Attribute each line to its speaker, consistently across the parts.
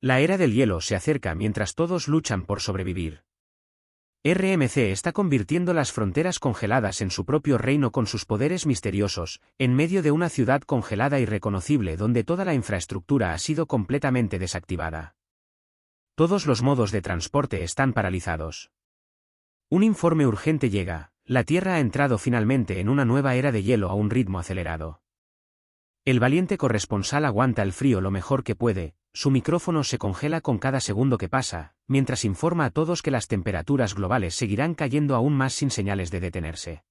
Speaker 1: La era del hielo se acerca mientras todos luchan por sobrevivir. RMC está convirtiendo las fronteras congeladas en su propio reino con sus poderes misteriosos, en medio de una ciudad congelada irreconocible donde toda la infraestructura ha sido completamente desactivada. Todos los modos de transporte están paralizados. Un informe urgente llega: la Tierra ha entrado finalmente en una nueva era de hielo a un ritmo acelerado. El valiente corresponsal aguanta el frío lo mejor que puede, su micrófono se congela con cada segundo que pasa, mientras informa a todos que las temperaturas globales seguirán cayendo aún más sin señales de detenerse.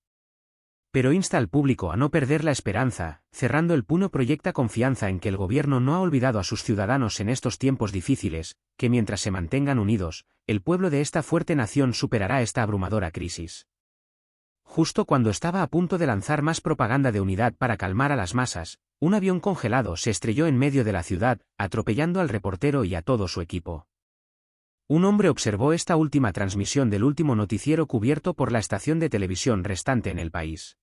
Speaker 1: Pero insta al público a no perder la esperanza, cerrando el puño proyecta confianza en que el gobierno no ha olvidado a sus ciudadanos en estos tiempos difíciles, que mientras se mantengan unidos, el pueblo de esta fuerte nación superará esta abrumadora crisis. Justo cuando estaba a punto de lanzar más propaganda de unidad para calmar a las masas, un avión congelado se estrelló en medio de la ciudad, atropellando al reportero y a todo su equipo. Un hombre observó esta última transmisión del último noticiero cubierto por la estación de televisión restante en el país.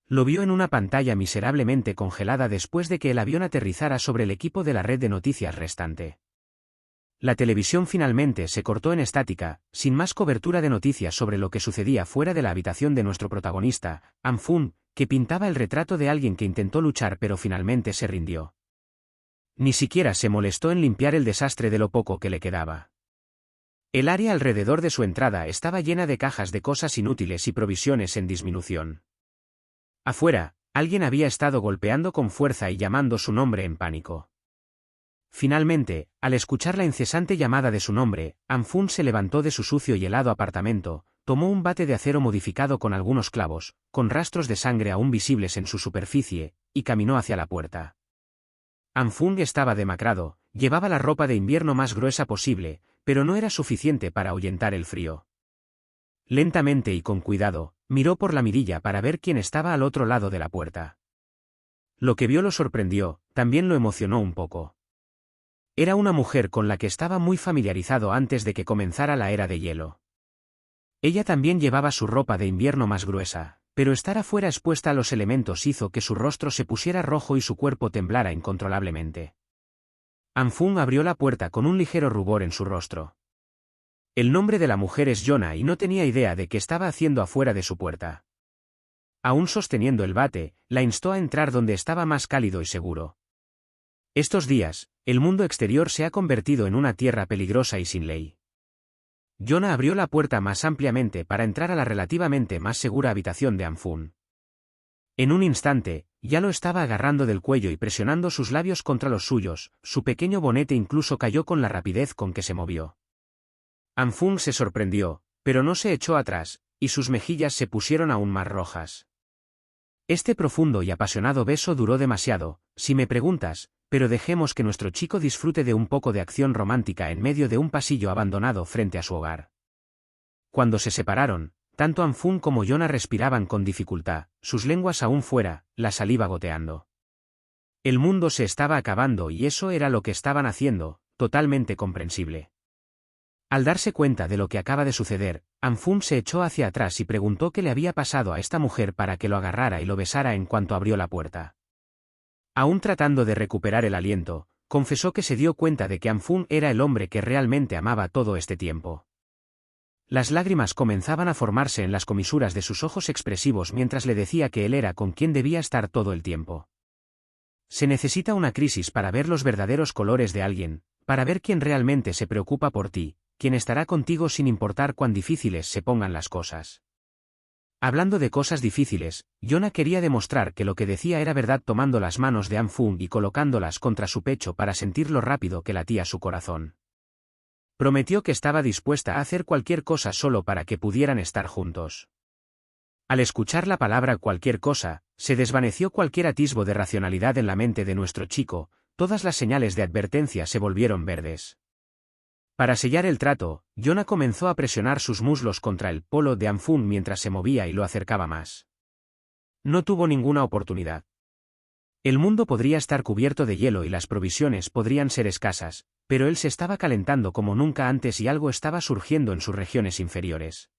Speaker 1: Lo vio en una pantalla miserablemente congelada después de que el avión aterrizara sobre el equipo de la red de noticias restante. La televisión finalmente se cortó en estática, sin más cobertura de noticias sobre lo que sucedía fuera de la habitación de nuestro protagonista, Anfun, que pintaba el retrato de alguien que intentó luchar pero finalmente se rindió. Ni siquiera se molestó en limpiar el desastre de lo poco que le quedaba. El área alrededor de su entrada estaba llena de cajas de cosas inútiles y provisiones en disminución. Afuera, alguien había estado golpeando con fuerza y llamando su nombre en pánico. Finalmente, al escuchar la incesante llamada de su nombre, Anfun se levantó de su sucio y helado apartamento, tomó un bate de acero modificado con algunos clavos, con rastros de sangre aún visibles en su superficie, y caminó hacia la puerta. Anfun estaba demacrado, llevaba la ropa de invierno más gruesa posible, pero no era suficiente para ahuyentar el frío. Lentamente y con cuidado, miró por la mirilla para ver quién estaba al otro lado de la puerta. Lo que vio lo sorprendió, también lo emocionó un poco. Era una mujer con la que estaba muy familiarizado antes de que comenzara la era de hielo. Ella también llevaba su ropa de invierno más gruesa, pero estar afuera expuesta a los elementos hizo que su rostro se pusiera rojo y su cuerpo temblara incontrolablemente. Anfun abrió la puerta con un ligero rubor en su rostro. El nombre de la mujer es Yona y no tenía idea de qué estaba haciendo afuera de su puerta. Aún sosteniendo el bate, la instó a entrar donde estaba más cálido y seguro. Estos días, el mundo exterior se ha convertido en una tierra peligrosa y sin ley. Yona abrió la puerta más ampliamente para entrar a la relativamente más segura habitación de Anfun. En un instante, ya lo estaba agarrando del cuello y presionando sus labios contra los suyos, su pequeño bonete incluso cayó con la rapidez con que se movió. Anfun se sorprendió, pero no se echó atrás, y sus mejillas se pusieron aún más rojas. Este profundo y apasionado beso duró demasiado, si me preguntas, pero dejemos que nuestro chico disfrute de un poco de acción romántica en medio de un pasillo abandonado frente a su hogar. Cuando se separaron, tanto Anfun como Yona respiraban con dificultad, sus lenguas aún fuera, la saliva goteando. El mundo se estaba acabando y eso era lo que estaban haciendo, totalmente comprensible. Al darse cuenta de lo que acaba de suceder, Anfun se echó hacia atrás y preguntó qué le había pasado a esta mujer para que lo agarrara y lo besara en cuanto abrió la puerta. Aún tratando de recuperar el aliento, confesó que se dio cuenta de que Anfun era el hombre que realmente amaba todo este tiempo. Las lágrimas comenzaban a formarse en las comisuras de sus ojos expresivos mientras le decía que él era con quien debía estar todo el tiempo. Se necesita una crisis para ver los verdaderos colores de alguien, para ver quién realmente se preocupa por ti, quién estará contigo sin importar cuán difíciles se pongan las cosas. Hablando de cosas difíciles, Yona quería demostrar que lo que decía era verdad tomando las manos de Anfun y colocándolas contra su pecho para sentir lo rápido que latía su corazón. Prometió que estaba dispuesta a hacer cualquier cosa solo para que pudieran estar juntos. Al escuchar la palabra cualquier cosa, se desvaneció cualquier atisbo de racionalidad en la mente de nuestro chico, todas las señales de advertencia se volvieron verdes. Para sellar el trato, Yona comenzó a presionar sus muslos contra el polo de Anfun mientras se movía y lo acercaba más. No tuvo ninguna oportunidad. El mundo podría estar cubierto de hielo y las provisiones podrían ser escasas, pero él se estaba calentando como nunca antes y algo estaba surgiendo en sus regiones inferiores.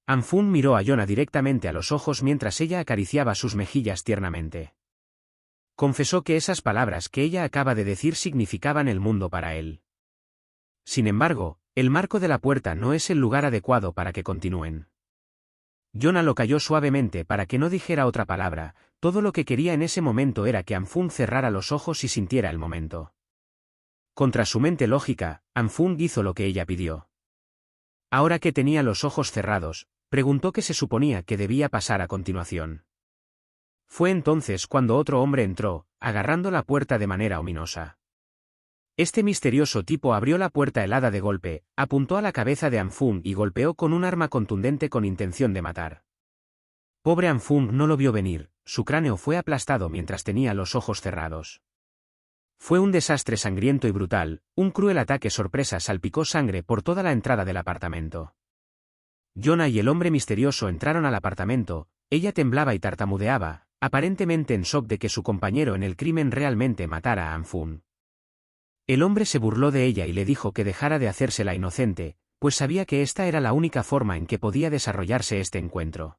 Speaker 1: Anfun miró a Yona directamente a los ojos mientras ella acariciaba sus mejillas tiernamente. Confesó que esas palabras que ella acaba de decir significaban el mundo para él. Sin embargo, el marco de la puerta no es el lugar adecuado para que continúen. Jonah lo calló suavemente para que no dijera otra palabra. Todo lo que quería en ese momento era que Anfung cerrara los ojos y sintiera el momento. Contra su mente lógica, Anfung hizo lo que ella pidió. Ahora que tenía los ojos cerrados, preguntó qué se suponía que debía pasar a continuación. Fue entonces cuando otro hombre entró, agarrando la puerta de manera ominosa. Este misterioso tipo abrió la puerta helada de golpe, apuntó a la cabeza de Anfung y golpeó con un arma contundente con intención de matar. Pobre Anfung no lo vio venir, su cráneo fue aplastado mientras tenía los ojos cerrados. Fue un desastre sangriento y brutal, un cruel ataque sorpresa salpicó sangre por toda la entrada del apartamento. Jonah y el hombre misterioso entraron al apartamento, ella temblaba y tartamudeaba, aparentemente en shock de que su compañero en el crimen realmente matara a Anfung. El hombre se burló de ella y le dijo que dejara de hacerse la inocente, pues sabía que esta era la única forma en que podía desarrollarse este encuentro.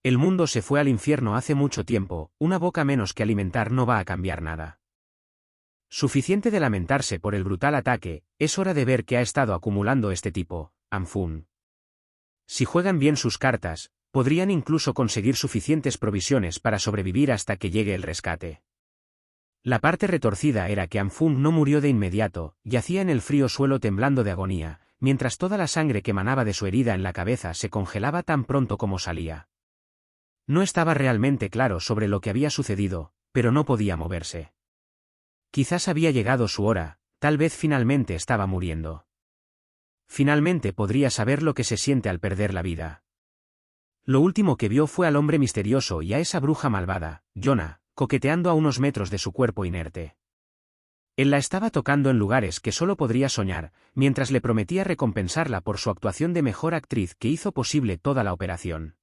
Speaker 1: El mundo se fue al infierno hace mucho tiempo, una boca menos que alimentar no va a cambiar nada. Suficiente de lamentarse por el brutal ataque, es hora de ver qué ha estado acumulando este tipo, Anfung. Si juegan bien sus cartas, podrían incluso conseguir suficientes provisiones para sobrevivir hasta que llegue el rescate. La parte retorcida era que Anfung no murió de inmediato, yacía en el frío suelo temblando de agonía, mientras toda la sangre que manaba de su herida en la cabeza se congelaba tan pronto como salía. No estaba realmente claro sobre lo que había sucedido, pero no podía moverse. Quizás había llegado su hora, tal vez finalmente estaba muriendo. Finalmente podría saber lo que se siente al perder la vida. Lo último que vio fue al hombre misterioso y a esa bruja malvada, Jonah, coqueteando a unos metros de su cuerpo inerte. Él la estaba tocando en lugares que solo podría soñar, mientras le prometía recompensarla por su actuación de mejor actriz que hizo posible toda la operación.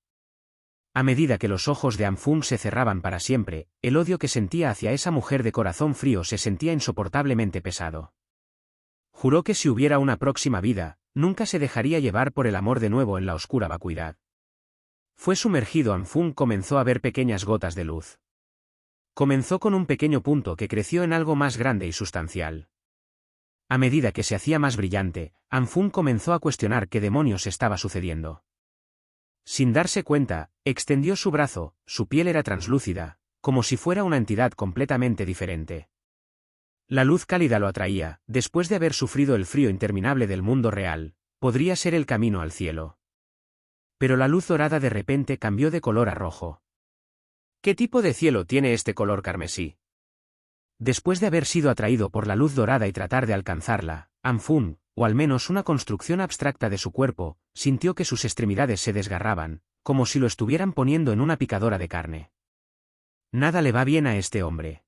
Speaker 1: A medida que los ojos de Anfung se cerraban para siempre, el odio que sentía hacia esa mujer de corazón frío se sentía insoportablemente pesado. Juró que si hubiera una próxima vida, nunca se dejaría llevar por el amor de nuevo en la oscura vacuidad. Fue sumergido. Anfung comenzó a ver pequeñas gotas de luz. Comenzó con un pequeño punto que creció en algo más grande y sustancial. A medida que se hacía más brillante, Anfung comenzó a cuestionar qué demonios estaba sucediendo. Sin darse cuenta, extendió su brazo, su piel era translúcida, como si fuera una entidad completamente diferente. La luz cálida lo atraía, después de haber sufrido el frío interminable del mundo real, podría ser el camino al cielo. Pero la luz dorada de repente cambió de color a rojo. ¿Qué tipo de cielo tiene este color carmesí? Después de haber sido atraído por la luz dorada y tratar de alcanzarla, Anfung, o al menos una construcción abstracta de su cuerpo, sintió que sus extremidades se desgarraban, como si lo estuvieran poniendo en una picadora de carne. Nada le va bien a este hombre.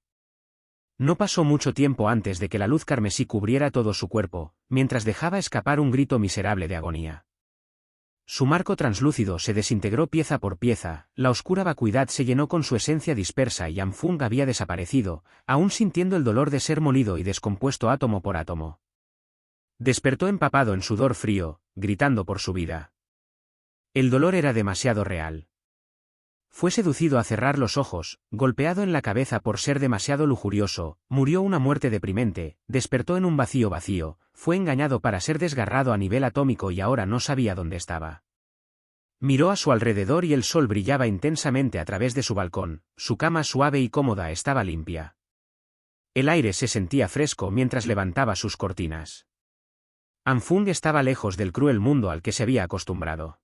Speaker 1: No pasó mucho tiempo antes de que la luz carmesí cubriera todo su cuerpo, mientras dejaba escapar un grito miserable de agonía. Su marco translúcido se desintegró pieza por pieza, la oscura vacuidad se llenó con su esencia dispersa y Anfung había desaparecido, aún sintiendo el dolor de ser molido y descompuesto átomo por átomo. Despertó empapado en sudor frío, gritando por su vida. El dolor era demasiado real. Fue seducido a cerrar los ojos, golpeado en la cabeza por ser demasiado lujurioso, murió una muerte deprimente, despertó en un vacío, fue engañado para ser desgarrado a nivel atómico y ahora no sabía dónde estaba. Miró a su alrededor y el sol brillaba intensamente a través de su balcón, su cama suave y cómoda estaba limpia. El aire se sentía fresco mientras levantaba sus cortinas. Anfung estaba lejos del cruel mundo al que se había acostumbrado.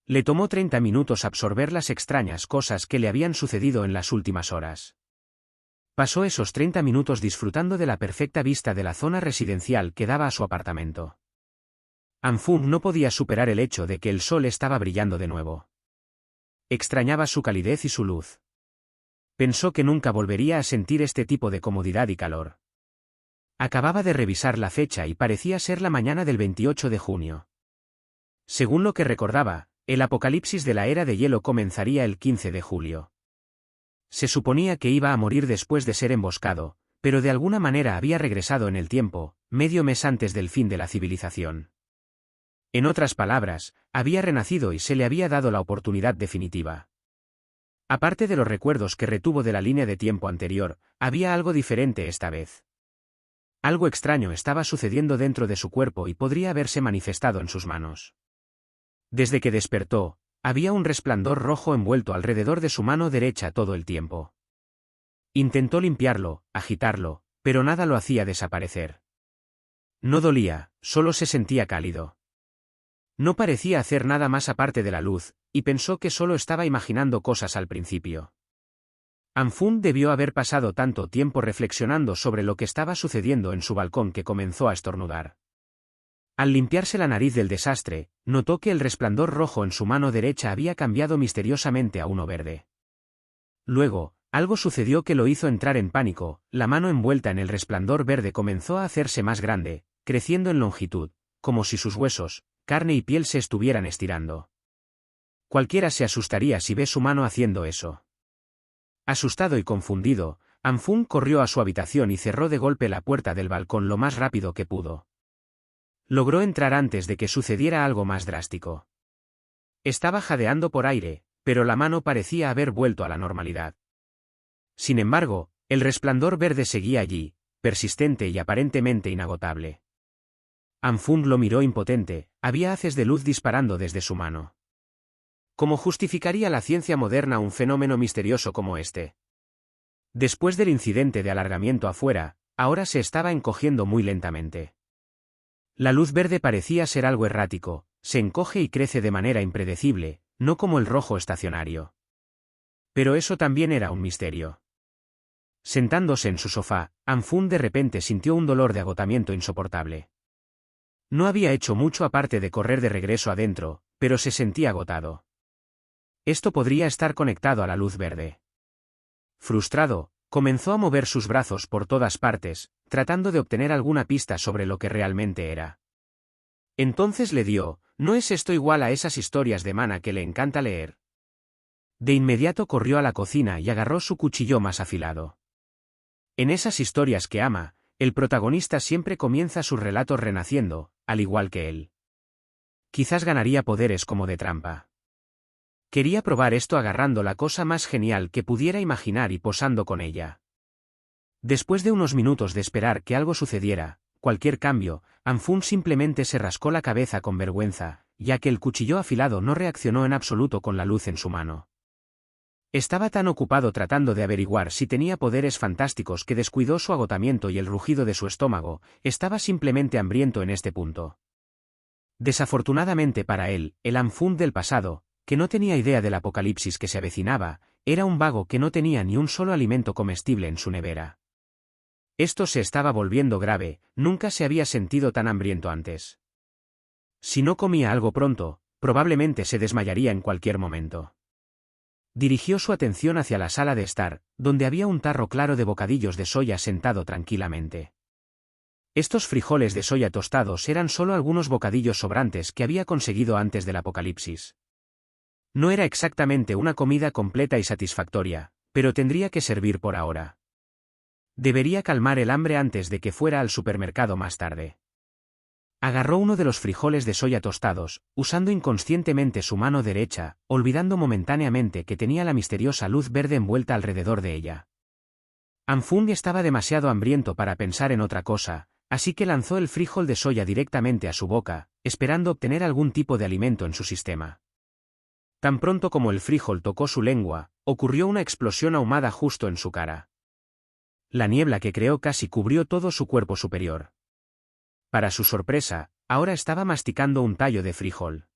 Speaker 1: Le tomó 30 minutos absorber las extrañas cosas que le habían sucedido en las últimas horas. Pasó esos 30 minutos disfrutando de la perfecta vista de la zona residencial que daba a su apartamento. Anfung no podía superar el hecho de que el sol estaba brillando de nuevo. Extrañaba su calidez y su luz. Pensó que nunca volvería a sentir este tipo de comodidad y calor. Acababa de revisar la fecha y parecía ser la mañana del 28 de junio. Según lo que recordaba, el apocalipsis de la era de hielo comenzaría el 15 de julio. Se suponía que iba a morir después de ser emboscado, pero de alguna manera había regresado en el tiempo, medio mes antes del fin de la civilización. En otras palabras, había renacido y se le había dado la oportunidad definitiva. Aparte de los recuerdos que retuvo de la línea de tiempo anterior, había algo diferente esta vez. Algo extraño estaba sucediendo dentro de su cuerpo y podría haberse manifestado en sus manos. Desde que despertó, había un resplandor rojo envuelto alrededor de su mano derecha todo el tiempo. Intentó limpiarlo, agitarlo, pero nada lo hacía desaparecer. No dolía, solo se sentía cálido. No parecía hacer nada más aparte de la luz, y pensó que solo estaba imaginando cosas al principio. Anfun debió haber pasado tanto tiempo reflexionando sobre lo que estaba sucediendo en su balcón que comenzó a estornudar. Al limpiarse la nariz del desastre, notó que el resplandor rojo en su mano derecha había cambiado misteriosamente a uno verde. Luego, algo sucedió que lo hizo entrar en pánico. La mano envuelta en el resplandor verde comenzó a hacerse más grande, creciendo en longitud, como si sus huesos, carne y piel se estuvieran estirando. Cualquiera se asustaría si ve su mano haciendo eso. Asustado y confundido, Anfun corrió a su habitación y cerró de golpe la puerta del balcón lo más rápido que pudo. Logró entrar antes de que sucediera algo más drástico. Estaba jadeando por aire, pero la mano parecía haber vuelto a la normalidad. Sin embargo, el resplandor verde seguía allí, persistente y aparentemente inagotable. Anfun lo miró impotente, había haces de luz disparando desde su mano. ¿Cómo justificaría la ciencia moderna un fenómeno misterioso como este? Después del incidente de alargamiento afuera, ahora se estaba encogiendo muy lentamente. La luz verde parecía ser algo errático, se encoge y crece de manera impredecible, no como el rojo estacionario. Pero eso también era un misterio. Sentándose en su sofá, Anfun de repente sintió un dolor de agotamiento insoportable. No había hecho mucho aparte de correr de regreso adentro, pero se sentía agotado. Esto podría estar conectado a la luz verde. Frustrado, comenzó a mover sus brazos por todas partes, tratando de obtener alguna pista sobre lo que realmente era. Entonces le dio, ¿no es esto igual a esas historias de Mana que le encanta leer? De inmediato corrió a la cocina y agarró su cuchillo más afilado. En esas historias que ama, el protagonista siempre comienza sus relatos renaciendo, al igual que él. Quizás ganaría poderes como de trampa. Quería probar esto agarrando la cosa más genial que pudiera imaginar y posando con ella. Después de unos minutos de esperar que algo sucediera, cualquier cambio, Anfun simplemente se rascó la cabeza con vergüenza, ya que el cuchillo afilado no reaccionó en absoluto con la luz en su mano. Estaba tan ocupado tratando de averiguar si tenía poderes fantásticos que descuidó su agotamiento y el rugido de su estómago. Estaba simplemente hambriento en este punto. Desafortunadamente para él, el Anfun del pasado, que no tenía idea del apocalipsis que se avecinaba, era un vago que no tenía ni un solo alimento comestible en su nevera. Esto se estaba volviendo grave, nunca se había sentido tan hambriento antes. Si no comía algo pronto, probablemente se desmayaría en cualquier momento. Dirigió su atención hacia la sala de estar, donde había un tarro claro de bocadillos de soya sentado tranquilamente. Estos frijoles de soya tostados eran solo algunos bocadillos sobrantes que había conseguido antes del apocalipsis. No era exactamente una comida completa y satisfactoria, pero tendría que servir por ahora. Debería calmar el hambre antes de que fuera al supermercado más tarde. Agarró uno de los frijoles de soya tostados, usando inconscientemente su mano derecha, olvidando momentáneamente que tenía la misteriosa luz verde envuelta alrededor de ella. Anfun estaba demasiado hambriento para pensar en otra cosa, así que lanzó el frijol de soya directamente a su boca, esperando obtener algún tipo de alimento en su sistema. Tan pronto como el frijol tocó su lengua, ocurrió una explosión ahumada justo en su cara. La niebla que creó casi cubrió todo su cuerpo superior. Para su sorpresa, ahora estaba masticando un tallo de frijol.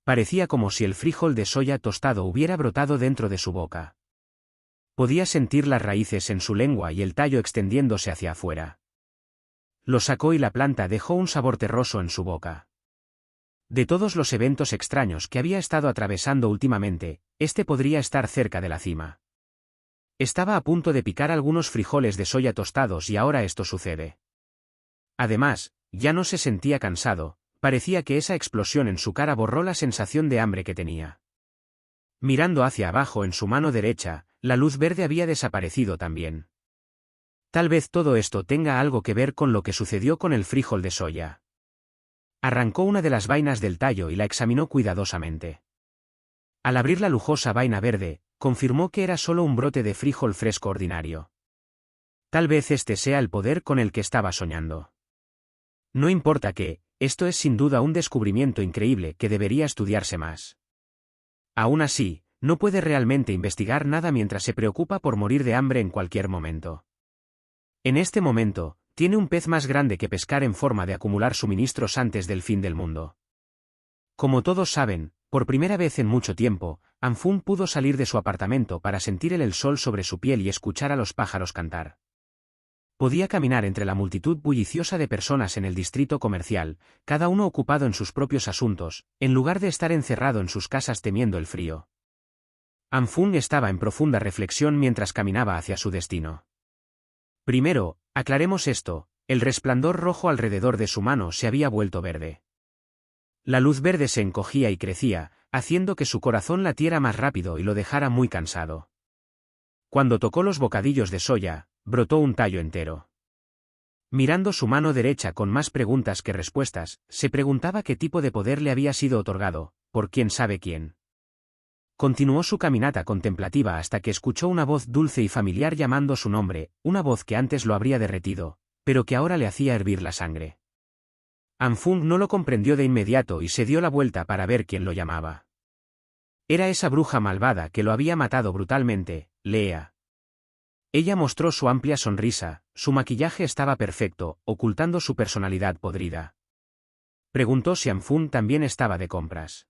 Speaker 1: Parecía como si el frijol de soya tostado hubiera brotado dentro de su boca. Podía sentir las raíces en su lengua y el tallo extendiéndose hacia afuera. Lo sacó y la planta dejó un sabor terroso en su boca. De todos los eventos extraños que había estado atravesando últimamente, este podría estar cerca de la cima. Estaba a punto de picar algunos frijoles de soya tostados y ahora esto sucede. Además, ya no se sentía cansado, parecía que esa explosión en su cara borró la sensación de hambre que tenía. Mirando hacia abajo en su mano derecha, la luz verde había desaparecido también. Tal vez todo esto tenga algo que ver con lo que sucedió con el frijol de soya. Arrancó una de las vainas del tallo y la examinó cuidadosamente. Al abrir la lujosa vaina verde, confirmó que era solo un brote de frijol fresco ordinario. Tal vez este sea el poder con el que estaba soñando. No importa que, esto es sin duda un descubrimiento increíble que debería estudiarse más. Aún así, no puede realmente investigar nada mientras se preocupa por morir de hambre en cualquier momento. En este momento, tiene un pez más grande que pescar en forma de acumular suministros antes del fin del mundo. Como todos saben, por primera vez en mucho tiempo, Anfung pudo salir de su apartamento para sentir el sol sobre su piel y escuchar a los pájaros cantar. Podía caminar entre la multitud bulliciosa de personas en el distrito comercial, cada uno ocupado en sus propios asuntos, en lugar de estar encerrado en sus casas temiendo el frío. Anfung estaba en profunda reflexión mientras caminaba hacia su destino. Primero, aclaremos esto, el resplandor rojo alrededor de su mano se había vuelto verde. La luz verde se encogía y crecía, haciendo que su corazón latiera más rápido y lo dejara muy cansado. Cuando tocó los bocadillos de soya, brotó un tallo entero. Mirando su mano derecha con más preguntas que respuestas, se preguntaba qué tipo de poder le había sido otorgado, por quién sabe quién. Continuó su caminata contemplativa hasta que escuchó una voz dulce y familiar llamando su nombre, una voz que antes lo habría derretido, pero que ahora le hacía hervir la sangre. Anfung no lo comprendió de inmediato y se dio la vuelta para ver quién lo llamaba. Era esa bruja malvada que lo había matado brutalmente, Lea. Ella mostró su amplia sonrisa, su maquillaje estaba perfecto, ocultando su personalidad podrida. Preguntó si Anfung también estaba de compras.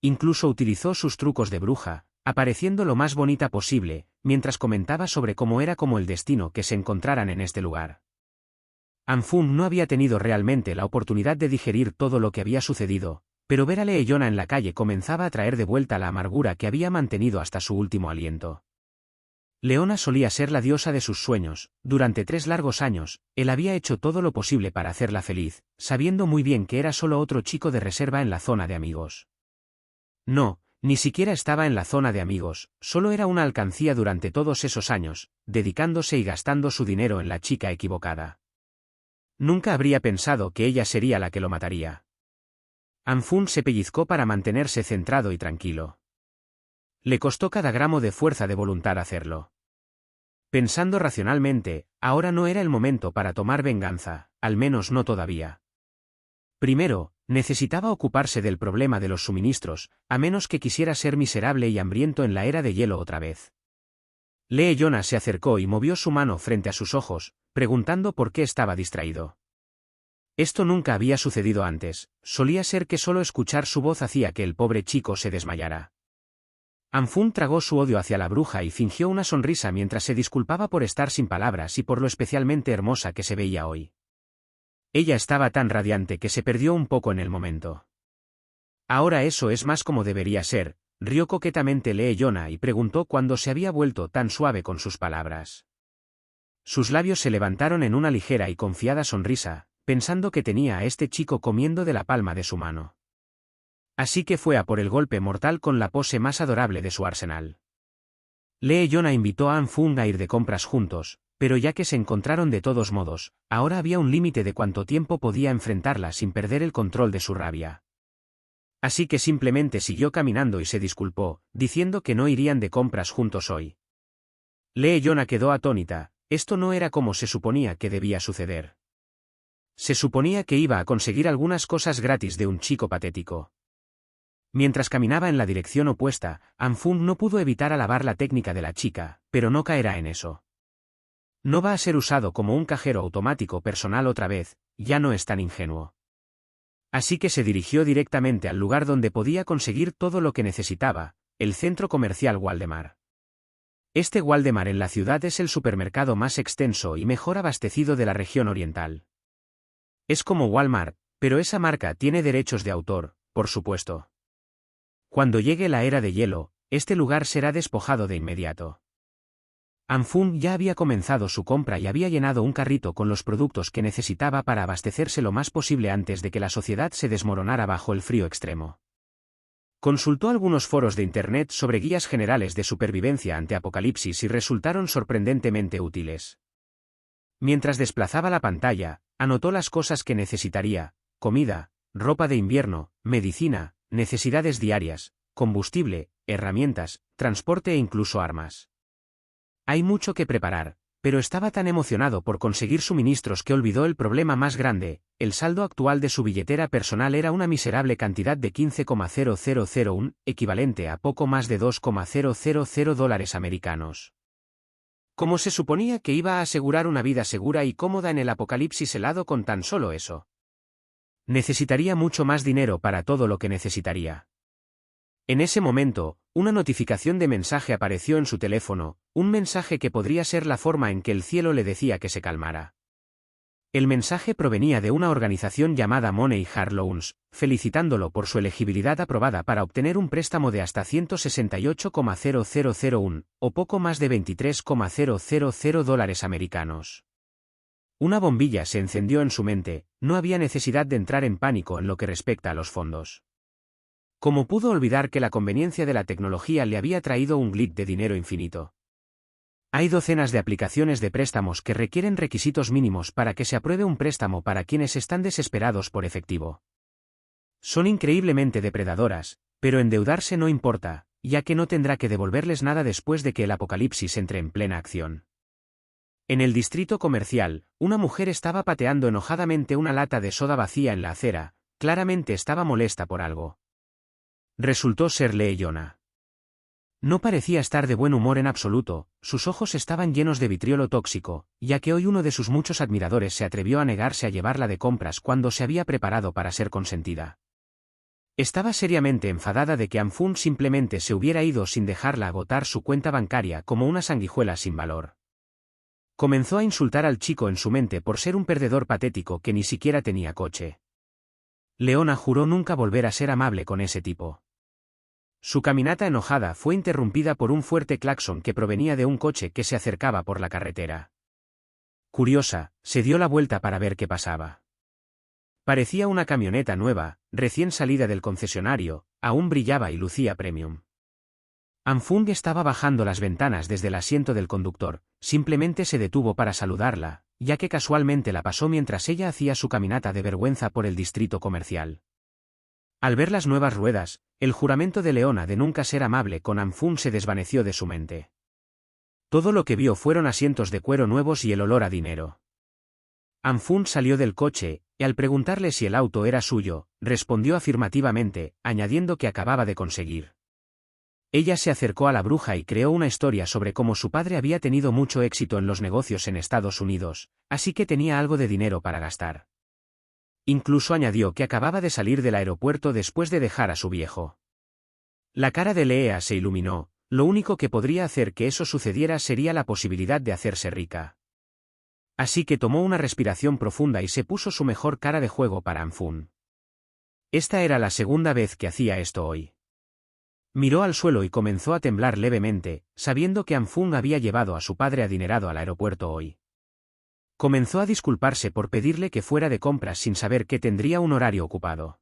Speaker 1: Incluso utilizó sus trucos de bruja, apareciendo lo más bonita posible, mientras comentaba sobre cómo era como el destino que se encontraran en este lugar. Anfung no había tenido realmente la oportunidad de digerir todo lo que había sucedido, pero ver a Leona en la calle comenzaba a traer de vuelta la amargura que había mantenido hasta su último aliento. Leona solía ser la diosa de sus sueños, durante 3 largos años, él había hecho todo lo posible para hacerla feliz, sabiendo muy bien que era solo otro chico de reserva en la zona de amigos. No, ni siquiera estaba en la zona de amigos, solo era una alcancía durante todos esos años, dedicándose y gastando su dinero en la chica equivocada. Nunca habría pensado que ella sería la que lo mataría. Anfung se pellizcó para mantenerse centrado y tranquilo. Le costó cada gramo de fuerza de voluntad hacerlo. Pensando racionalmente, ahora no era el momento para tomar venganza, al menos no todavía. Primero, necesitaba ocuparse del problema de los suministros, a menos que quisiera ser miserable y hambriento en la era de hielo otra vez. Leona se acercó y movió su mano frente a sus ojos, preguntando por qué estaba distraído. Esto nunca había sucedido antes, solía ser que solo escuchar su voz hacía que el pobre chico se desmayara. Anfung tragó su odio hacia la bruja y fingió una sonrisa mientras se disculpaba por estar sin palabras y por lo especialmente hermosa que se veía hoy. Ella estaba tan radiante que se perdió un poco en el momento. Ahora eso es más como debería ser, rió coquetamente Leona y preguntó cuándo se había vuelto tan suave con sus palabras. Sus labios se levantaron en una ligera y confiada sonrisa, pensando que tenía a este chico comiendo de la palma de su mano. Así que fue a por el golpe mortal con la pose más adorable de su arsenal. Leona invitó a Anfung a ir de compras juntos, pero ya que se encontraron de todos modos, ahora había un límite de cuánto tiempo podía enfrentarla sin perder el control de su rabia. Así que simplemente siguió caminando y se disculpó, diciendo que no irían de compras juntos hoy. Leona quedó atónita, esto no era como se suponía que debía suceder. Se suponía que iba a conseguir algunas cosas gratis de un chico patético. Mientras caminaba en la dirección opuesta, Anfung no pudo evitar alabar la técnica de la chica, pero no caerá en eso. No va a ser usado como un cajero automático personal otra vez, ya no es tan ingenuo. Así que se dirigió directamente al lugar donde podía conseguir todo lo que necesitaba, el centro comercial Waldemar. Este Waldemar en la ciudad es el supermercado más extenso y mejor abastecido de la región oriental. Es como Walmart, pero esa marca tiene derechos de autor, por supuesto. Cuando llegue la era de hielo, este lugar será despojado de inmediato. Anfung ya había comenzado su compra y había llenado un carrito con los productos que necesitaba para abastecerse lo más posible antes de que la sociedad se desmoronara bajo el frío extremo. Consultó algunos foros de Internet sobre guías generales de supervivencia ante apocalipsis y resultaron sorprendentemente útiles. Mientras desplazaba la pantalla, anotó las cosas que necesitaría: comida, ropa de invierno, medicina, necesidades diarias, combustible, herramientas, transporte e incluso armas. Hay mucho que preparar, pero estaba tan emocionado por conseguir suministros que olvidó el problema más grande. El saldo actual de su billetera personal era una miserable cantidad de 15,0001, equivalente a poco más de $2,000 americanos. ¿Cómo se suponía que iba a asegurar una vida segura y cómoda en el apocalipsis helado con tan solo eso? Necesitaría mucho más dinero para todo lo que necesitaría. En ese momento, una notificación de mensaje apareció en su teléfono, un mensaje que podría ser la forma en que el cielo le decía que se calmara. El mensaje provenía de una organización llamada Money Hard Loans, felicitándolo por su elegibilidad aprobada para obtener un préstamo de hasta $168,0001, o poco más de $23,000 americanos. Una bombilla se encendió en su mente, no había necesidad de entrar en pánico en lo que respecta a los fondos. ¿Cómo pudo olvidar que la conveniencia de la tecnología le había traído un glitch de dinero infinito? Hay docenas de aplicaciones de préstamos que requieren requisitos mínimos para que se apruebe un préstamo para quienes están desesperados por efectivo. Son increíblemente depredadoras, pero endeudarse no importa, ya que no tendrá que devolverles nada después de que el apocalipsis entre en plena acción. En el distrito comercial, una mujer estaba pateando enojadamente una lata de soda vacía en la acera, claramente estaba molesta por algo. Resultó ser Leona. No parecía estar de buen humor en absoluto, sus ojos estaban llenos de vitriolo tóxico, ya que hoy uno de sus muchos admiradores se atrevió a negarse a llevarla de compras cuando se había preparado para ser consentida. Estaba seriamente enfadada de que Anfun simplemente se hubiera ido sin dejarla agotar su cuenta bancaria como una sanguijuela sin valor. Comenzó a insultar al chico en su mente por ser un perdedor patético que ni siquiera tenía coche. Leona juró nunca volver a ser amable con ese tipo. Su caminata enojada fue interrumpida por un fuerte claxon que provenía de un coche que se acercaba por la carretera. Curiosa, se dio la vuelta para ver qué pasaba. Parecía una camioneta nueva, recién salida del concesionario, aún brillaba y lucía premium. Anfung estaba bajando las ventanas desde el asiento del conductor, simplemente se detuvo para saludarla, ya que casualmente la pasó mientras ella hacía su caminata de vergüenza por el distrito comercial. Al ver las nuevas ruedas, el juramento de Leona de nunca ser amable con Anfung se desvaneció de su mente. Todo lo que vio fueron asientos de cuero nuevos y el olor a dinero. Anfung salió del coche, y al preguntarle si el auto era suyo, respondió afirmativamente, añadiendo que acababa de conseguir. Ella se acercó a la bruja y creó una historia sobre cómo su padre había tenido mucho éxito en los negocios en Estados Unidos, así que tenía algo de dinero para gastar. Incluso añadió que acababa de salir del aeropuerto después de dejar a su viejo. La cara de Leea se iluminó, lo único que podría hacer que eso sucediera sería la posibilidad de hacerse rica. Así que tomó una respiración profunda y se puso su mejor cara de juego para Anfung. Esta era la segunda vez que hacía esto hoy. Miró al suelo y comenzó a temblar levemente, sabiendo que Anfung había llevado a su padre adinerado al aeropuerto hoy. Comenzó a disculparse por pedirle que fuera de compras sin saber que tendría un horario ocupado.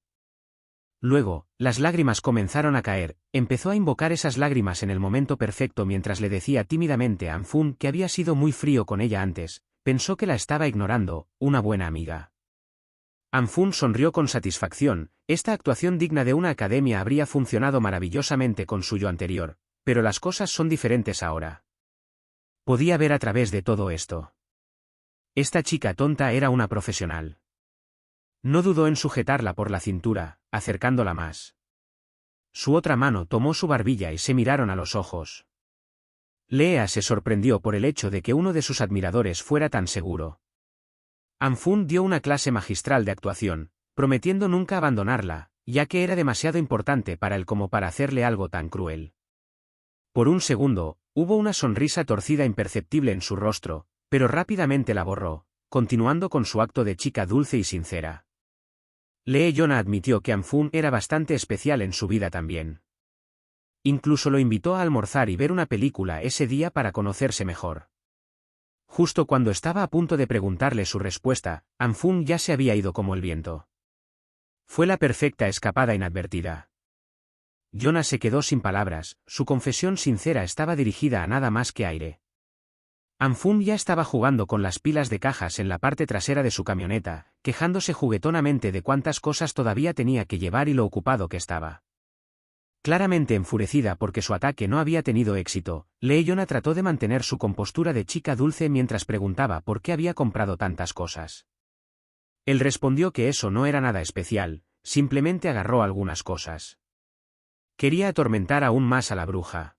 Speaker 1: Luego, las lágrimas comenzaron a caer, empezó a invocar esas lágrimas en el momento perfecto mientras le decía tímidamente a Anfung que había sido muy frío con ella antes, pensó que la estaba ignorando, una buena amiga. Anfung sonrió con satisfacción, esta actuación digna de una academia habría funcionado maravillosamente con su yo anterior, pero las cosas son diferentes ahora. Podía ver a través de todo esto. Esta chica tonta era una profesional. No dudó en sujetarla por la cintura, acercándola más. Su otra mano tomó su barbilla y se miraron a los ojos. Leea se sorprendió por el hecho de que uno de sus admiradores fuera tan seguro. Anfung dio una clase magistral de actuación, prometiendo nunca abandonarla, ya que era demasiado importante para él como para hacerle algo tan cruel. Por un segundo, hubo una sonrisa torcida imperceptible en su rostro, pero rápidamente la borró, continuando con su acto de chica dulce y sincera. Leona admitió que Anfung era bastante especial en su vida también. Incluso lo invitó a almorzar y ver una película ese día para conocerse mejor. Justo cuando estaba a punto de preguntarle su respuesta, Anfung ya se había ido como el viento. Fue la perfecta escapada inadvertida. Jonah se quedó sin palabras, su confesión sincera estaba dirigida a nada más que aire. Anfung ya estaba jugando con las pilas de cajas en la parte trasera de su camioneta, quejándose juguetonamente de cuántas cosas todavía tenía que llevar y lo ocupado que estaba. Claramente enfurecida porque su ataque no había tenido éxito, Leona trató de mantener su compostura de chica dulce mientras preguntaba por qué había comprado tantas cosas. Él respondió que eso no era nada especial, simplemente agarró algunas cosas. Quería atormentar aún más a la bruja.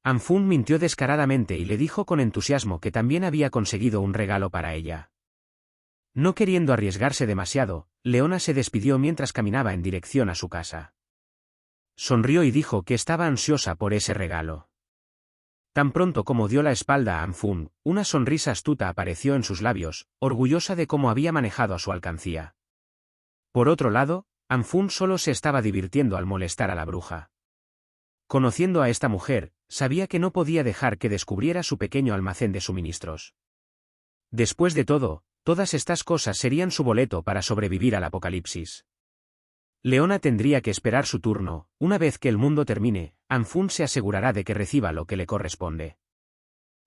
Speaker 1: Anfun mintió descaradamente y le dijo con entusiasmo que también había conseguido un regalo para ella. No queriendo arriesgarse demasiado, Leona se despidió mientras caminaba en dirección a su casa. Sonrió y dijo que estaba ansiosa por ese regalo. Tan pronto como dio la espalda a Anfun, una sonrisa astuta apareció en sus labios, orgullosa de cómo había manejado a su alcancía. Por otro lado, Anfun solo se estaba divirtiendo al molestar a la bruja. Conociendo a esta mujer, sabía que no podía dejar que descubriera su pequeño almacén de suministros. Después de todo, todas estas cosas serían su boleto para sobrevivir al apocalipsis. Leona tendría que esperar su turno. Una vez que el mundo termine, Anfun se asegurará de que reciba lo que le corresponde.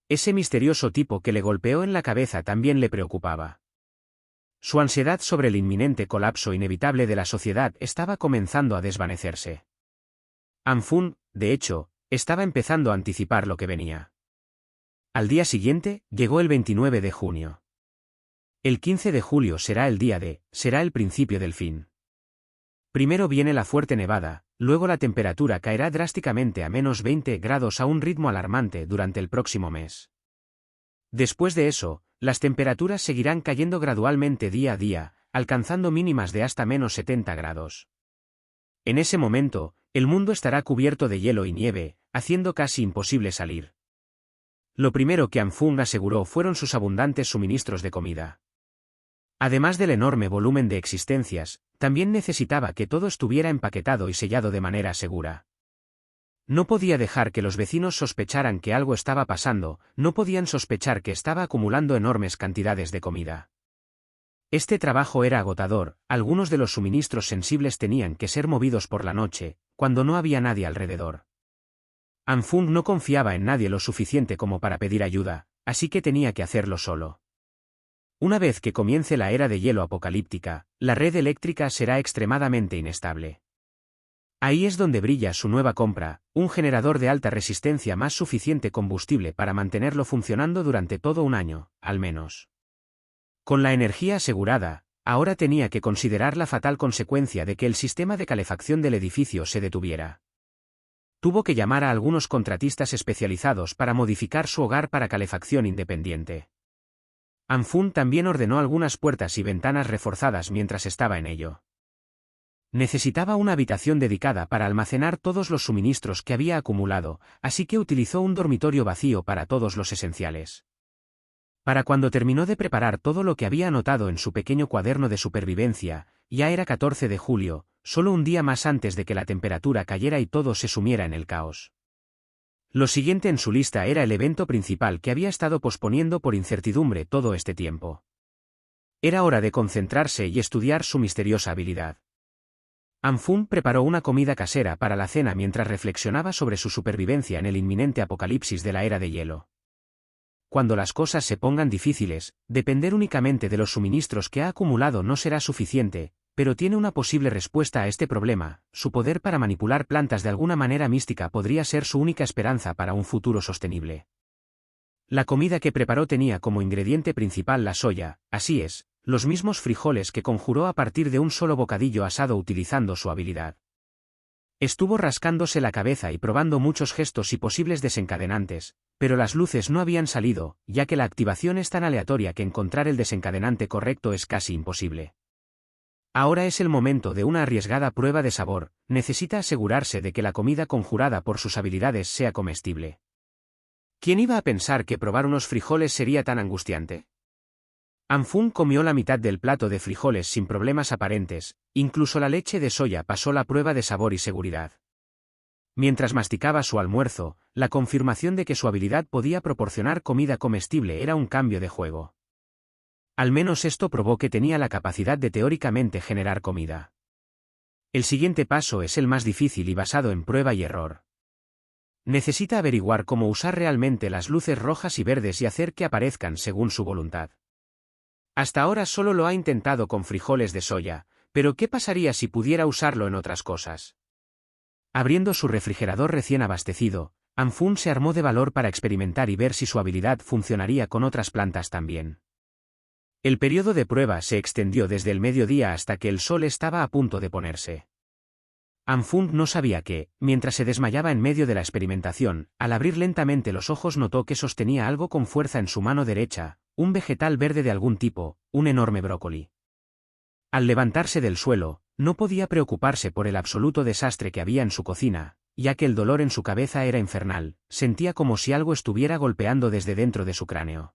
Speaker 1: Ese misterioso tipo que le golpeó en la cabeza también le preocupaba. Su ansiedad sobre el inminente colapso inevitable de la sociedad estaba comenzando a desvanecerse. Anfun, de hecho, estaba empezando a anticipar lo que venía. Al día siguiente, llegó el 29 de junio. El 15 de julio será el principio del fin. Primero viene la fuerte nevada, luego la temperatura caerá drásticamente a menos 20 grados a un ritmo alarmante durante el próximo mes. Después de eso, las temperaturas seguirán cayendo gradualmente día a día, alcanzando mínimas de hasta menos 70 grados. En ese momento, el mundo estará cubierto de hielo y nieve, haciendo casi imposible salir. Lo primero que Anfun aseguró fueron sus abundantes suministros de comida. Además del enorme volumen de existencias, también necesitaba que todo estuviera empaquetado y sellado de manera segura. No podía dejar que los vecinos sospecharan que algo estaba pasando, no podían sospechar que estaba acumulando enormes cantidades de comida. Este trabajo era agotador, algunos de los suministros sensibles tenían que ser movidos por la noche, cuando no había nadie alrededor. Anfun no confiaba en nadie lo suficiente como para pedir ayuda, así que tenía que hacerlo solo. Una vez que comience la era de hielo apocalíptica, la red eléctrica será extremadamente inestable. Ahí es donde brilla su nueva compra, un generador de alta resistencia más suficiente combustible para mantenerlo funcionando durante todo un año, al menos. Con la energía asegurada, ahora tenía que considerar la fatal consecuencia de que el sistema de calefacción del edificio se detuviera. Tuvo que llamar a algunos contratistas especializados para modificar su hogar para calefacción independiente. Anfun también ordenó algunas puertas y ventanas reforzadas mientras estaba en ello. Necesitaba una habitación dedicada para almacenar todos los suministros que había acumulado, así que utilizó un dormitorio vacío para todos los esenciales. Para cuando terminó de preparar todo lo que había anotado en su pequeño cuaderno de supervivencia, ya era 14 de julio, solo un día más antes de que la temperatura cayera y todo se sumiera en el caos. Lo siguiente en su lista era el evento principal que había estado posponiendo por incertidumbre todo este tiempo. Era hora de concentrarse y estudiar su misteriosa habilidad. Anfun preparó una comida casera para la cena mientras reflexionaba sobre su supervivencia en el inminente apocalipsis de la era de hielo. Cuando las cosas se pongan difíciles, depender únicamente de los suministros que ha acumulado no será suficiente, pero tiene una posible respuesta a este problema: su poder para manipular plantas de alguna manera mística podría ser su única esperanza para un futuro sostenible. La comida que preparó tenía como ingrediente principal la soya, así es, los mismos frijoles que conjuró a partir de un solo bocadillo asado utilizando su habilidad. Estuvo rascándose la cabeza y probando muchos gestos y posibles desencadenantes, pero las luces no habían salido, ya que la activación es tan aleatoria que encontrar el desencadenante correcto es casi imposible. Ahora es el momento de una arriesgada prueba de sabor, necesita asegurarse de que la comida conjurada por sus habilidades sea comestible. ¿Quién iba a pensar que probar unos frijoles sería tan angustiante? Anfun comió la mitad del plato de frijoles sin problemas aparentes, incluso la leche de soya pasó la prueba de sabor y seguridad. Mientras masticaba su almuerzo, la confirmación de que su habilidad podía proporcionar comida comestible era un cambio de juego. Al menos esto probó que tenía la capacidad de teóricamente generar comida. El siguiente paso es el más difícil y basado en prueba y error. Necesita averiguar cómo usar realmente las luces rojas y verdes y hacer que aparezcan según su voluntad. Hasta ahora solo lo ha intentado con frijoles de soya, pero ¿qué pasaría si pudiera usarlo en otras cosas? Abriendo su refrigerador recién abastecido, Anfun se armó de valor para experimentar y ver si su habilidad funcionaría con otras plantas también. El periodo de prueba se extendió desde el mediodía hasta que el sol estaba a punto de ponerse. Anfung no sabía que, mientras se desmayaba en medio de la experimentación, al abrir lentamente los ojos notó que sostenía algo con fuerza en su mano derecha, un vegetal verde de algún tipo, un enorme brócoli. Al levantarse del suelo, no podía preocuparse por el absoluto desastre que había en su cocina, ya que el dolor en su cabeza era infernal, sentía como si algo estuviera golpeando desde dentro de su cráneo.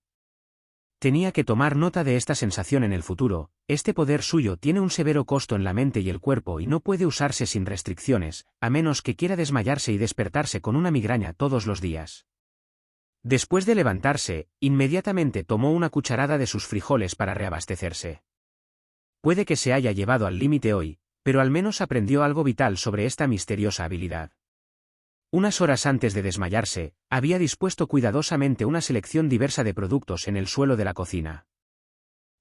Speaker 1: Tenía que tomar nota de esta sensación en el futuro. Este poder suyo tiene un severo costo en la mente y el cuerpo y no puede usarse sin restricciones, a menos que quiera desmayarse y despertarse con una migraña todos los días. Después de levantarse, inmediatamente tomó una cucharada de sus frijoles para reabastecerse. Puede que se haya llevado al límite hoy, pero al menos aprendió algo vital sobre esta misteriosa habilidad. Unas horas antes de desmayarse, había dispuesto cuidadosamente una selección diversa de productos en el suelo de la cocina.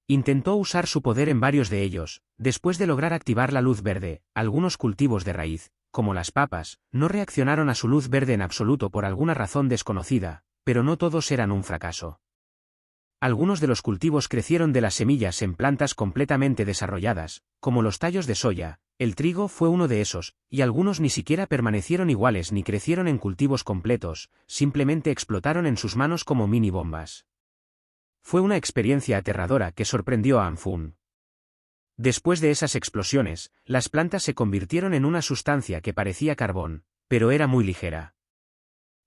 Speaker 1: Intentó usar su poder en varios de ellos. Después de lograr activar la luz verde, algunos cultivos de raíz, como las papas, no reaccionaron a su luz verde en absoluto por alguna razón desconocida, pero no todos eran un fracaso. Algunos de los cultivos crecieron de las semillas en plantas completamente desarrolladas, como los tallos de soya. El trigo fue uno de esos, y algunos ni siquiera permanecieron iguales ni crecieron en cultivos completos, simplemente explotaron en sus manos como mini bombas. Fue una experiencia aterradora que sorprendió a Anfun. Después de esas explosiones, las plantas se convirtieron en una sustancia que parecía carbón, pero era muy ligera.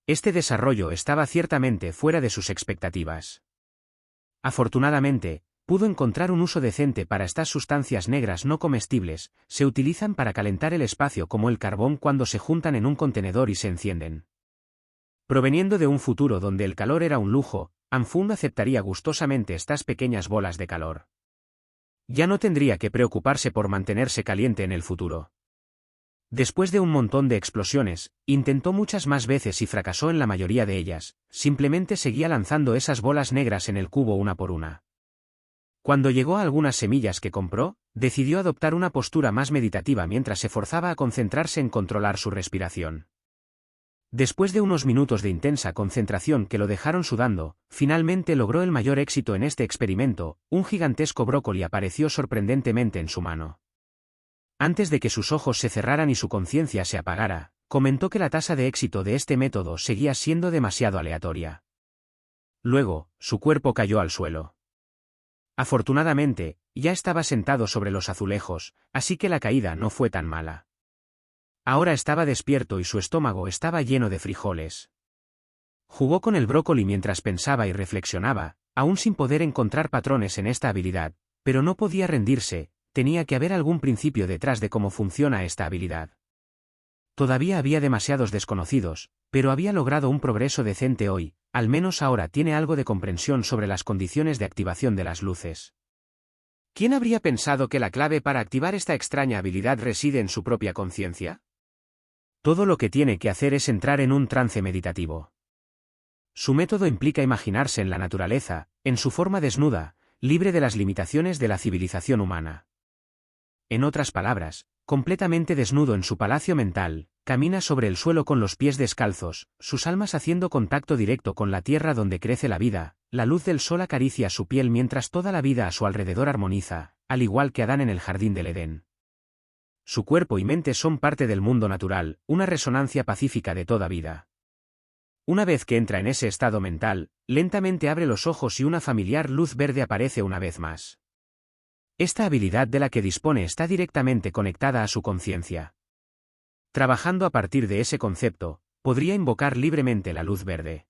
Speaker 1: Este desarrollo estaba ciertamente fuera de sus expectativas. Afortunadamente, pudo encontrar un uso decente para estas sustancias negras no comestibles. Se utilizan para calentar el espacio como el carbón cuando se juntan en un contenedor y se encienden. Proveniendo de un futuro donde el calor era un lujo, Anfung aceptaría gustosamente estas pequeñas bolas de calor. Ya no tendría que preocuparse por mantenerse caliente en el futuro. Después de un montón de explosiones, intentó muchas más veces y fracasó en la mayoría de ellas. Simplemente seguía lanzando esas bolas negras en el cubo una por una. Cuando llegó a algunas semillas que compró, decidió adoptar una postura más meditativa mientras se forzaba a concentrarse en controlar su respiración. Después de unos minutos de intensa concentración que lo dejaron sudando, finalmente logró el mayor éxito en este experimento. Un gigantesco brócoli apareció sorprendentemente en su mano. Antes de que sus ojos se cerraran y su conciencia se apagara, comentó que la tasa de éxito de este método seguía siendo demasiado aleatoria. Luego, su cuerpo cayó al suelo. Afortunadamente, ya estaba sentado sobre los azulejos, así que la caída no fue tan mala. Ahora estaba despierto y su estómago estaba lleno de frijoles. Jugó con el brócoli mientras pensaba y reflexionaba, aún sin poder encontrar patrones en esta habilidad, pero no podía rendirse. Tenía que haber algún principio detrás de cómo funciona esta habilidad. Todavía había demasiados desconocidos, pero había logrado un progreso decente hoy. Al menos ahora tiene algo de comprensión sobre las condiciones de activación de las luces. ¿Quién habría pensado que la clave para activar esta extraña habilidad reside en su propia conciencia? Todo lo que tiene que hacer es entrar en un trance meditativo. Su método implica imaginarse en la naturaleza, en su forma desnuda, libre de las limitaciones de la civilización humana. En otras palabras, completamente desnudo en su palacio mental, camina sobre el suelo con los pies descalzos, sus almas haciendo contacto directo con la tierra donde crece la vida. La luz del sol acaricia su piel mientras toda la vida a su alrededor armoniza, al igual que Adán en el jardín del Edén. Su cuerpo y mente son parte del mundo natural, una resonancia pacífica de toda vida. Una vez que entra en ese estado mental, lentamente abre los ojos y una familiar luz verde aparece una vez más. Esta habilidad de la que dispone está directamente conectada a su conciencia. Trabajando a partir de ese concepto, podría invocar libremente la luz verde.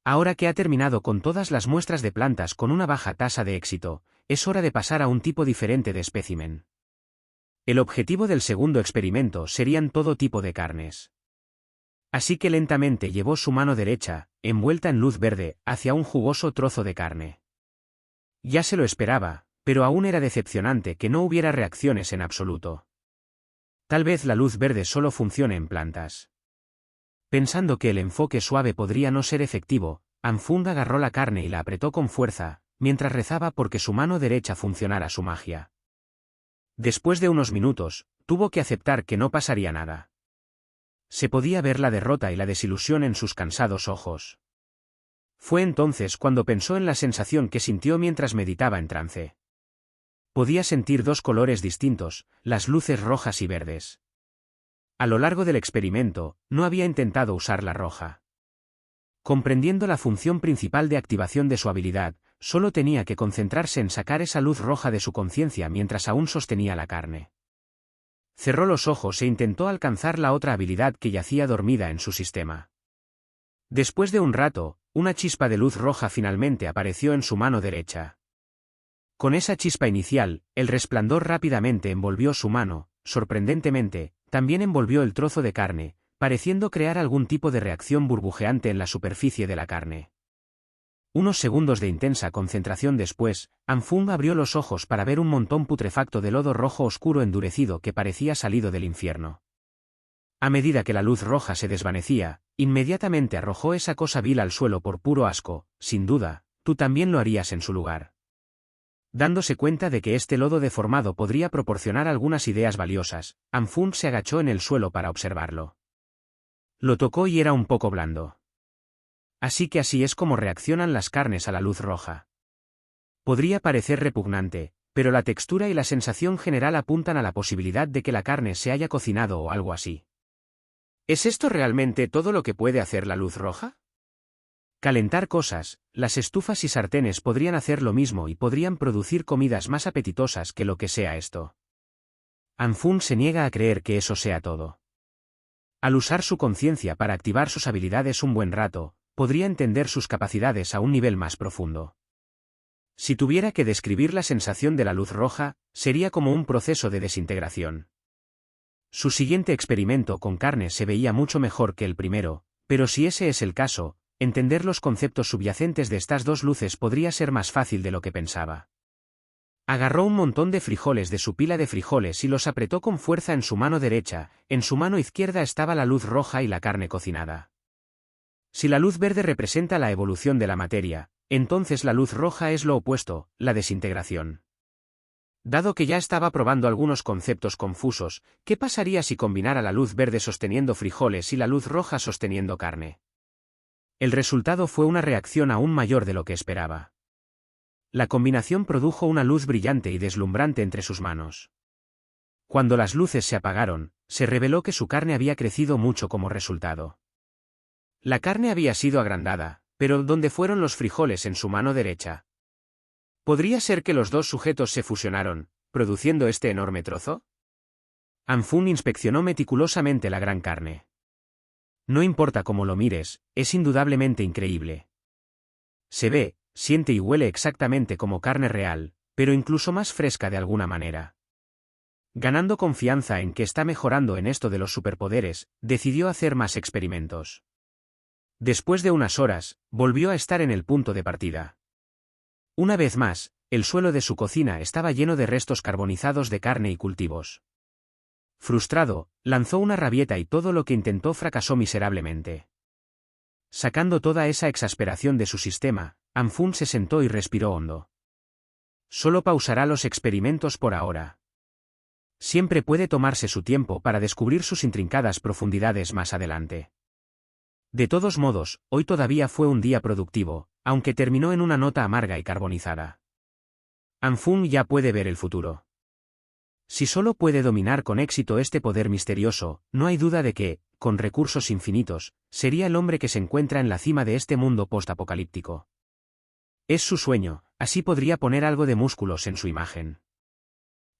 Speaker 1: Ahora que ha terminado con todas las muestras de plantas con una baja tasa de éxito, es hora de pasar a un tipo diferente de espécimen. El objetivo del segundo experimento serían todo tipo de carnes. Así que lentamente llevó su mano derecha, envuelta en luz verde, hacia un jugoso trozo de carne. Ya se lo esperaba, pero aún era decepcionante que no hubiera reacciones en absoluto. Tal vez la luz verde solo funcione en plantas. Pensando que el enfoque suave podría no ser efectivo, Anfung agarró la carne y la apretó con fuerza, mientras rezaba porque su mano derecha funcionara su magia. Después de unos minutos, tuvo que aceptar que no pasaría nada. Se podía ver la derrota y la desilusión en sus cansados ojos. Fue entonces cuando pensó en la sensación que sintió mientras meditaba en trance. Podía sentir dos colores distintos, las luces rojas y verdes. A lo largo del experimento, no había intentado usar la roja. Comprendiendo la función principal de activación de su habilidad, solo tenía que concentrarse en sacar esa luz roja de su conciencia mientras aún sostenía la carne. Cerró los ojos e intentó alcanzar la otra habilidad que yacía dormida en su sistema. Después de un rato, una chispa de luz roja finalmente apareció en su mano derecha. Con esa chispa inicial, el resplandor rápidamente envolvió su mano, sorprendentemente, también envolvió el trozo de carne, pareciendo crear algún tipo de reacción burbujeante en la superficie de la carne. Unos segundos de intensa concentración después, Anfung abrió los ojos para ver un montón putrefacto de lodo rojo oscuro endurecido que parecía salido del infierno. A medida que la luz roja se desvanecía, inmediatamente arrojó esa cosa vil al suelo por puro asco. Sin duda, tú también lo harías en su lugar. Dándose cuenta de que este lodo deformado podría proporcionar algunas ideas valiosas, Anfung se agachó en el suelo para observarlo. Lo tocó y era un poco blando. Así que así es como reaccionan las carnes a la luz roja. Podría parecer repugnante, pero la textura y la sensación general apuntan a la posibilidad de que la carne se haya cocinado o algo así. ¿Es esto realmente todo lo que puede hacer la luz roja? Calentar cosas, las estufas y sartenes podrían hacer lo mismo y podrían producir comidas más apetitosas que lo que sea esto. Anfung se niega a creer que eso sea todo. Al usar su conciencia para activar sus habilidades un buen rato, podría entender sus capacidades a un nivel más profundo. Si tuviera que describir la sensación de la luz roja, sería como un proceso de desintegración. Su siguiente experimento con carne se veía mucho mejor que el primero, pero si ese es el caso, entender los conceptos subyacentes de estas dos luces podría ser más fácil de lo que pensaba. Agarró un montón de frijoles de su pila de frijoles y los apretó con fuerza en su mano derecha, en su mano izquierda estaba la luz roja y la carne cocinada. Si la luz verde representa la evolución de la materia, entonces la luz roja es lo opuesto, la desintegración. Dado que ya estaba probando algunos conceptos confusos, ¿qué pasaría si combinara la luz verde sosteniendo frijoles y la luz roja sosteniendo carne? El resultado fue una reacción aún mayor de lo que esperaba. La combinación produjo una luz brillante y deslumbrante entre sus manos. Cuando las luces se apagaron, se reveló que su carne había crecido mucho como resultado. La carne había sido agrandada, pero ¿dónde fueron los frijoles en su mano derecha? ¿Podría ser que los dos sujetos se fusionaron, produciendo este enorme trozo? Anfung inspeccionó meticulosamente la gran carne. No importa cómo lo mires, es indudablemente increíble. Se ve, siente y huele exactamente como carne real, pero incluso más fresca de alguna manera. Ganando confianza en que está mejorando en esto de los superpoderes, decidió hacer más experimentos. Después de unas horas, volvió a estar en el punto de partida. Una vez más, el suelo de su cocina estaba lleno de restos carbonizados de carne y cultivos. Frustrado, lanzó una rabieta y todo lo que intentó fracasó miserablemente. Sacando toda esa exasperación de su sistema, Anfung se sentó y respiró hondo. Solo pausará los experimentos por ahora. Siempre puede tomarse su tiempo para descubrir sus intrincadas profundidades más adelante. De todos modos, hoy todavía fue un día productivo, aunque terminó en una nota amarga y carbonizada. Anfung ya puede ver el futuro. Si solo puede dominar con éxito este poder misterioso, no hay duda de que, con recursos infinitos, sería el hombre que se encuentra en la cima de este mundo postapocalíptico. Es su sueño, así podría poner algo de músculos en su imagen.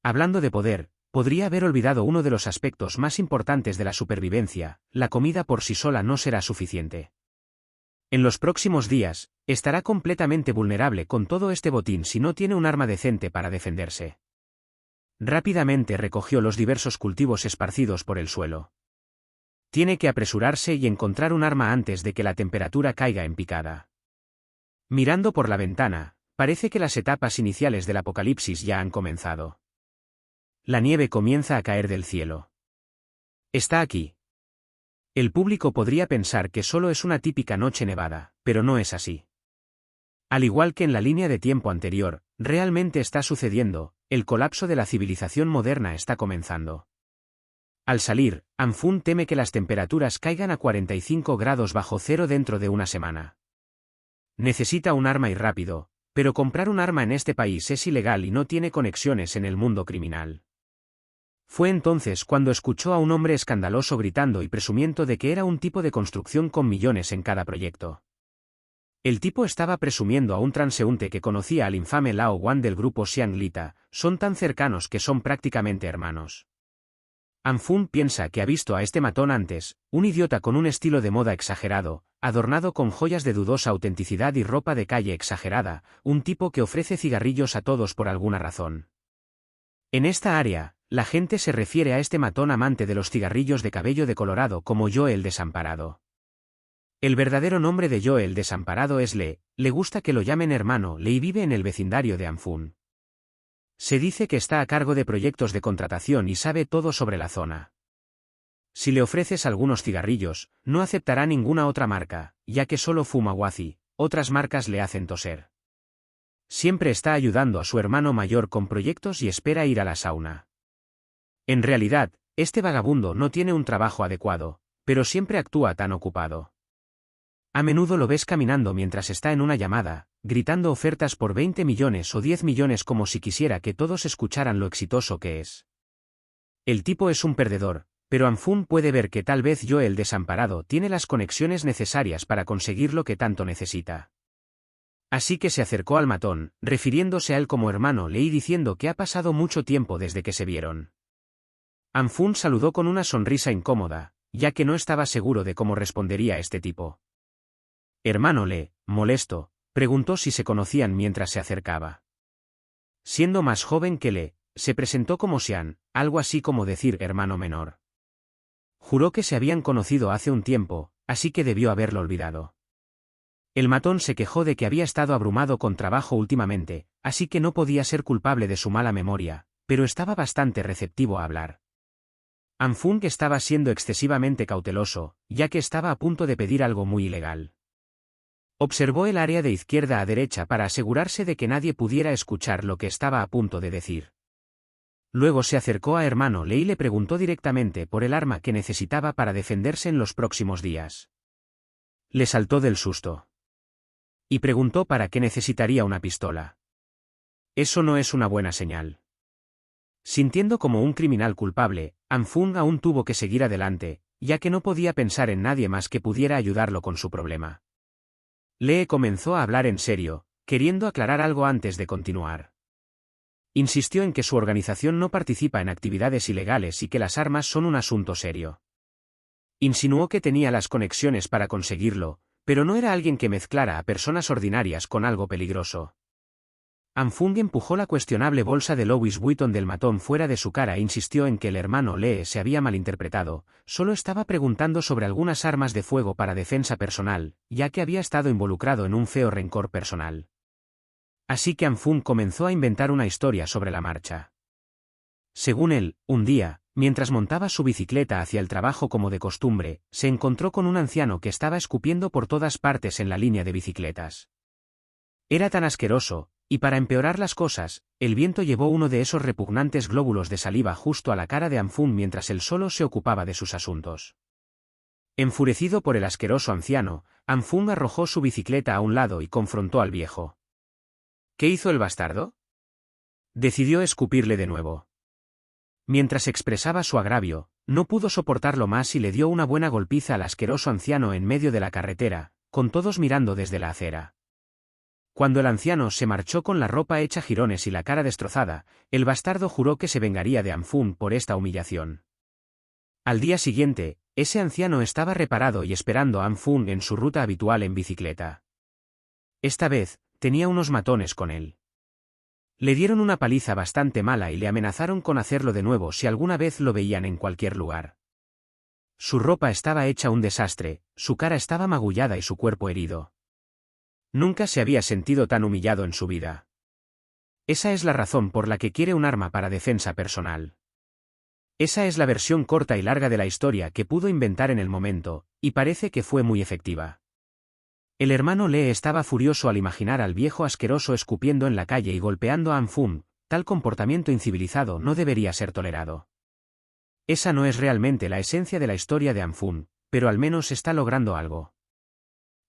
Speaker 1: Hablando de poder, podría haber olvidado uno de los aspectos más importantes de la supervivencia: la comida por sí sola no será suficiente. En los próximos días, estará completamente vulnerable con todo este botín si no tiene un arma decente para defenderse. Rápidamente recogió los diversos cultivos esparcidos por el suelo. Tiene que apresurarse y encontrar un arma antes de que la temperatura caiga en picada. Mirando por la ventana, parece que las etapas iniciales del apocalipsis ya han comenzado. La nieve comienza a caer del cielo. Está aquí. El público podría pensar que solo es una típica noche nevada, pero no es así. Al igual que en la línea de tiempo anterior, realmente está sucediendo, el colapso de la civilización moderna está comenzando. Al salir, Anfun teme que las temperaturas caigan a 45 grados bajo cero dentro de una semana. Necesita un arma y rápido, pero comprar un arma en este país es ilegal y no tiene conexiones en el mundo criminal. Fue entonces cuando escuchó a un hombre escandaloso gritando y presumiendo de que era un tipo de construcción con millones en cada proyecto. El tipo estaba presumiendo a un transeúnte que conocía al infame Lao Wan del grupo Xianglita, son tan cercanos que son prácticamente hermanos. Anfun piensa que ha visto a este matón antes, un idiota con un estilo de moda exagerado, adornado con joyas de dudosa autenticidad y ropa de calle exagerada, un tipo que ofrece cigarrillos a todos por alguna razón. En esta área, la gente se refiere a este matón amante de los cigarrillos de cabello de colorado como Joe el Desamparado. El verdadero nombre de Joe el Desamparado es Le gusta que lo llamen hermano Le y vive en el vecindario de Anfun. Se dice que está a cargo de proyectos de contratación y sabe todo sobre la zona. Si le ofreces algunos cigarrillos, no aceptará ninguna otra marca, ya que solo fuma Wazi, otras marcas le hacen toser. Siempre está ayudando a su hermano mayor con proyectos y espera ir a la sauna. En realidad, este vagabundo no tiene un trabajo adecuado, pero siempre actúa tan ocupado. A menudo lo ves caminando mientras está en una llamada, gritando ofertas por 20 millones o 10 millones como si quisiera que todos escucharan lo exitoso que es. El tipo es un perdedor, pero Anfun puede ver que tal vez Joe el Desamparado tiene las conexiones necesarias para conseguir lo que tanto necesita. Así que se acercó al matón, refiriéndose a él como hermano Le y diciendo que ha pasado mucho tiempo desde que se vieron. Anfun saludó con una sonrisa incómoda, ya que no estaba seguro de cómo respondería este tipo. Hermano Le, molesto, preguntó si se conocían mientras se acercaba. Siendo más joven que Le, se presentó como Xian, algo así como decir hermano menor. Juró que se habían conocido hace un tiempo, así que debió haberlo olvidado. El matón se quejó de que había estado abrumado con trabajo últimamente, así que no podía ser culpable de su mala memoria, pero estaba bastante receptivo a hablar. Anfun estaba siendo excesivamente cauteloso, ya que estaba a punto de pedir algo muy ilegal. Observó el área de izquierda a derecha para asegurarse de que nadie pudiera escuchar lo que estaba a punto de decir. Luego se acercó a hermano Le y le preguntó directamente por el arma que necesitaba para defenderse en los próximos días. Le saltó del susto. Y preguntó para qué necesitaría una pistola. Eso no es una buena señal. Sintiendo como un criminal culpable, Anfun aún tuvo que seguir adelante, ya que no podía pensar en nadie más que pudiera ayudarlo con su problema. Le comenzó a hablar en serio, queriendo aclarar algo antes de continuar. Insistió en que su organización no participa en actividades ilegales y que las armas son un asunto serio. Insinuó que tenía las conexiones para conseguirlo, pero no era alguien que mezclara a personas ordinarias con algo peligroso. Anfung empujó la cuestionable bolsa de Louis Vuitton del matón fuera de su cara e insistió en que el hermano Le se había malinterpretado, solo estaba preguntando sobre algunas armas de fuego para defensa personal, ya que había estado involucrado en un feo rencor personal. Así que Anfung comenzó a inventar una historia sobre la marcha. Según él, un día, mientras montaba su bicicleta hacia el trabajo como de costumbre, se encontró con un anciano que estaba escupiendo por todas partes en la línea de bicicletas. Era tan asqueroso, y para empeorar las cosas, el viento llevó uno de esos repugnantes glóbulos de saliva justo a la cara de Anfun mientras él solo se ocupaba de sus asuntos. Enfurecido por el asqueroso anciano, Anfun arrojó su bicicleta a un lado y confrontó al viejo. ¿Qué hizo el bastardo? Decidió escupirle de nuevo. Mientras expresaba su agravio, no pudo soportarlo más y le dio una buena golpiza al asqueroso anciano en medio de la carretera, con todos mirando desde la acera. Cuando el anciano se marchó con la ropa hecha jirones y la cara destrozada, el bastardo juró que se vengaría de Anfun por esta humillación. Al día siguiente, ese anciano estaba reparado y esperando a Anfun en su ruta habitual en bicicleta. Esta vez, tenía unos matones con él. Le dieron una paliza bastante mala y le amenazaron con hacerlo de nuevo si alguna vez lo veían en cualquier lugar. Su ropa estaba hecha un desastre, su cara estaba magullada y su cuerpo herido. Nunca se había sentido tan humillado en su vida. Esa es la razón por la que quiere un arma para defensa personal. Esa es la versión corta y larga de la historia que pudo inventar en el momento, y parece que fue muy efectiva. El hermano Le estaba furioso al imaginar al viejo asqueroso escupiendo en la calle y golpeando a Anfun. Tal comportamiento incivilizado no debería ser tolerado. Esa no es realmente la esencia de la historia de Anfung, pero al menos está logrando algo.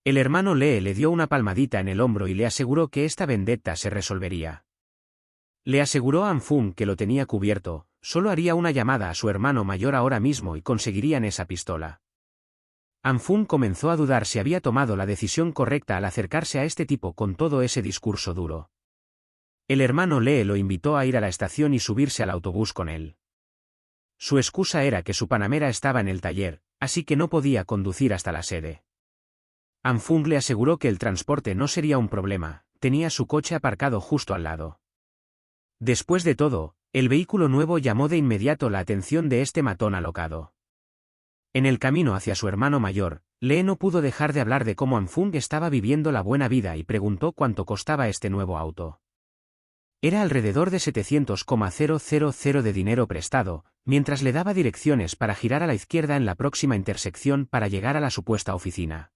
Speaker 1: El hermano Lee le dio una palmadita en el hombro y le aseguró que esta vendetta se resolvería. Le aseguró a Anfung que lo tenía cubierto, solo haría una llamada a su hermano mayor ahora mismo y conseguirían esa pistola. Anfung comenzó a dudar si había tomado la decisión correcta al acercarse a este tipo con todo ese discurso duro. El hermano Lee lo invitó a ir a la estación y subirse al autobús con él. Su excusa era que su Panamera estaba en el taller, así que no podía conducir hasta la sede. Anfung le aseguró que el transporte no sería un problema, tenía su coche aparcado justo al lado. Después de todo, el vehículo nuevo llamó de inmediato la atención de este matón alocado. En el camino hacia su hermano mayor, Lee no pudo dejar de hablar de cómo Anfung estaba viviendo la buena vida y preguntó cuánto costaba este nuevo auto. Era alrededor de 700,000 de dinero prestado, mientras le daba direcciones para girar a la izquierda en la próxima intersección para llegar a la supuesta oficina.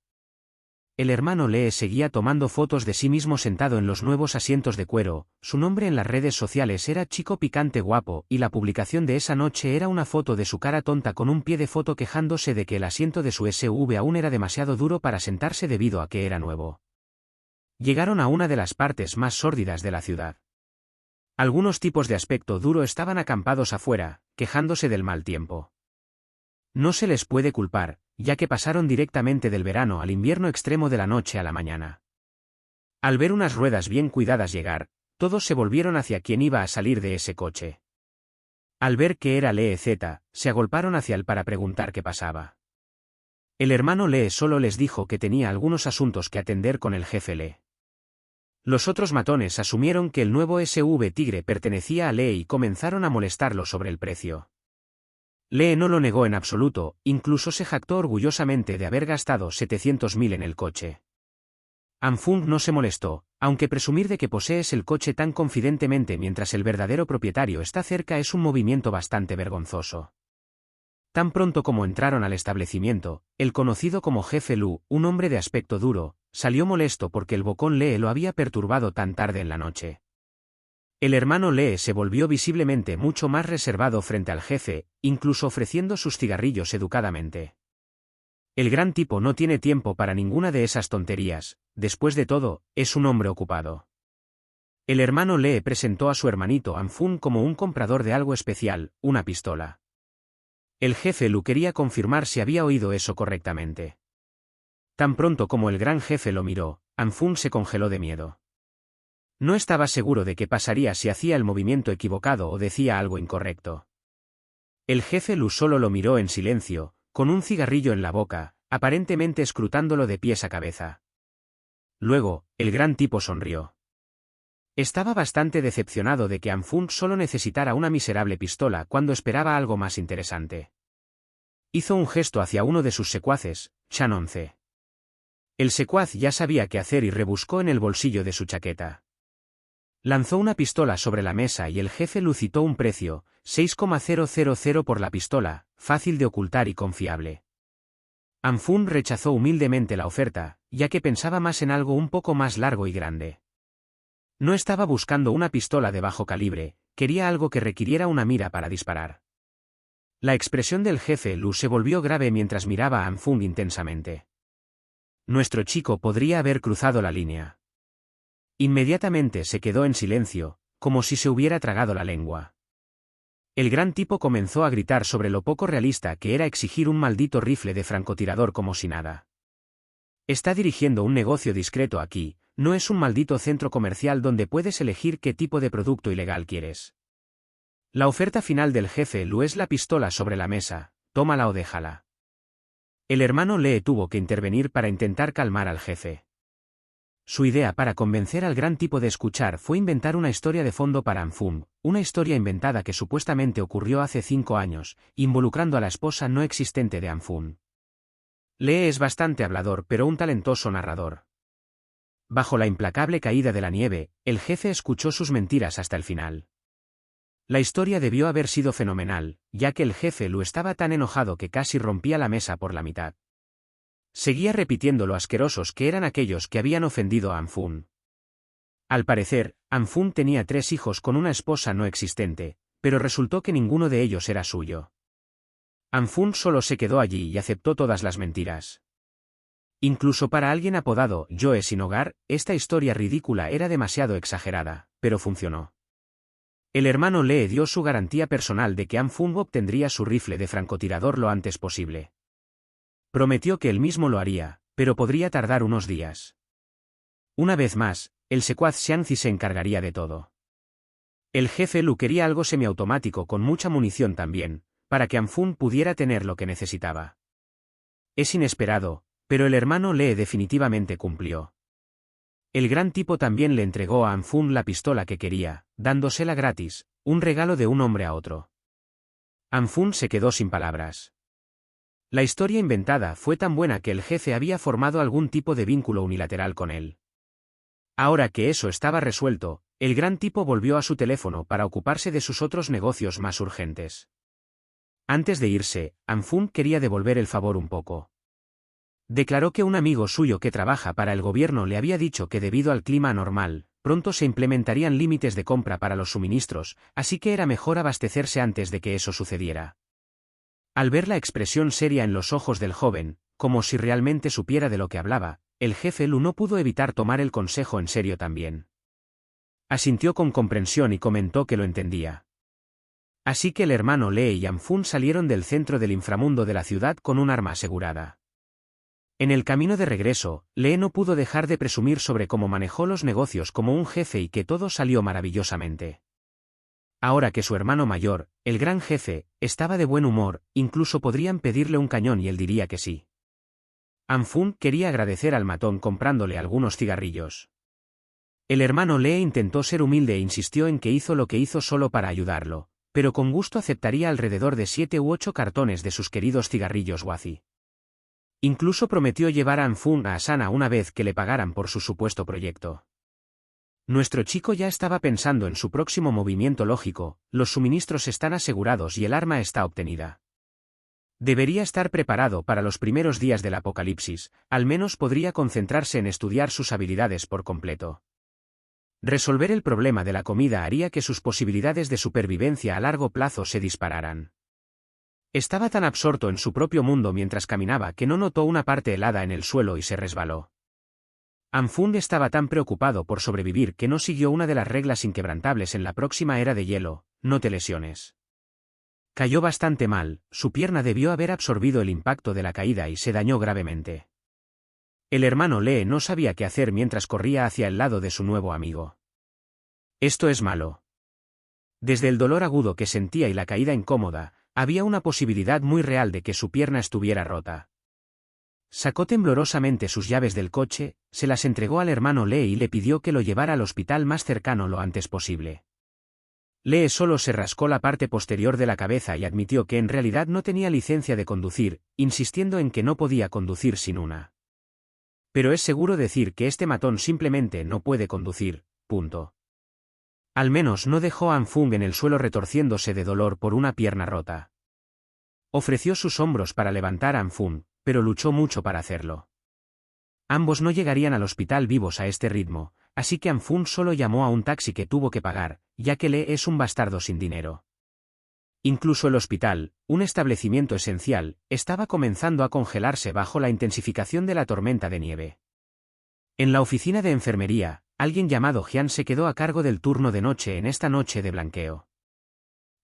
Speaker 1: El hermano Lee seguía tomando fotos de sí mismo sentado en los nuevos asientos de cuero, su nombre en las redes sociales era Chico Picante Guapo y la publicación de esa noche era una foto de su cara tonta con un pie de foto quejándose de que el asiento de su SUV aún era demasiado duro para sentarse debido a que era nuevo. Llegaron a una de las partes más sórdidas de la ciudad. Algunos tipos de aspecto duro estaban acampados afuera, quejándose del mal tiempo. No se les puede culpar, ya que pasaron directamente del verano al invierno extremo de la noche a la mañana. Al ver unas ruedas bien cuidadas llegar, todos se volvieron hacia quien iba a salir de ese coche. Al ver que era Lee Z, se agolparon hacia él para preguntar qué pasaba. El hermano Lee solo les dijo que tenía algunos asuntos que atender con el jefe Lee. Los otros matones asumieron que el nuevo SUV Tigre pertenecía a Lee y comenzaron a molestarlo sobre el precio. Lee no lo negó en absoluto, incluso se jactó orgullosamente de haber gastado 700.000 en el coche. Anfung no se molestó, aunque presumir de que posees el coche tan confidentemente mientras el verdadero propietario está cerca es un movimiento bastante vergonzoso. Tan pronto como entraron al establecimiento, el conocido como jefe Lu, un hombre de aspecto duro, salió molesto porque el bocón Lee lo había perturbado tan tarde en la noche. El hermano Lee se volvió visiblemente mucho más reservado frente al jefe, incluso ofreciendo sus cigarrillos educadamente. El gran tipo no tiene tiempo para ninguna de esas tonterías, después de todo, es un hombre ocupado. El hermano Lee presentó a su hermanito Anfung como un comprador de algo especial, una pistola. El jefe Lu quería confirmar si había oído eso correctamente. Tan pronto como el gran jefe lo miró, Anfung se congeló de miedo. No estaba seguro de qué pasaría si hacía el movimiento equivocado o decía algo incorrecto. El jefe Lu solo lo miró en silencio, con un cigarrillo en la boca, aparentemente escrutándolo de pies a cabeza. Luego, el gran tipo sonrió. Estaba bastante decepcionado de que Anfung solo necesitara una miserable pistola cuando esperaba algo más interesante. Hizo un gesto hacia uno de sus secuaces, Chan 11. El secuaz ya sabía qué hacer y rebuscó en el bolsillo de su chaqueta. Lanzó una pistola sobre la mesa y el jefe Lu citó un precio, 6,000 por la pistola, fácil de ocultar y confiable. Anfung rechazó humildemente la oferta, ya que pensaba más en algo un poco más largo y grande. No estaba buscando una pistola de bajo calibre, quería algo que requiriera una mira para disparar. La expresión del jefe Lu se volvió grave mientras miraba a Anfung intensamente. Nuestro chico podría haber cruzado la línea. Inmediatamente se quedó en silencio, como si se hubiera tragado la lengua. El gran tipo comenzó a gritar sobre lo poco realista que era exigir un maldito rifle de francotirador como si nada. Está dirigiendo un negocio discreto aquí, no es un maldito centro comercial donde puedes elegir qué tipo de producto ilegal quieres. La oferta final del jefe Lu es la pistola sobre la mesa, tómala o déjala. El hermano Lee tuvo que intervenir para intentar calmar al jefe. Su idea para convencer al gran tipo de escuchar fue inventar una historia de fondo para Anfung, una historia inventada que supuestamente ocurrió hace 5 años, involucrando a la esposa no existente de Anfung. Lee es bastante hablador pero un talentoso narrador. Bajo la implacable caída de la nieve, el jefe escuchó sus mentiras hasta el final. La historia debió haber sido fenomenal, ya que el jefe Lu estaba tan enojado que casi rompía la mesa por la mitad. Seguía repitiendo lo asquerosos que eran aquellos que habían ofendido a Anfung. Al parecer, Anfung tenía 3 hijos con una esposa no existente, pero resultó que ninguno de ellos era suyo. Anfun solo se quedó allí y aceptó todas las mentiras. Incluso para alguien apodado Joe sin hogar, esta historia ridícula era demasiado exagerada, pero funcionó. El hermano Lee dio su garantía personal de que Anfun obtendría su rifle de francotirador lo antes posible. Prometió que él mismo lo haría, pero podría tardar unos días. Una vez más, el secuaz Xianzi se encargaría de todo. El jefe Lu quería algo semiautomático con mucha munición también, para que Anfun pudiera tener lo que necesitaba. Es inesperado, pero el hermano Lee definitivamente cumplió. El gran tipo también le entregó a Anfun la pistola que quería, dándosela gratis, un regalo de un hombre a otro. Anfun se quedó sin palabras. La historia inventada fue tan buena que el jefe había formado algún tipo de vínculo unilateral con él. Ahora que eso estaba resuelto, el gran tipo volvió a su teléfono para ocuparse de sus otros negocios más urgentes. Antes de irse, Anfun quería devolver el favor un poco. Declaró que un amigo suyo que trabaja para el gobierno le había dicho que debido al clima anormal, pronto se implementarían límites de compra para los suministros, así que era mejor abastecerse antes de que eso sucediera. Al ver la expresión seria en los ojos del joven, como si realmente supiera de lo que hablaba, el jefe Lu no pudo evitar tomar el consejo en serio también. Asintió con comprensión y comentó que lo entendía. Así que el hermano Lee y Anfun salieron del centro del inframundo de la ciudad con un arma asegurada. En el camino de regreso, Lee no pudo dejar de presumir sobre cómo manejó los negocios como un jefe y que todo salió maravillosamente. Ahora que su hermano mayor, el gran jefe, estaba de buen humor, incluso podrían pedirle un cañón y él diría que sí. Anfun quería agradecer al matón comprándole algunos cigarrillos. El hermano Lee intentó ser humilde e insistió en que hizo lo que hizo solo para ayudarlo, pero con gusto aceptaría alrededor de 7 u 8 cartones de sus queridos cigarrillos Wazi. Incluso prometió llevar a Anfun a Asana una vez que le pagaran por su supuesto proyecto. Nuestro chico ya estaba pensando en su próximo movimiento lógico, los suministros están asegurados y el arma está obtenida. Debería estar preparado para los primeros días del apocalipsis, al menos podría concentrarse en estudiar sus habilidades por completo. Resolver el problema de la comida haría que sus posibilidades de supervivencia a largo plazo se dispararan. Estaba tan absorto en su propio mundo mientras caminaba que no notó una parte helada en el suelo y se resbaló. Anfun estaba tan preocupado por sobrevivir que no siguió una de las reglas inquebrantables en la próxima era de hielo: no te lesiones. Cayó bastante mal, su pierna debió haber absorbido el impacto de la caída y se dañó gravemente. El hermano Lee no sabía qué hacer mientras corría hacia el lado de su nuevo amigo. Esto es malo. Desde el dolor agudo que sentía y la caída incómoda, había una posibilidad muy real de que su pierna estuviera rota. Sacó temblorosamente sus llaves del coche, se las entregó al hermano Lee y le pidió que lo llevara al hospital más cercano lo antes posible. Lee solo se rascó la parte posterior de la cabeza y admitió que en realidad no tenía licencia de conducir, insistiendo en que no podía conducir sin una. Pero es seguro decir que este matón simplemente no puede conducir, punto. Al menos no dejó a Anfun en el suelo retorciéndose de dolor por una pierna rota. Ofreció sus hombros para levantar a Anfun, pero luchó mucho para hacerlo. Ambos no llegarían al hospital vivos a este ritmo, así que Anfun solo llamó a un taxi que tuvo que pagar, ya que Lee es un bastardo sin dinero. Incluso el hospital, un establecimiento esencial, estaba comenzando a congelarse bajo la intensificación de la tormenta de nieve. En la oficina de enfermería, alguien llamado Jian se quedó a cargo del turno de noche en esta noche de blanqueo.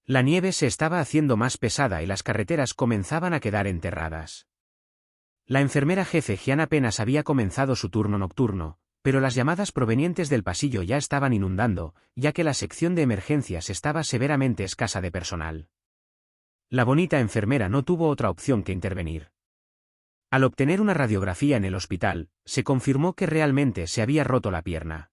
Speaker 1: La nieve se estaba haciendo más pesada y las carreteras comenzaban a quedar enterradas. La enfermera jefe Jian apenas había comenzado su turno nocturno, pero las llamadas provenientes del pasillo ya estaban inundando, ya que la sección de emergencias estaba severamente escasa de personal. La bonita enfermera no tuvo otra opción que intervenir. Al obtener una radiografía en el hospital, se confirmó que realmente se había roto la pierna.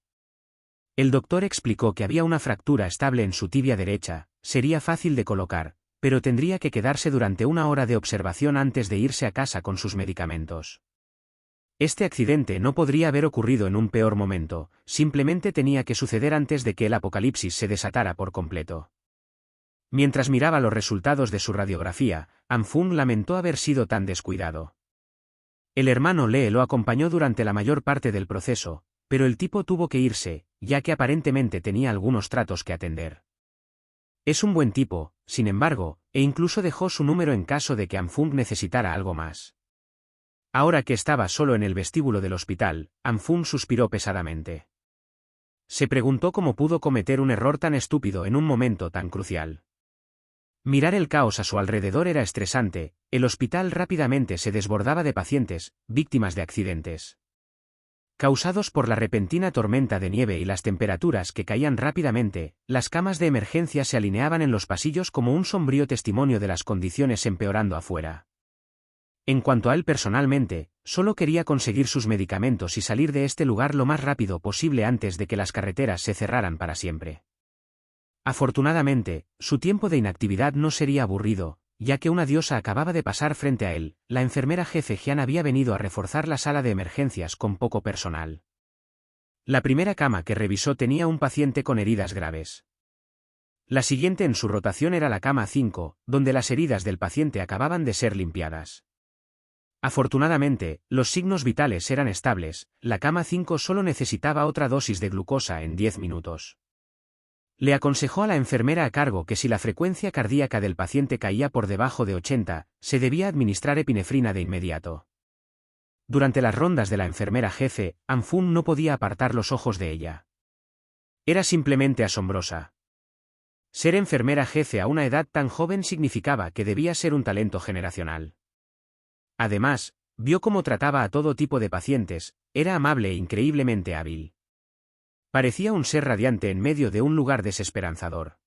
Speaker 1: El doctor explicó que había una fractura estable en su tibia derecha, sería fácil de colocar, pero tendría que quedarse durante una hora de observación antes de irse a casa con sus medicamentos. Este accidente no podría haber ocurrido en un peor momento, simplemente tenía que suceder antes de que el apocalipsis se desatara por completo. Mientras miraba los resultados de su radiografía, Anfun lamentó haber sido tan descuidado. El hermano Lee lo acompañó durante la mayor parte del proceso, pero el tipo tuvo que irse, ya que aparentemente tenía algunos tratos que atender. Es un buen tipo, sin embargo, e incluso dejó su número en caso de que Anfung necesitara algo más. Ahora que estaba solo en el vestíbulo del hospital, Anfung suspiró pesadamente. Se preguntó cómo pudo cometer un error tan estúpido en un momento tan crucial. Mirar el caos a su alrededor era estresante, el hospital rápidamente se desbordaba de pacientes, víctimas de accidentes causados por la repentina tormenta de nieve y las temperaturas que caían rápidamente. Las camas de emergencia se alineaban en los pasillos como un sombrío testimonio de las condiciones empeorando afuera. En cuanto a él personalmente, solo quería conseguir sus medicamentos y salir de este lugar lo más rápido posible antes de que las carreteras se cerraran para siempre. Afortunadamente, su tiempo de inactividad no sería aburrido, ya que una diosa acababa de pasar frente a él. La enfermera jefe Jian había venido a reforzar la sala de emergencias con poco personal. La primera cama que revisó tenía un paciente con heridas graves. La siguiente en su rotación era la cama 5, donde las heridas del paciente acababan de ser limpiadas. Afortunadamente, los signos vitales eran estables. La cama 5 solo necesitaba otra dosis de glucosa en 10 minutos. Le aconsejó a la enfermera a cargo que si la frecuencia cardíaca del paciente caía por debajo de 80, se debía administrar epinefrina de inmediato. Durante las rondas de la enfermera jefe, Anfung no podía apartar los ojos de ella. Era simplemente asombrosa. Ser enfermera jefe a una edad tan joven significaba que debía ser un talento generacional. Además, vio cómo trataba a todo tipo de pacientes, era amable e increíblemente hábil. Parecía un ser radiante en medio de un lugar desesperanzador.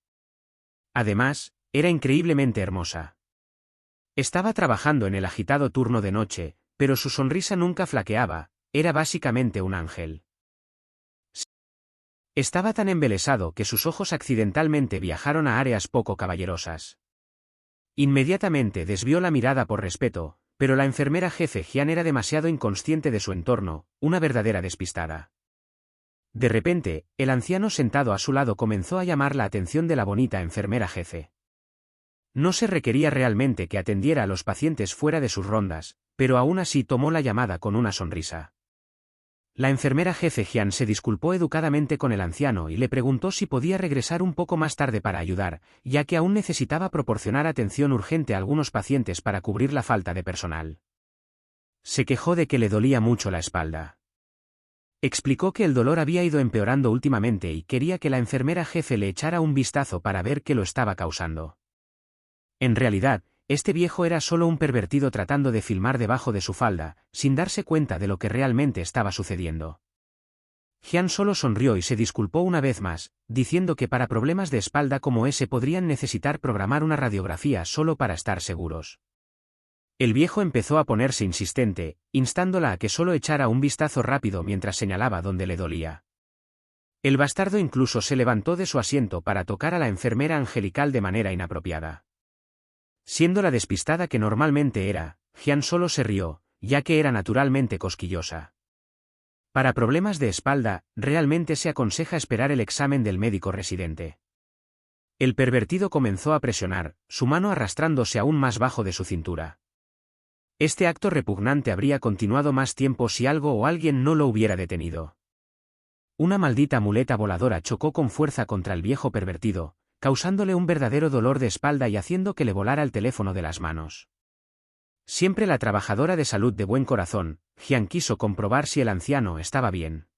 Speaker 1: Además, era increíblemente hermosa. Estaba trabajando en el agitado turno de noche, pero su sonrisa nunca flaqueaba, era básicamente un ángel. Estaba tan embelesado que sus ojos accidentalmente viajaron a áreas poco caballerosas. Inmediatamente desvió la mirada por respeto, pero la enfermera jefe Jian era demasiado inconsciente de su entorno, una verdadera despistada. De repente, el anciano sentado a su lado comenzó a llamar la atención de la bonita enfermera jefe. No se requería realmente que atendiera a los pacientes fuera de sus rondas, pero aún así tomó la llamada con una sonrisa. La enfermera jefe Jian se disculpó educadamente con el anciano y le preguntó si podía regresar un poco más tarde para ayudar, ya que aún necesitaba proporcionar atención urgente a algunos pacientes para cubrir la falta de personal. Se quejó de que le dolía mucho la espalda. Explicó que el dolor había ido empeorando últimamente y quería que la enfermera jefe le echara un vistazo para ver qué lo estaba causando. En realidad, este viejo era solo un pervertido tratando de filmar debajo de su falda, sin darse cuenta de lo que realmente estaba sucediendo. Jian solo sonrió y se disculpó una vez más, diciendo que para problemas de espalda como ese podrían necesitar programar una radiografía solo para estar seguros. El viejo empezó a ponerse insistente, instándola a que solo echara un vistazo rápido mientras señalaba dónde le dolía. El bastardo incluso se levantó de su asiento para tocar a la enfermera angelical de manera inapropiada. Siendo la despistada que normalmente era, Jian solo se rió, ya que era naturalmente cosquillosa. Para problemas de espalda, realmente se aconseja esperar el examen del médico residente. El pervertido comenzó a presionar, su mano arrastrándose aún más bajo de su cintura. Este acto repugnante habría continuado más tiempo si algo o alguien no lo hubiera detenido. Una maldita muleta voladora chocó con fuerza contra el viejo pervertido, causándole un verdadero dolor de espalda y haciendo que le volara el teléfono de las manos. Siempre la trabajadora de salud de buen corazón, Jian quiso comprobar si el anciano estaba bien.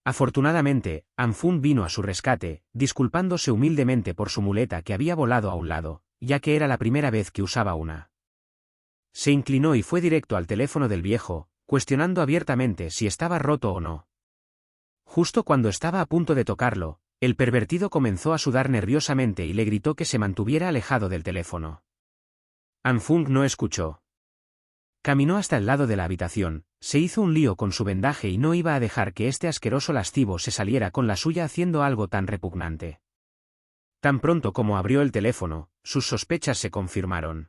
Speaker 1: Afortunadamente, Anfung vino a su rescate, disculpándose humildemente por su muleta que había volado a un lado, ya que era la primera vez que usaba una. Se inclinó y fue directo al teléfono del viejo, cuestionando abiertamente si estaba roto o no. Justo cuando estaba a punto de tocarlo, el pervertido comenzó a sudar nerviosamente y le gritó que se mantuviera alejado del teléfono. Anfung no escuchó. Caminó hasta el lado de la habitación, se hizo un lío con su vendaje y no iba a dejar que este asqueroso lascivo se saliera con la suya haciendo algo tan repugnante. Tan pronto como abrió el teléfono, sus sospechas se confirmaron.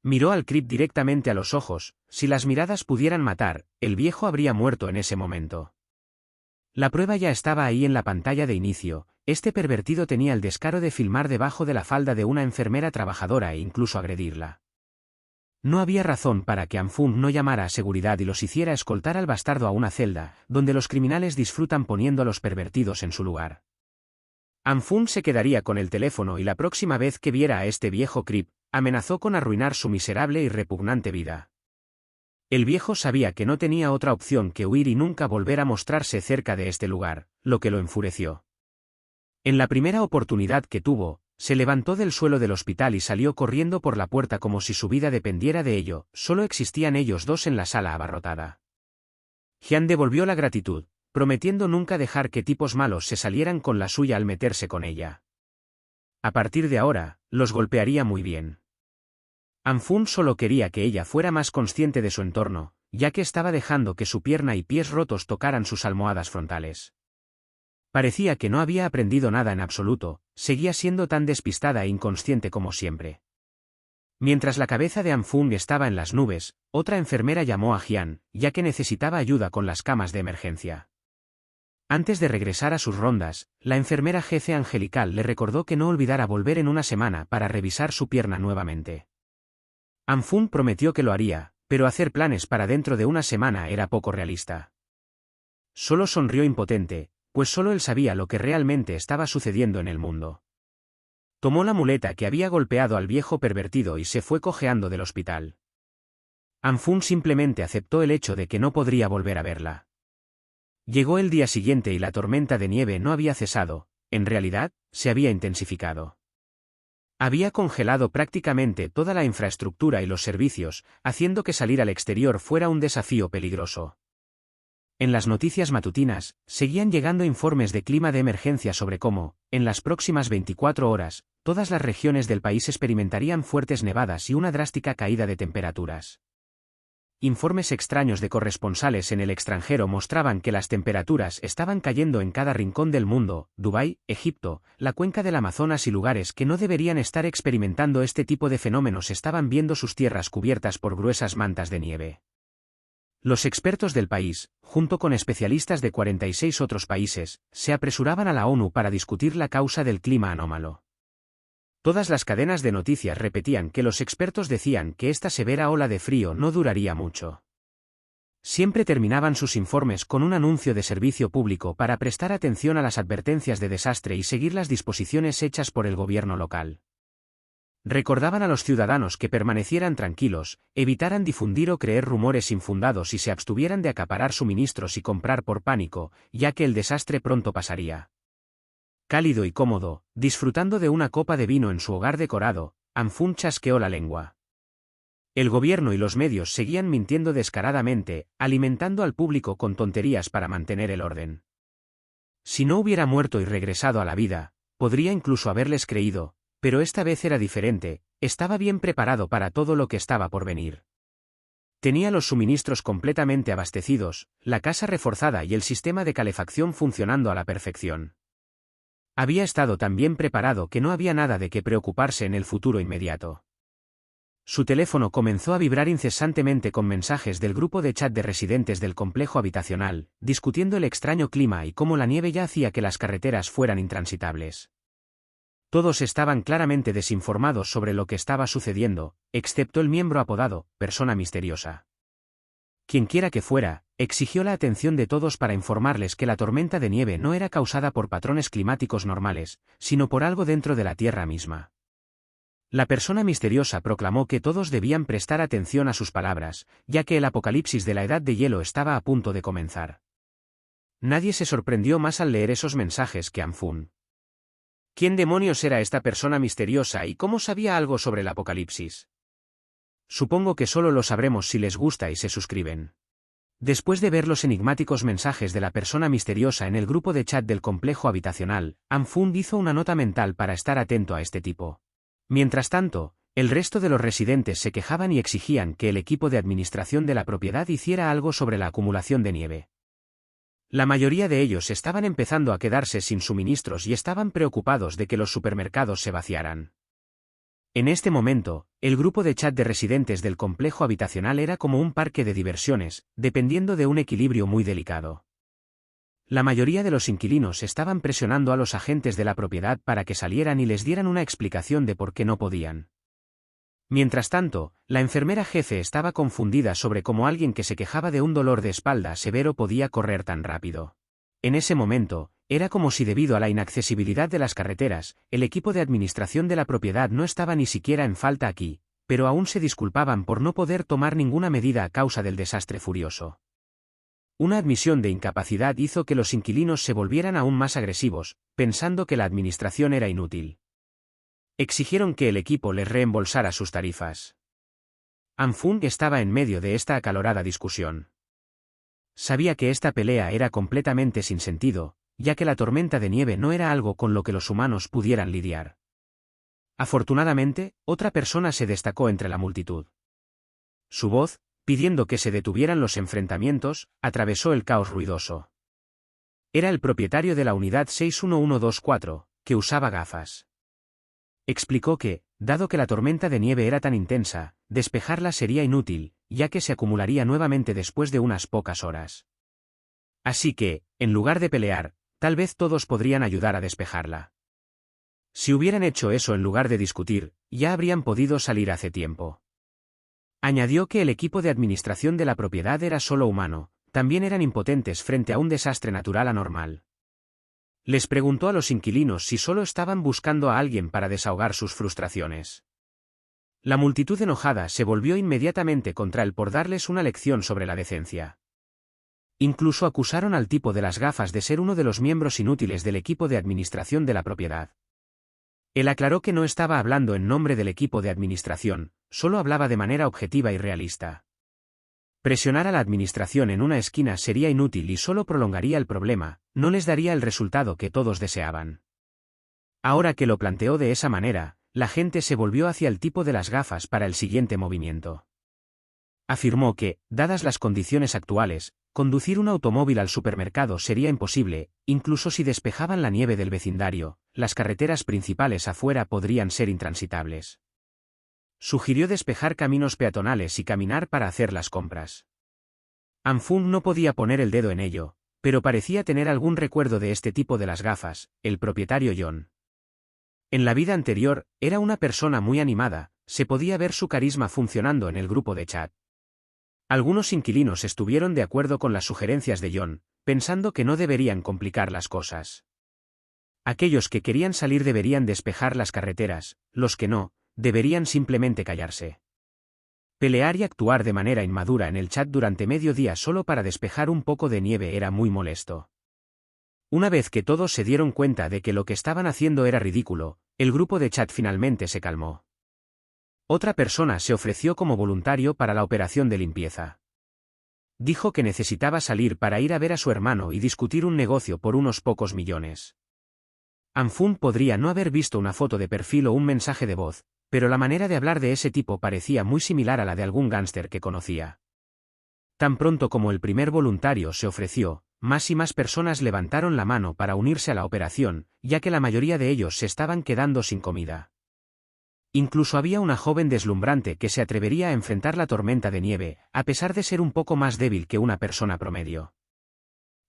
Speaker 1: Miró al Creep directamente a los ojos, si las miradas pudieran matar, el viejo habría muerto en ese momento. La prueba ya estaba ahí en la pantalla de inicio, este pervertido tenía el descaro de filmar debajo de la falda de una enfermera trabajadora e incluso agredirla. No había razón para que Anfung no llamara a seguridad y los hiciera escoltar al bastardo a una celda, donde los criminales disfrutan poniendo a los pervertidos en su lugar. Anfun se quedaría con el teléfono y la próxima vez que viera a este viejo creep, amenazó con arruinar su miserable y repugnante vida. El viejo sabía que no tenía otra opción que huir y nunca volver a mostrarse cerca de este lugar, lo que lo enfureció. En la primera oportunidad que tuvo, se levantó del suelo del hospital y salió corriendo por la puerta como si su vida dependiera de ello. Solo existían ellos dos en la sala abarrotada. Jian devolvió la gratitud, prometiendo nunca dejar que tipos malos se salieran con la suya al meterse con ella. A partir de ahora, los golpearía muy bien. Anfun solo quería que ella fuera más consciente de su entorno, ya que estaba dejando que su pierna y pies rotos tocaran sus almohadas frontales. Parecía que no había aprendido nada en absoluto, seguía siendo tan despistada e inconsciente como siempre. Mientras la cabeza de Anfun estaba en las nubes, otra enfermera llamó a Jian, ya que necesitaba ayuda con las camas de emergencia. Antes de regresar a sus rondas, la enfermera jefe angelical le recordó que no olvidara volver en una semana para revisar su pierna nuevamente. Anfun prometió que lo haría, pero hacer planes para dentro de una semana era poco realista. Solo sonrió impotente, pues solo él sabía lo que realmente estaba sucediendo en el mundo. Tomó la muleta que había golpeado al viejo pervertido y se fue cojeando del hospital. Anfun simplemente aceptó el hecho de que no podría volver a verla. Llegó el día siguiente y la tormenta de nieve no había cesado, en realidad, se había intensificado. Había congelado prácticamente toda la infraestructura y los servicios, haciendo que salir al exterior fuera un desafío peligroso. En las noticias matutinas, seguían llegando informes de clima de emergencia sobre cómo, en las próximas 24 horas, todas las regiones del país experimentarían fuertes nevadas y una drástica caída de temperaturas. Informes extraños de corresponsales en el extranjero mostraban que las temperaturas estaban cayendo en cada rincón del mundo: Dubái, Egipto, la cuenca del Amazonas y lugares que no deberían estar experimentando este tipo de fenómenos estaban viendo sus tierras cubiertas por gruesas mantas de nieve. Los expertos del país, junto con especialistas de 46 otros países, se apresuraban a la ONU para discutir la causa del clima anómalo. Todas las cadenas de noticias repetían que los expertos decían que esta severa ola de frío no duraría mucho. Siempre terminaban sus informes con un anuncio de servicio público para prestar atención a las advertencias de desastre y seguir las disposiciones hechas por el gobierno local. Recordaban a los ciudadanos que permanecieran tranquilos, evitaran difundir o creer rumores infundados y se abstuvieran de acaparar suministros y comprar por pánico, ya que el desastre pronto pasaría. Cálido y cómodo, disfrutando de una copa de vino en su hogar decorado, Anfun chasqueó la lengua. El gobierno y los medios seguían mintiendo descaradamente, alimentando al público con tonterías para mantener el orden. Si no hubiera muerto y regresado a la vida, podría incluso haberles creído, pero esta vez era diferente, estaba bien preparado para todo lo que estaba por venir. Tenía los suministros completamente abastecidos, la casa reforzada y el sistema de calefacción funcionando a la perfección. Había estado tan bien preparado que no había nada de qué preocuparse en el futuro inmediato. Su teléfono comenzó a vibrar incesantemente con mensajes del grupo de chat de residentes del complejo habitacional, discutiendo el extraño clima y cómo la nieve ya hacía que las carreteras fueran intransitables. Todos estaban claramente desinformados sobre lo que estaba sucediendo, excepto el miembro apodado Persona Misteriosa. Quienquiera que fuera, exigió la atención de todos para informarles que la tormenta de nieve no era causada por patrones climáticos normales, sino por algo dentro de la Tierra misma. La persona misteriosa proclamó que todos debían prestar atención a sus palabras, ya que el apocalipsis de la Edad de Hielo estaba a punto de comenzar. Nadie se sorprendió más al leer esos mensajes que Anfun. ¿Quién demonios era esta persona misteriosa y cómo sabía algo sobre el apocalipsis? Supongo que solo lo sabremos si les gusta y se suscriben. Después de ver los enigmáticos mensajes de la persona misteriosa en el grupo de chat del complejo habitacional, Anfun hizo una nota mental para estar atento a este tipo. Mientras tanto, el resto de los residentes se quejaban y exigían que el equipo de administración de la propiedad hiciera algo sobre la acumulación de nieve. La mayoría de ellos estaban empezando a quedarse sin suministros y estaban preocupados de que los supermercados se vaciaran. En este momento, el grupo de chat de residentes del complejo habitacional era como un parque de diversiones, dependiendo de un equilibrio muy delicado. La mayoría de los inquilinos estaban presionando a los agentes de la propiedad para que salieran y les dieran una explicación de por qué no podían. Mientras tanto, la enfermera jefe estaba confundida sobre cómo alguien que se quejaba de un dolor de espalda severo podía correr tan rápido. En ese momento, era como si debido a la inaccesibilidad de las carreteras, el equipo de administración de la propiedad no estaba ni siquiera en falta aquí, pero aún se disculpaban por no poder tomar ninguna medida a causa del desastre furioso. Una admisión de incapacidad hizo que los inquilinos se volvieran aún más agresivos, pensando que la administración era inútil. Exigieron que el equipo les reembolsara sus tarifas. Anfung estaba en medio de esta acalorada discusión. Sabía que esta pelea era completamente sin sentido, ya que la tormenta de nieve no era algo con lo que los humanos pudieran lidiar. Afortunadamente, otra persona se destacó entre la multitud. Su voz, pidiendo que se detuvieran los enfrentamientos, atravesó el caos ruidoso. Era el propietario de la unidad 61124, que usaba gafas. Explicó que, dado que la tormenta de nieve era tan intensa, despejarla sería inútil, ya que se acumularía nuevamente después de unas pocas horas. Así que, en lugar de pelear, tal vez todos podrían ayudar a despejarla. Si hubieran hecho eso en lugar de discutir, ya habrían podido salir hace tiempo. Añadió que el equipo de administración de la propiedad era solo humano, también eran impotentes frente a un desastre natural anormal. Les preguntó a los inquilinos si solo estaban buscando a alguien para desahogar sus frustraciones. La multitud enojada se volvió inmediatamente contra él por darles una lección sobre la decencia. Incluso acusaron al tipo de las gafas de ser uno de los miembros inútiles del equipo de administración de la propiedad. Él aclaró que no estaba hablando en nombre del equipo de administración, solo hablaba de manera objetiva y realista. Presionar a la administración en una esquina sería inútil y solo prolongaría el problema, no les daría el resultado que todos deseaban. Ahora que lo planteó de esa manera, la gente se volvió hacia el tipo de las gafas para el siguiente movimiento. Afirmó que, dadas las condiciones actuales, conducir un automóvil al supermercado sería imposible, incluso si despejaban la nieve del vecindario, las carreteras principales afuera podrían ser intransitables. Sugirió despejar caminos peatonales y caminar para hacer las compras. Anfung no podía poner el dedo en ello, pero parecía tener algún recuerdo de este tipo de las gafas, el propietario John. En la vida anterior, era una persona muy animada, se podía ver su carisma funcionando en el grupo de chat. Algunos inquilinos estuvieron de acuerdo con las sugerencias de John, pensando que no deberían complicar las cosas. Aquellos que querían salir deberían despejar las carreteras, los que no, deberían simplemente callarse. Pelear y actuar de manera inmadura en el chat durante medio día solo para despejar un poco de nieve era muy molesto. Una vez que todos se dieron cuenta de que lo que estaban haciendo era ridículo, el grupo de chat finalmente se calmó. Otra persona se ofreció como voluntario para la operación de limpieza. Dijo que necesitaba salir para ir a ver a su hermano y discutir un negocio por unos pocos millones. Anfung podría no haber visto una foto de perfil o un mensaje de voz, pero la manera de hablar de ese tipo parecía muy similar a la de algún gángster que conocía. Tan pronto como el primer voluntario se ofreció, más y más personas levantaron la mano para unirse a la operación, ya que la mayoría de ellos se estaban quedando sin comida. Incluso había una joven deslumbrante que se atrevería a enfrentar la tormenta de nieve, a pesar de ser un poco más débil que una persona promedio.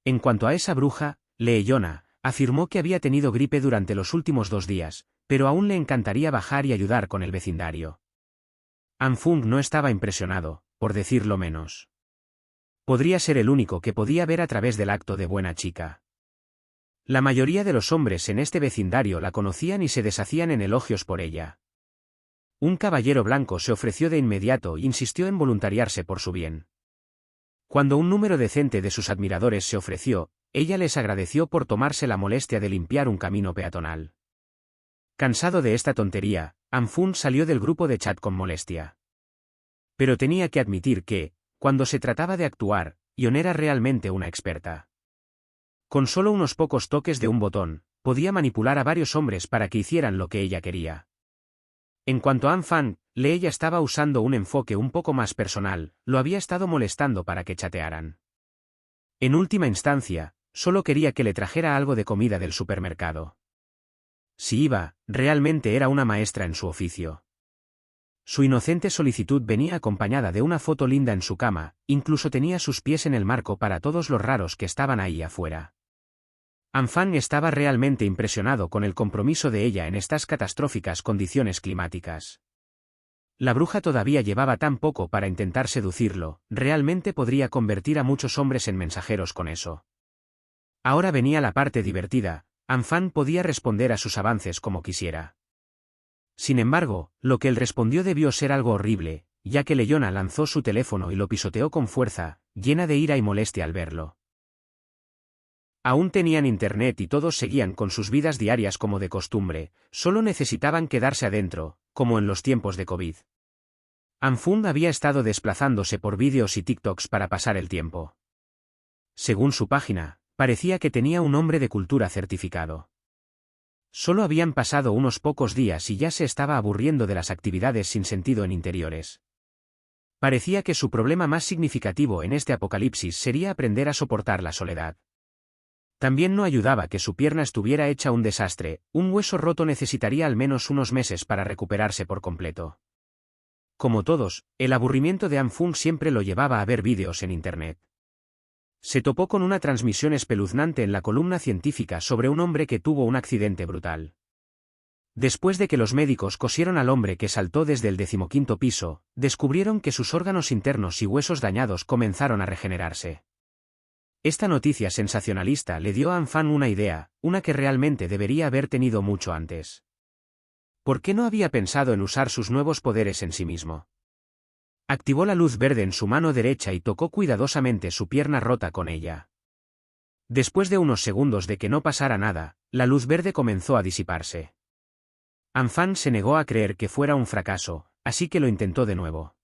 Speaker 1: En cuanto a esa bruja, Leeyona, afirmó que había tenido gripe durante los últimos 2 días, pero aún le encantaría bajar y ayudar con el vecindario. Anfung no estaba impresionado, por decirlo menos. Podría ser el único que podía ver a través del acto de buena chica. La mayoría de los hombres en este vecindario la conocían y se deshacían en elogios por ella. Un caballero blanco se ofreció de inmediato e insistió en voluntariarse por su bien. Cuando un número decente de sus admiradores se ofreció, ella les agradeció por tomarse la molestia de limpiar un camino peatonal. Cansado de esta tontería, Anfung salió del grupo de chat con molestia. Pero tenía que admitir que, cuando se trataba de actuar, Ion era realmente una experta. Con solo unos pocos toques de un botón, podía manipular a varios hombres para que hicieran lo que ella quería. En cuanto a Anfang, ella estaba usando un enfoque un poco más personal, lo había estado molestando para que chatearan. En última instancia, solo quería que le trajera algo de comida del supermercado. Si iba, realmente era una maestra en su oficio. Su inocente solicitud venía acompañada de una foto linda en su cama, incluso tenía sus pies en el marco para todos los raros que estaban ahí afuera. Anfang estaba realmente impresionado con el compromiso de ella en estas catastróficas condiciones climáticas. La bruja todavía llevaba tan poco para intentar seducirlo, realmente podría convertir a muchos hombres en mensajeros con eso. Ahora venía la parte divertida, Anfang podía responder a sus avances como quisiera. Sin embargo, lo que él respondió debió ser algo horrible, ya que Leyona lanzó su teléfono y lo pisoteó con fuerza, llena de ira y molestia al verlo. Aún tenían internet y todos seguían con sus vidas diarias como de costumbre, solo necesitaban quedarse adentro, como en los tiempos de COVID. Anfang había estado desplazándose por vídeos y TikToks para pasar el tiempo. Según su página, parecía que tenía un hombre de cultura certificado. Solo habían pasado unos pocos días y ya se estaba aburriendo de las actividades sin sentido en interiores. Parecía que su problema más significativo en este apocalipsis sería aprender a soportar la soledad. También no ayudaba que su pierna estuviera hecha un desastre, un hueso roto necesitaría al menos unos meses para recuperarse por completo. Como todos, el aburrimiento de Anfang siempre lo llevaba a ver vídeos en internet. Se topó con una transmisión espeluznante en la columna científica sobre un hombre que tuvo un accidente brutal. Después de que los médicos cosieron al hombre que saltó desde el 15º piso, descubrieron que sus órganos internos y huesos dañados comenzaron a regenerarse. Esta noticia sensacionalista le dio a Anfang una idea, una que realmente debería haber tenido mucho antes. ¿Por qué no había pensado en usar sus nuevos poderes en sí mismo? Activó la luz verde en su mano derecha y tocó cuidadosamente su pierna rota con ella. Después de unos segundos de que no pasara nada, la luz verde comenzó a disiparse. Anfang se negó a creer que fuera un fracaso, así que lo intentó de nuevo.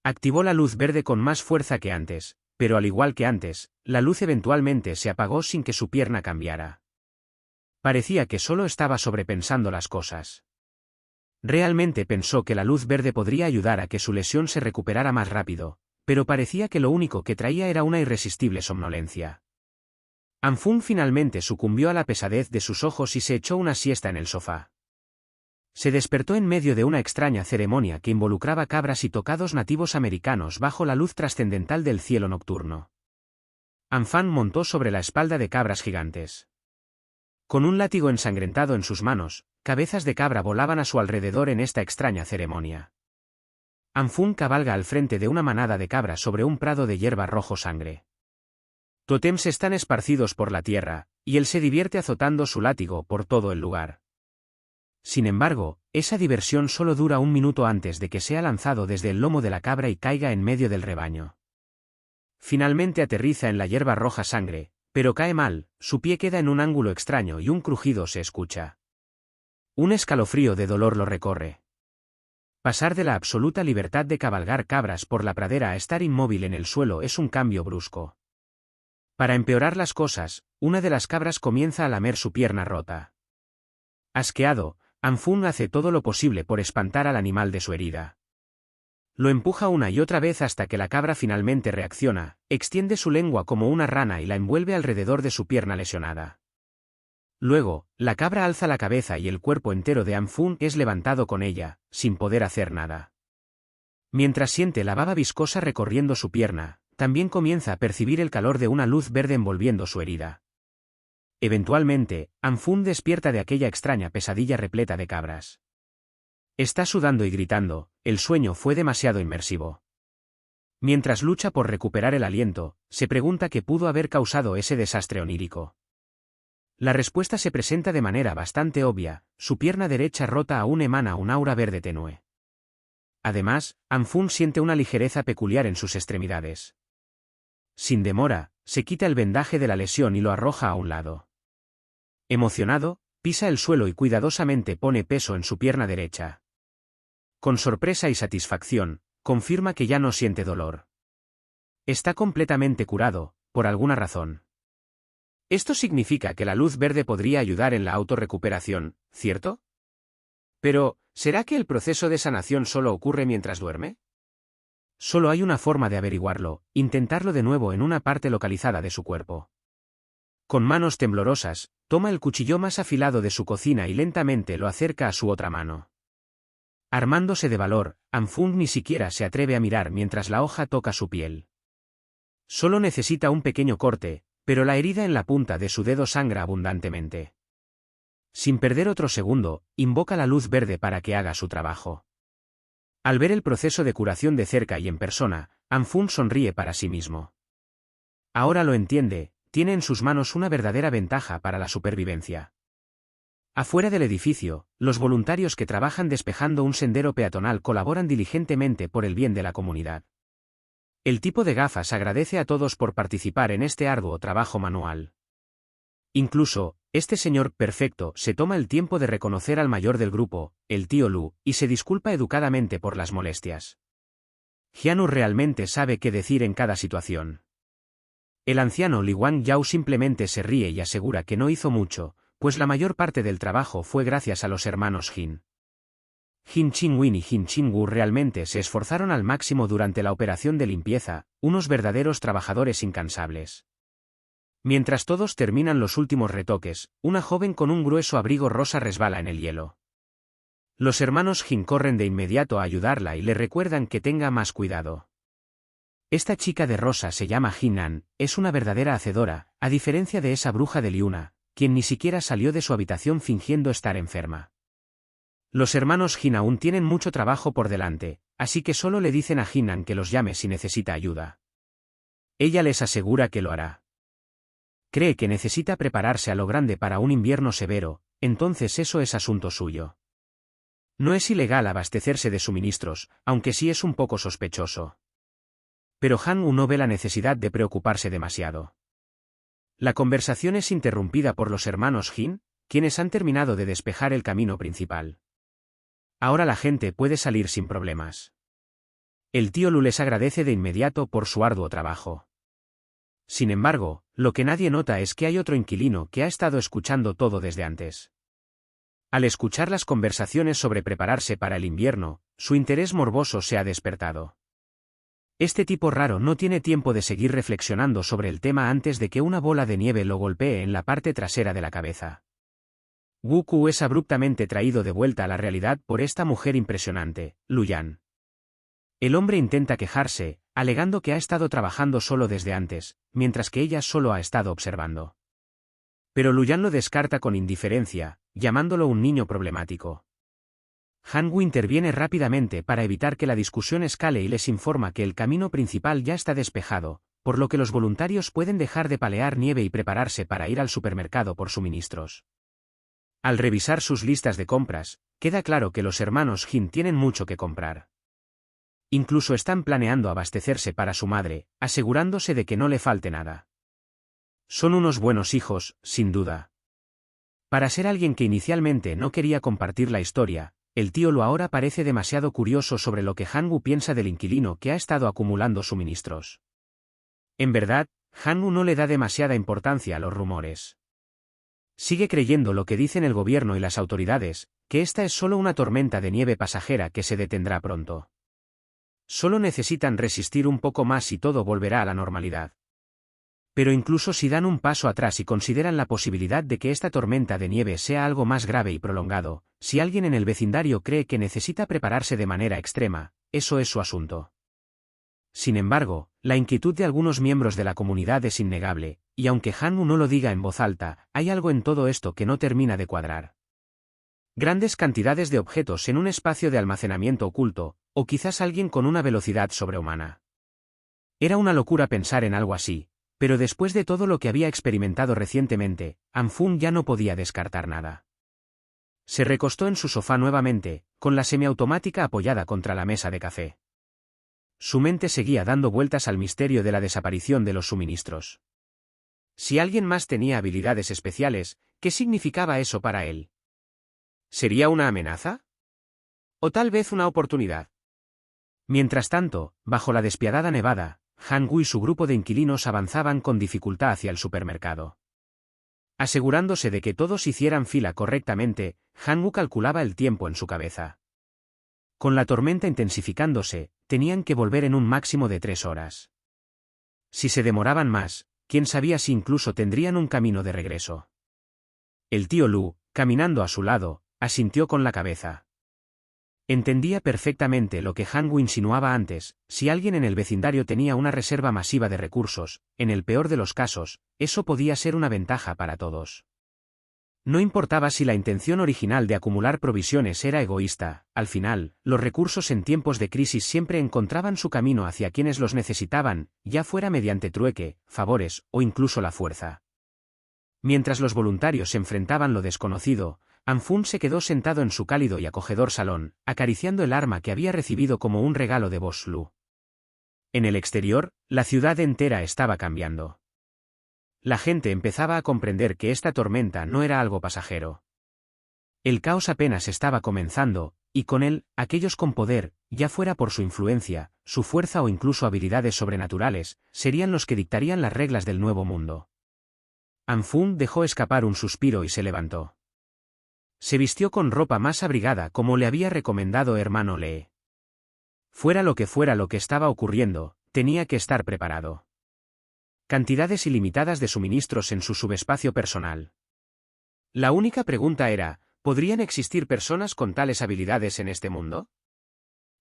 Speaker 1: Activó la luz verde con más fuerza que antes, pero al igual que antes, la luz eventualmente se apagó sin que su pierna cambiara. Parecía que solo estaba sobrepensando las cosas. Realmente pensó que la luz verde podría ayudar a que su lesión se recuperara más rápido, pero parecía que lo único que traía era una irresistible somnolencia. Anfang finalmente sucumbió a la pesadez de sus ojos y se echó una siesta en el sofá. Se despertó en medio de una extraña ceremonia que involucraba cabras y tocados nativos americanos bajo la luz trascendental del cielo nocturno. Anfang montó sobre la espalda de cabras gigantes. Con un látigo ensangrentado en sus manos, cabezas de cabra volaban a su alrededor en esta extraña ceremonia. Anfang cabalga al frente de una manada de cabras sobre un prado de hierba rojo sangre. Tótems están esparcidos por la tierra, y él se divierte azotando su látigo por todo el lugar. Sin embargo, esa diversión solo dura un minuto antes de que sea lanzado desde el lomo de la cabra y caiga en medio del rebaño. Finalmente aterriza en la hierba roja sangre, pero cae mal, su pie queda en un ángulo extraño y un crujido se escucha. Un escalofrío de dolor lo recorre. Pasar de la absoluta libertad de cabalgar cabras por la pradera a estar inmóvil en el suelo es un cambio brusco. Para empeorar las cosas, una de las cabras comienza a lamer su pierna rota. Asqueado, Anfang hace todo lo posible por espantar al animal de su herida. Lo empuja una y otra vez hasta que la cabra finalmente reacciona, extiende su lengua como una rana y la envuelve alrededor de su pierna lesionada. Luego, la cabra alza la cabeza y el cuerpo entero de Anfang es levantado con ella, sin poder hacer nada. Mientras siente la baba viscosa recorriendo su pierna, también comienza a percibir el calor de una luz verde envolviendo su herida. Eventualmente, Anfang despierta de aquella extraña pesadilla repleta de cabras. Está sudando y gritando, el sueño fue demasiado inmersivo. Mientras lucha por recuperar el aliento, se pregunta qué pudo haber causado ese desastre onírico. La respuesta se presenta de manera bastante obvia, su pierna derecha rota aún emana un aura verde tenue. Además, Anfang siente una ligereza peculiar en sus extremidades. Sin demora, se quita el vendaje de la lesión y lo arroja a un lado. Emocionado, pisa el suelo y cuidadosamente pone peso en su pierna derecha. Con sorpresa y satisfacción, confirma que ya no siente dolor. Está completamente curado, por alguna razón. Esto significa que la luz verde podría ayudar en la autorrecuperación, ¿cierto? Pero, ¿será que el proceso de sanación solo ocurre mientras duerme? Solo hay una forma de averiguarlo, intentarlo de nuevo en una parte localizada de su cuerpo. Con manos temblorosas, toma el cuchillo más afilado de su cocina y lentamente lo acerca a su otra mano. Armándose de valor, Anfang ni siquiera se atreve a mirar mientras la hoja toca su piel. Solo necesita un pequeño corte, pero la herida en la punta de su dedo sangra abundantemente. Sin perder otro segundo, invoca la luz verde para que haga su trabajo. Al ver el proceso de curación de cerca y en persona, Anfang sonríe para sí mismo. Ahora lo entiende, tiene en sus manos una verdadera ventaja para la supervivencia. Afuera del edificio, los voluntarios que trabajan despejando un sendero peatonal colaboran diligentemente por el bien de la comunidad. El tipo de gafas agradece a todos por participar en este arduo trabajo manual. Incluso, este señor perfecto se toma el tiempo de reconocer al mayor del grupo, el tío Lu, y se disculpa educadamente por las molestias. Jianu realmente sabe qué decir en cada situación. El anciano Li Wangyao simplemente se ríe y asegura que no hizo mucho, pues la mayor parte del trabajo fue gracias a los hermanos Jin. Jin Qingwin y Jin Qingwu realmente se esforzaron al máximo durante la operación de limpieza, unos verdaderos trabajadores incansables. Mientras todos terminan los últimos retoques, una joven con un grueso abrigo rosa resbala en el hielo. Los hermanos Jin corren de inmediato a ayudarla y le recuerdan que tenga más cuidado. Esta chica de rosa se llama Jinan, es una verdadera hacedora, a diferencia de esa bruja de Liuna, quien ni siquiera salió de su habitación fingiendo estar enferma. Los hermanos Jin aún tienen mucho trabajo por delante, así que solo le dicen a Jinan que los llame si necesita ayuda. Ella les asegura que lo hará. Cree que necesita prepararse a lo grande para un invierno severo, entonces eso es asunto suyo. No es ilegal abastecerse de suministros, aunque sí es un poco sospechoso. Pero Han-woo no ve la necesidad de preocuparse demasiado. La conversación es interrumpida por los hermanos Jin, quienes han terminado de despejar el camino principal. Ahora la gente puede salir sin problemas. El tío Lu les agradece de inmediato por su arduo trabajo. Sin embargo, lo que nadie nota es que hay otro inquilino que ha estado escuchando todo desde antes. Al escuchar las conversaciones sobre prepararse para el invierno, su interés morboso se ha despertado. Este tipo raro no tiene tiempo de seguir reflexionando sobre el tema antes de que una bola de nieve lo golpee en la parte trasera de la cabeza. Wu-ku es abruptamente traído de vuelta a la realidad por esta mujer impresionante, Luyan. El hombre intenta quejarse, alegando que ha estado trabajando solo desde antes, mientras que ella solo ha estado observando. Pero Luyan lo descarta con indiferencia, llamándolo un niño problemático. Han-woo interviene rápidamente para evitar que la discusión escale y les informa que el camino principal ya está despejado, por lo que los voluntarios pueden dejar de palear nieve y prepararse para ir al supermercado por suministros. Al revisar sus listas de compras, queda claro que los hermanos Jin tienen mucho que comprar. Incluso están planeando abastecerse para su madre, asegurándose de que no le falte nada. Son unos buenos hijos, sin duda. Para ser alguien que inicialmente no quería compartir la historia, el tío Lu ahora parece demasiado curioso sobre lo que Han-woo piensa del inquilino que ha estado acumulando suministros. En verdad, Han-woo no le da demasiada importancia a los rumores. Sigue creyendo lo que dicen el gobierno y las autoridades, que esta es solo una tormenta de nieve pasajera que se detendrá pronto. Solo necesitan resistir un poco más y todo volverá a la normalidad. Pero incluso si dan un paso atrás y consideran la posibilidad de que esta tormenta de nieve sea algo más grave y prolongado, si alguien en el vecindario cree que necesita prepararse de manera extrema, eso es su asunto. Sin embargo, la inquietud de algunos miembros de la comunidad es innegable, y aunque Han-woo no lo diga en voz alta, hay algo en todo esto que no termina de cuadrar. Grandes cantidades de objetos en un espacio de almacenamiento oculto, o quizás alguien con una velocidad sobrehumana. Era una locura pensar en algo así, pero después de todo lo que había experimentado recientemente, Anfung ya no podía descartar nada. Se recostó en su sofá nuevamente, con la semiautomática apoyada contra la mesa de café. Su mente seguía dando vueltas al misterio de la desaparición de los suministros. Si alguien más tenía habilidades especiales, ¿qué significaba eso para él? ¿Sería una amenaza? ¿O tal vez una oportunidad? Mientras tanto, bajo la despiadada nevada, Han-woo y su grupo de inquilinos avanzaban con dificultad hacia el supermercado. Asegurándose de que todos hicieran fila correctamente, Han-woo calculaba el tiempo en su cabeza. Con la tormenta intensificándose, tenían que volver en un máximo de 3 horas. Si se demoraban más, quién sabía si incluso tendrían un camino de regreso. El tío Lu, caminando a su lado, asintió con la cabeza. Entendía perfectamente lo que Han-woo insinuaba antes: si alguien en el vecindario tenía una reserva masiva de recursos, en el peor de los casos, eso podía ser una ventaja para todos. No importaba si la intención original de acumular provisiones era egoísta, al final, los recursos en tiempos de crisis siempre encontraban su camino hacia quienes los necesitaban, ya fuera mediante trueque, favores o incluso la fuerza. Mientras los voluntarios enfrentaban lo desconocido, Anfun se quedó sentado en su cálido y acogedor salón, acariciando el arma que había recibido como un regalo de Boslu. En el exterior, la ciudad entera estaba cambiando. La gente empezaba a comprender que esta tormenta no era algo pasajero. El caos apenas estaba comenzando, y con él, aquellos con poder, ya fuera por su influencia, su fuerza o incluso habilidades sobrenaturales, serían los que dictarían las reglas del nuevo mundo. Anfun dejó escapar un suspiro y se levantó. Se vistió con ropa más abrigada como le había recomendado hermano Lee. Fuera lo que estaba ocurriendo, tenía que estar preparado. Cantidades ilimitadas de suministros en su subespacio personal. La única pregunta era, ¿podrían existir personas con tales habilidades en este mundo?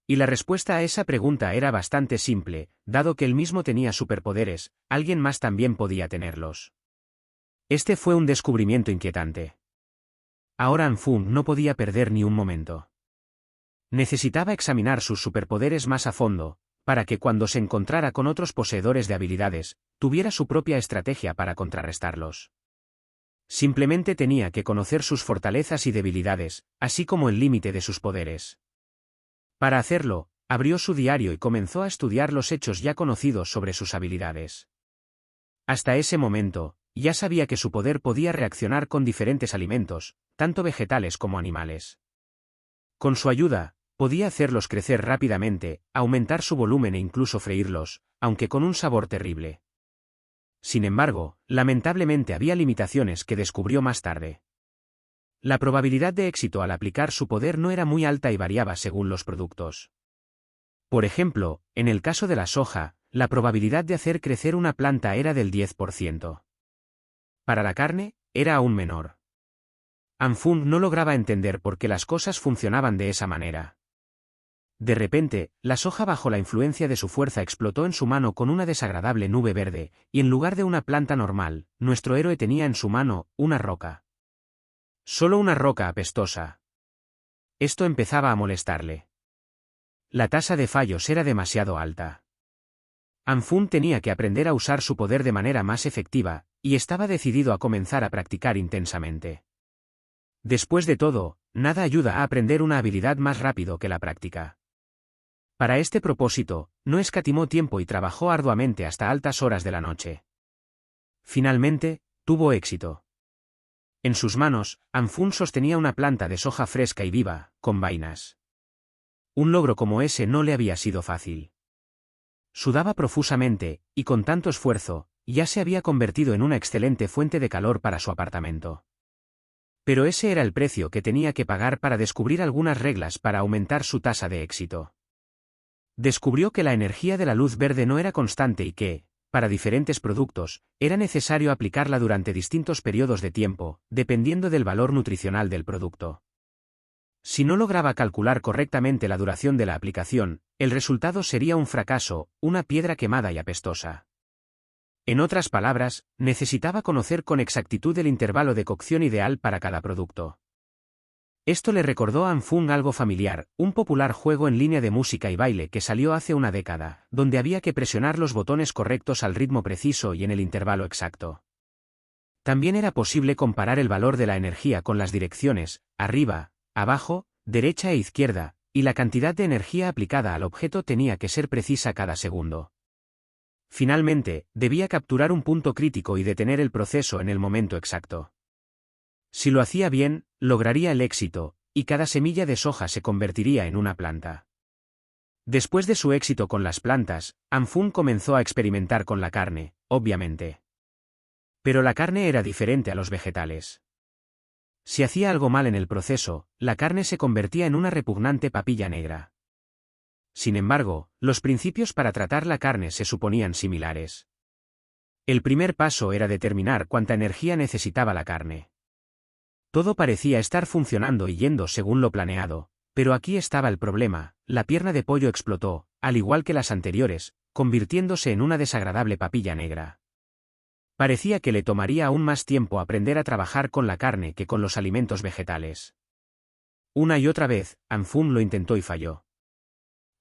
Speaker 1: Y la respuesta a esa pregunta era bastante simple, dado que él mismo tenía superpoderes, alguien más también podía tenerlos. Este fue un descubrimiento inquietante. Ahora Anfun no podía perder ni un momento. Necesitaba examinar sus superpoderes más a fondo, para que cuando se encontrara con otros poseedores de habilidades, tuviera su propia estrategia para contrarrestarlos. Simplemente tenía que conocer sus fortalezas y debilidades, así como el límite de sus poderes. Para hacerlo, abrió su diario y comenzó a estudiar los hechos ya conocidos sobre sus habilidades. Hasta ese momento, ya sabía que su poder podía reaccionar con diferentes alimentos, tanto vegetales como animales. Con su ayuda, podía hacerlos crecer rápidamente, aumentar su volumen e incluso freírlos, aunque con un sabor terrible. Sin embargo, lamentablemente había limitaciones que descubrió más tarde. La probabilidad de éxito al aplicar su poder no era muy alta y variaba según los productos. Por ejemplo, en el caso de la soja, la probabilidad de hacer crecer una planta era del 10%. Para la carne, era aún menor. Anfun no lograba entender por qué las cosas funcionaban de esa manera. De repente, la soja bajo la influencia de su fuerza explotó en su mano con una desagradable nube verde, y en lugar de una planta normal, nuestro héroe tenía en su mano una roca. Solo una roca apestosa. Esto empezaba a molestarle. La tasa de fallos era demasiado alta. Anfun tenía que aprender a usar su poder de manera más efectiva, y estaba decidido a comenzar a practicar intensamente. Después de todo, nada ayuda a aprender una habilidad más rápido que la práctica. Para este propósito, no escatimó tiempo y trabajó arduamente hasta altas horas de la noche. Finalmente, tuvo éxito. En sus manos, Anfun sostenía una planta de soja fresca y viva, con vainas. Un logro como ese no le había sido fácil. Sudaba profusamente, y con tanto esfuerzo, ya se había convertido en una excelente fuente de calor para su apartamento. Pero ese era el precio que tenía que pagar para descubrir algunas reglas para aumentar su tasa de éxito. Descubrió que la energía de la luz verde no era constante y que, para diferentes productos, era necesario aplicarla durante distintos periodos de tiempo, dependiendo del valor nutricional del producto. Si no lograba calcular correctamente la duración de la aplicación, el resultado sería un fracaso, una piedra quemada y apestosa. En otras palabras, necesitaba conocer con exactitud el intervalo de cocción ideal para cada producto. Esto le recordó a Anfun algo familiar, un popular juego en línea de música y baile que salió hace una década, donde había que presionar los botones correctos al ritmo preciso y en el intervalo exacto. También era posible comparar el valor de la energía con las direcciones, arriba, abajo, derecha e izquierda, y la cantidad de energía aplicada al objeto tenía que ser precisa cada segundo. Finalmente, debía capturar un punto crítico y detener el proceso en el momento exacto. Si lo hacía bien, lograría el éxito, y cada semilla de soja se convertiría en una planta. Después de su éxito con las plantas, Anfun comenzó a experimentar con la carne, obviamente. Pero la carne era diferente a los vegetales. Si hacía algo mal en el proceso, la carne se convertía en una repugnante papilla negra. Sin embargo, los principios para tratar la carne se suponían similares. El primer paso era determinar cuánta energía necesitaba la carne. Todo parecía estar funcionando y yendo según lo planeado, pero aquí estaba el problema: la pierna de pollo explotó, al igual que las anteriores, convirtiéndose en una desagradable papilla negra. Parecía que le tomaría aún más tiempo aprender a trabajar con la carne que con los alimentos vegetales. Una y otra vez, Anfun lo intentó y falló.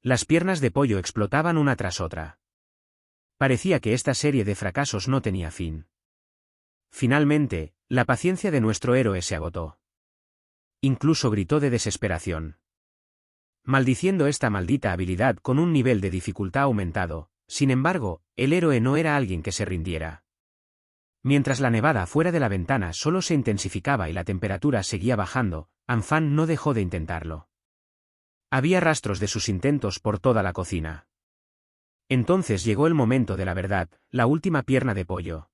Speaker 1: Las piernas de pollo explotaban una tras otra. Parecía que esta serie de fracasos no tenía fin. Finalmente, la paciencia de nuestro héroe se agotó. Incluso gritó de desesperación. Maldiciendo esta maldita habilidad con un nivel de dificultad aumentado, sin embargo, el héroe no era alguien que se rindiera. Mientras la nevada fuera de la ventana solo se intensificaba y la temperatura seguía bajando, Anfan no dejó de intentarlo. Había rastros de sus intentos por toda la cocina. Entonces llegó el momento de la verdad, la última pierna de pollo.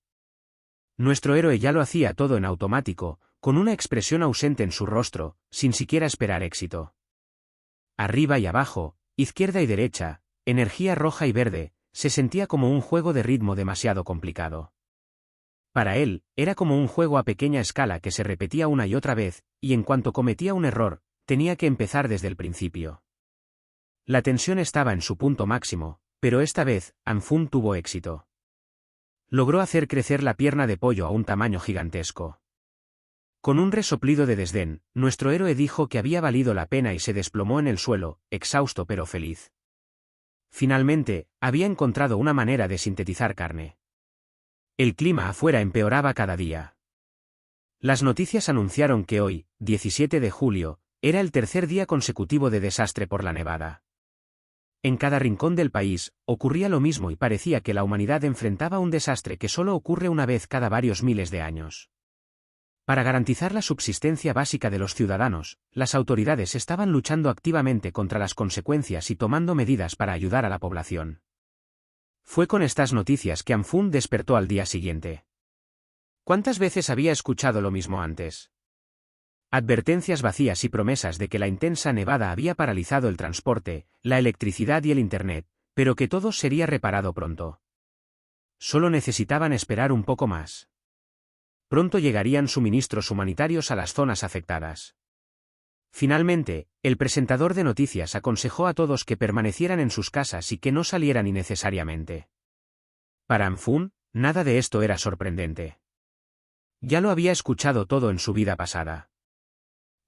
Speaker 1: Nuestro héroe ya lo hacía todo en automático, con una expresión ausente en su rostro, sin siquiera esperar éxito. Arriba y abajo, izquierda y derecha, energía roja y verde, se sentía como un juego de ritmo demasiado complicado. Para él, era como un juego a pequeña escala que se repetía una y otra vez, y en cuanto cometía un error, tenía que empezar desde el principio. La tensión estaba en su punto máximo, pero esta vez, Anfun tuvo éxito. Logró hacer crecer la pierna de pollo a un tamaño gigantesco. Con un resoplido de desdén, nuestro héroe dijo que había valido la pena y se desplomó en el suelo, exhausto pero feliz. Finalmente, había encontrado una manera de sintetizar carne. El clima afuera empeoraba cada día. Las noticias anunciaron que hoy, 17 de julio, era el tercer día consecutivo de desastre por la nevada. En cada rincón del país, ocurría lo mismo y parecía que la humanidad enfrentaba un desastre que solo ocurre una vez cada varios miles de años. Para garantizar la subsistencia básica de los ciudadanos, las autoridades estaban luchando activamente contra las consecuencias y tomando medidas para ayudar a la población. Fue con estas noticias que Anfun despertó al día siguiente. ¿Cuántas veces había escuchado lo mismo antes? Advertencias vacías y promesas de que la intensa nevada había paralizado el transporte, la electricidad y el Internet, pero que todo sería reparado pronto. Solo necesitaban esperar un poco más. Pronto llegarían suministros humanitarios a las zonas afectadas. Finalmente, el presentador de noticias aconsejó a todos que permanecieran en sus casas y que no salieran innecesariamente. Para Anfun, nada de esto era sorprendente. Ya lo había escuchado todo en su vida pasada.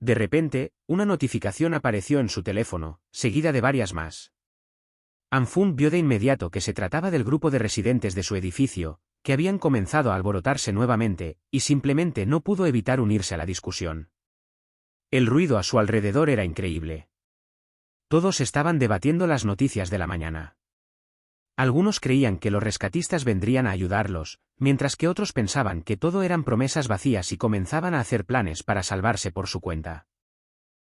Speaker 1: De repente, una notificación apareció en su teléfono, seguida de varias más. Anfun vio de inmediato que se trataba del grupo de residentes de su edificio, que habían comenzado a alborotarse nuevamente, y simplemente no pudo evitar unirse a la discusión. El ruido a su alrededor era increíble. Todos estaban debatiendo las noticias de la mañana. Algunos creían que los rescatistas vendrían a ayudarlos, mientras que otros pensaban que todo eran promesas vacías y comenzaban a hacer planes para salvarse por su cuenta.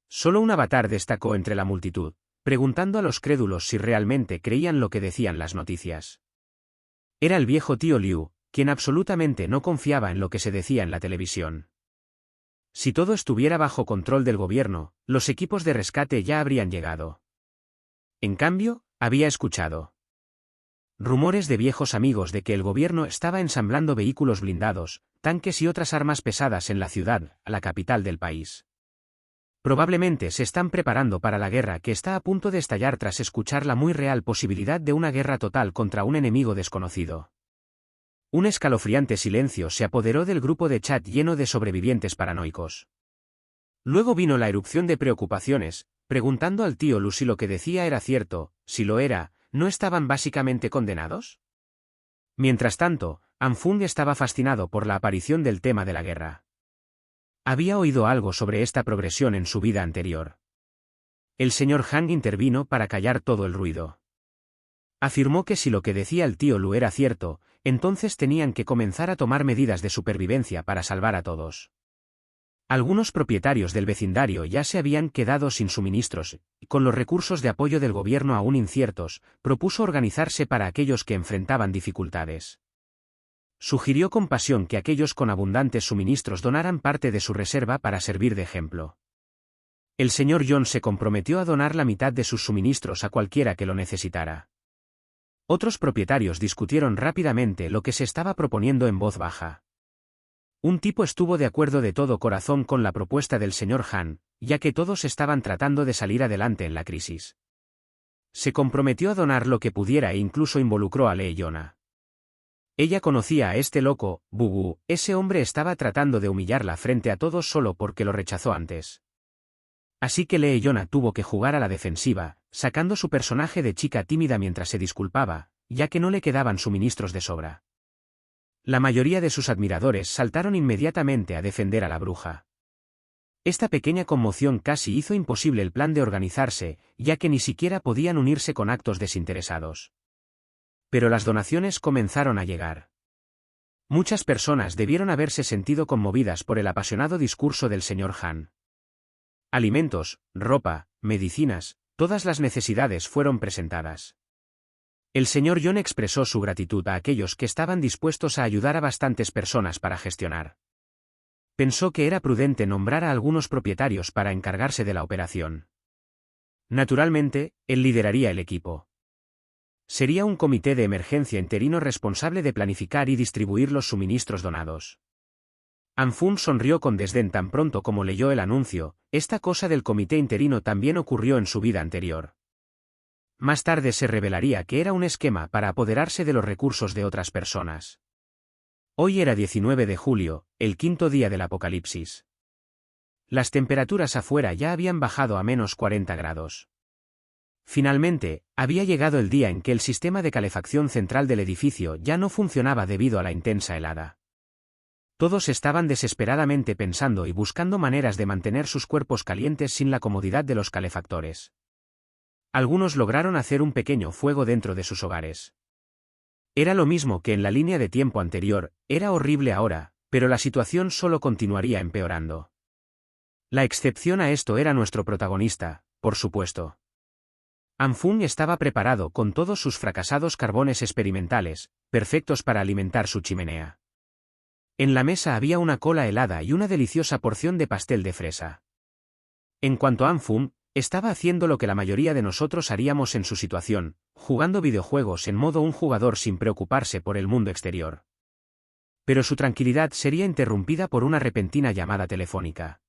Speaker 1: Solo un avatar destacó entre la multitud, preguntando a los crédulos si realmente creían lo que decían las noticias. Era el viejo tío Liu, quien absolutamente no confiaba en lo que se decía en la televisión. Si todo estuviera bajo control del gobierno, los equipos de rescate ya habrían llegado. En cambio, había escuchado rumores de viejos amigos de que el gobierno estaba ensamblando vehículos blindados, tanques y otras armas pesadas en la ciudad, la capital del país. Probablemente se están preparando para la guerra que está a punto de estallar tras escuchar la muy real posibilidad de una guerra total contra un enemigo desconocido. Un escalofriante silencio se apoderó del grupo de chat lleno de sobrevivientes paranoicos. Luego vino la erupción de preocupaciones, preguntando al tío Lu si lo que decía era cierto. Si lo era, ¿no estaban básicamente condenados? Mientras tanto, Anfun estaba fascinado por la aparición del tema de la guerra. Había oído algo sobre esta progresión en su vida anterior. El señor Han intervino para callar todo el ruido. Afirmó que si lo que decía el tío Lu era cierto, entonces tenían que comenzar a tomar medidas de supervivencia para salvar a todos. Algunos propietarios del vecindario ya se habían quedado sin suministros, y con los recursos de apoyo del gobierno aún inciertos, propuso organizarse para aquellos que enfrentaban dificultades. Sugirió con pasión que aquellos con abundantes suministros donaran parte de su reserva para servir de ejemplo. El señor John se comprometió a donar la mitad de sus suministros a cualquiera que lo necesitara. Otros propietarios discutieron rápidamente lo que se estaba proponiendo en voz baja. Un tipo estuvo de acuerdo de todo corazón con la propuesta del señor Han, ya que todos estaban tratando de salir adelante en la crisis. Se comprometió a donar lo que pudiera e incluso involucró a Lee Yona. Ella conocía a este loco, Bubu, ese hombre estaba tratando de humillarla frente a todos solo porque lo rechazó antes. Así que Leeyona tuvo que jugar a la defensiva, sacando su personaje de chica tímida mientras se disculpaba, ya que no le quedaban suministros de sobra. La mayoría de sus admiradores saltaron inmediatamente a defender a la bruja. Esta pequeña conmoción casi hizo imposible el plan de organizarse, ya que ni siquiera podían unirse con actos desinteresados. Pero las donaciones comenzaron a llegar. Muchas personas debieron haberse sentido conmovidas por el apasionado discurso del señor Han. Alimentos, ropa, medicinas, todas las necesidades fueron presentadas. El señor John expresó su gratitud a aquellos que estaban dispuestos a ayudar a bastantes personas para gestionar. Pensó que era prudente nombrar a algunos propietarios para encargarse de la operación. Naturalmente, él lideraría el equipo. Sería un comité de emergencia interino responsable de planificar y distribuir los suministros donados. Anfun sonrió con desdén tan pronto como leyó el anuncio. Esta cosa del comité interino también ocurrió en su vida anterior. Más tarde se revelaría que era un esquema para apoderarse de los recursos de otras personas. Hoy era 19 de julio, el quinto día del apocalipsis. Las temperaturas afuera ya habían bajado a menos 40 grados. Finalmente, había llegado el día en que el sistema de calefacción central del edificio ya no funcionaba debido a la intensa helada. Todos estaban desesperadamente pensando y buscando maneras de mantener sus cuerpos calientes sin la comodidad de los calefactores. Algunos lograron hacer un pequeño fuego dentro de sus hogares. Era lo mismo que en la línea de tiempo anterior, era horrible ahora, pero la situación solo continuaría empeorando. La excepción a esto era nuestro protagonista, por supuesto. Anfun estaba preparado con todos sus fracasados carbones experimentales, perfectos para alimentar su chimenea. En la mesa había una cola helada y una deliciosa porción de pastel de fresa. En cuanto a Anfun, estaba haciendo lo que la mayoría de nosotros haríamos en su situación, jugando videojuegos en modo un jugador sin preocuparse por el mundo exterior. Pero su tranquilidad sería interrumpida por una repentina llamada telefónica.